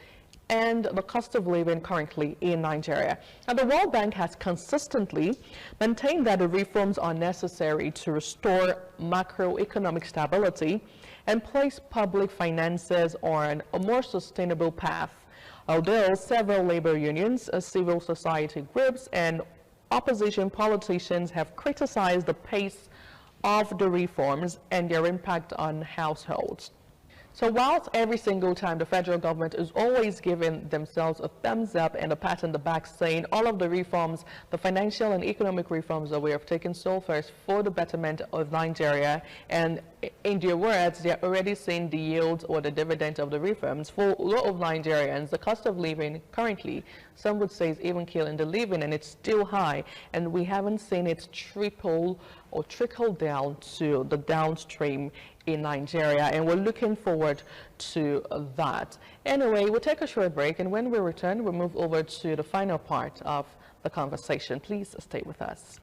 and the cost of living currently in Nigeria. And the World Bank has consistently maintained that the reforms are necessary to restore macroeconomic stability and place public finances on a more sustainable path. Although several labor unions, civil society groups, and opposition politicians have criticized the pace of the reforms and their impact on households. So whilst every single time the federal government is always giving themselves a thumbs up and a pat on the back saying all of the reforms, the financial and economic reforms that we have taken so far is for the betterment of Nigeria, and in their words, they are already seeing the yields or the dividend of the reforms. For a lot of Nigerians, the cost of living currently, some would say, is even killing the living, and it's still high, and we haven't seen it trickle or trickle down to the downstream in Nigeria, and we're looking forward to that. Anyway, we'll take a short break, and when we return, we'll move over to the final part of the conversation. Please stay with us.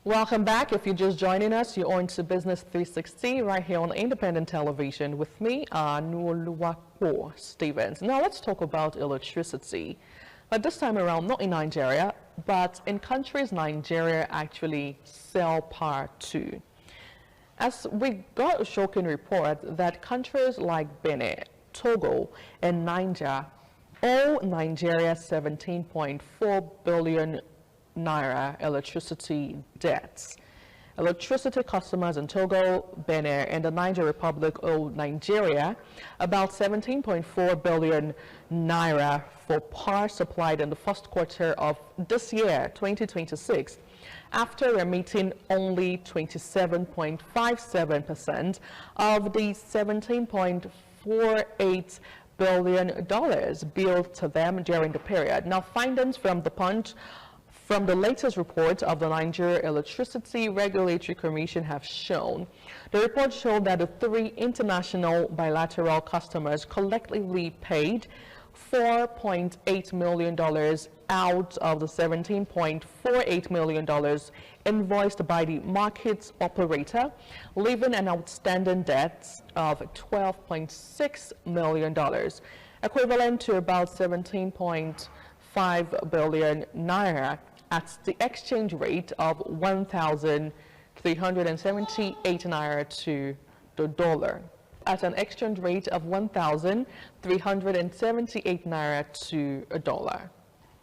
Welcome back. If you're just joining us, you're on to Business 360 right here on Independent Television with me, Anuoluwapo Stevens. Now let's talk about electricity. But this time around, not in Nigeria, but in countries Nigeria actually sell power to. As we got a shocking report that countries like Benin, Togo, and Niger owe Nigeria 17.4 billion Naira electricity debts. Electricity customers in Togo, Benin, and the Niger Republic owe Nigeria about 17.4 billion Naira for power supplied in the first quarter of this year, 2026, after remitting only 27.57% of the $17.48 billion billed to them during the period. Now, findings from the Punch from the latest report of the Nigeria Electricity Regulatory Commission have shown. The report showed that the three international bilateral customers collectively paid $4.8 million out of the $17.48 million invoiced by the market's operator, leaving an outstanding debt of $12.6 million, equivalent to about 17.5 billion Naira at the exchange rate of 1,378 Naira to the dollar. At an exchange rate of 1,378 Naira to a dollar.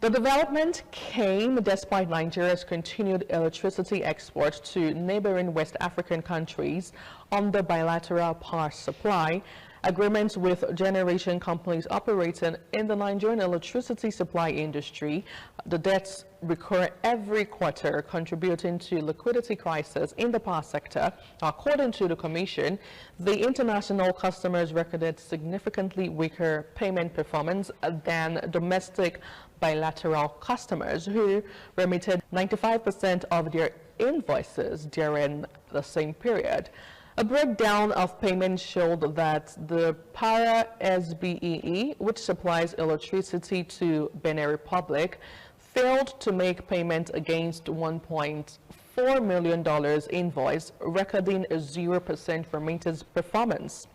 The development came despite Nigeria's continued electricity exports to neighboring West African countries under bilateral power supply agreements with generation companies operating in the Nigerian electricity supply industry. The debts recur every quarter, contributing to liquidity crisis in the power sector. According to the Commission, the international customers recorded significantly weaker payment performance than domestic bilateral customers, who remitted 95% of their invoices during the same period. A breakdown of payments showed that the Para SBEE, which supplies electricity to Benin Republic, failed to make payment against $1.4 million invoice, recording a 0% remittance performance.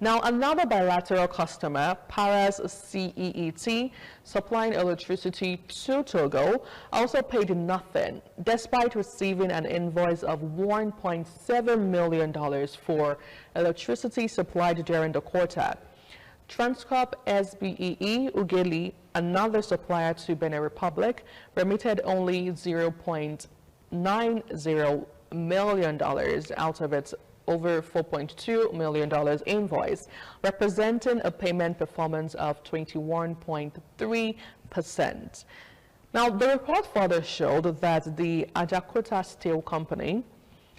Now, another bilateral customer, Paras CEET, supplying electricity to Togo, also paid nothing, despite receiving an invoice of $1.7 million for electricity supplied during the quarter. Transcorp SBEE Ugeli, another supplier to Benin Republic, remitted only $0.90 million out of its over $4.2 million invoice, representing a payment performance of 21.3%. Now, the report further showed that the Ajakuta Steel Company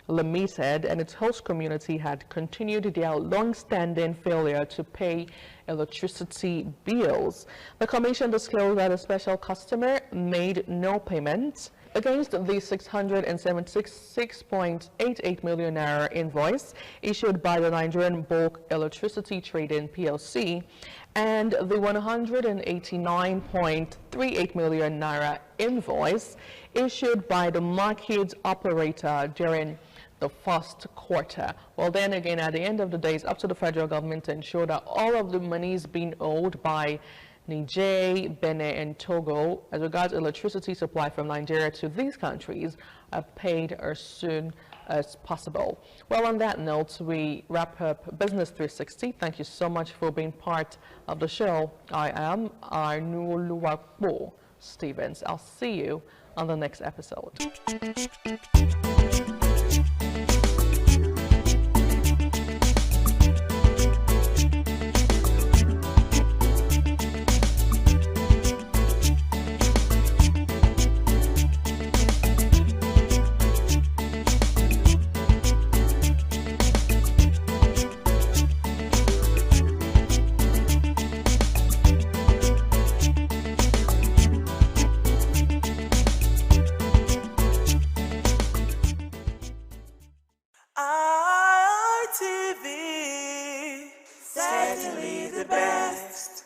Limited and its host community had continued their long-standing failure to pay electricity bills. The Commission disclosed that a special customer made no payment against the 676.88 million naira invoice issued by the Nigerian Bulk Electricity Trading PLC and the 189.38 million naira invoice issued by the market operator during the first quarter. Well, then again, at the end of the day, it's up to the federal government to ensure that all of the monies being owed by Niger, Benin, and Togo as regards electricity supply from Nigeria to these countries are paid as soon as possible. Well, on that note, we wrap up Business 360. Thank you so much for being part of the show. I am Arnuluwakbo Stevens. I'll see you on the next episode. ITV, certainly the best.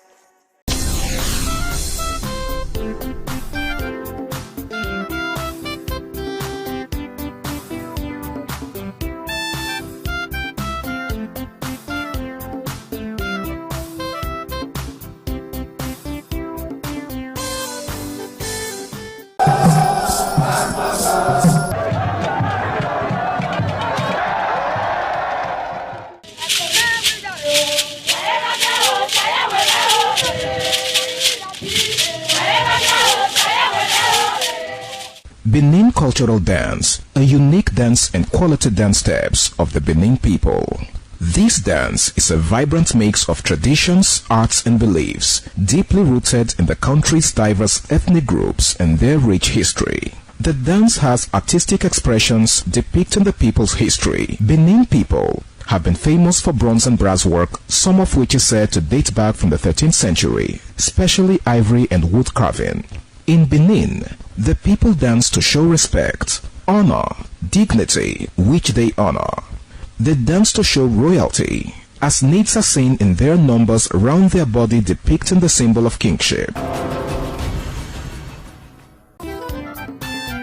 Benin Cultural Dance, a unique dance and quality dance steps of the Benin people. This dance is a vibrant mix of traditions, arts and beliefs, deeply rooted in the country's diverse ethnic groups and their rich history. The dance has artistic expressions depicting the people's history. Benin people have been famous for bronze and brass work, some of which is said to date back from the 13th century, especially ivory and wood carving. In Benin, the people dance to show respect, honor, dignity, which they honor. They dance to show royalty, as natives are seen in their numbers around their body depicting the symbol of kingship.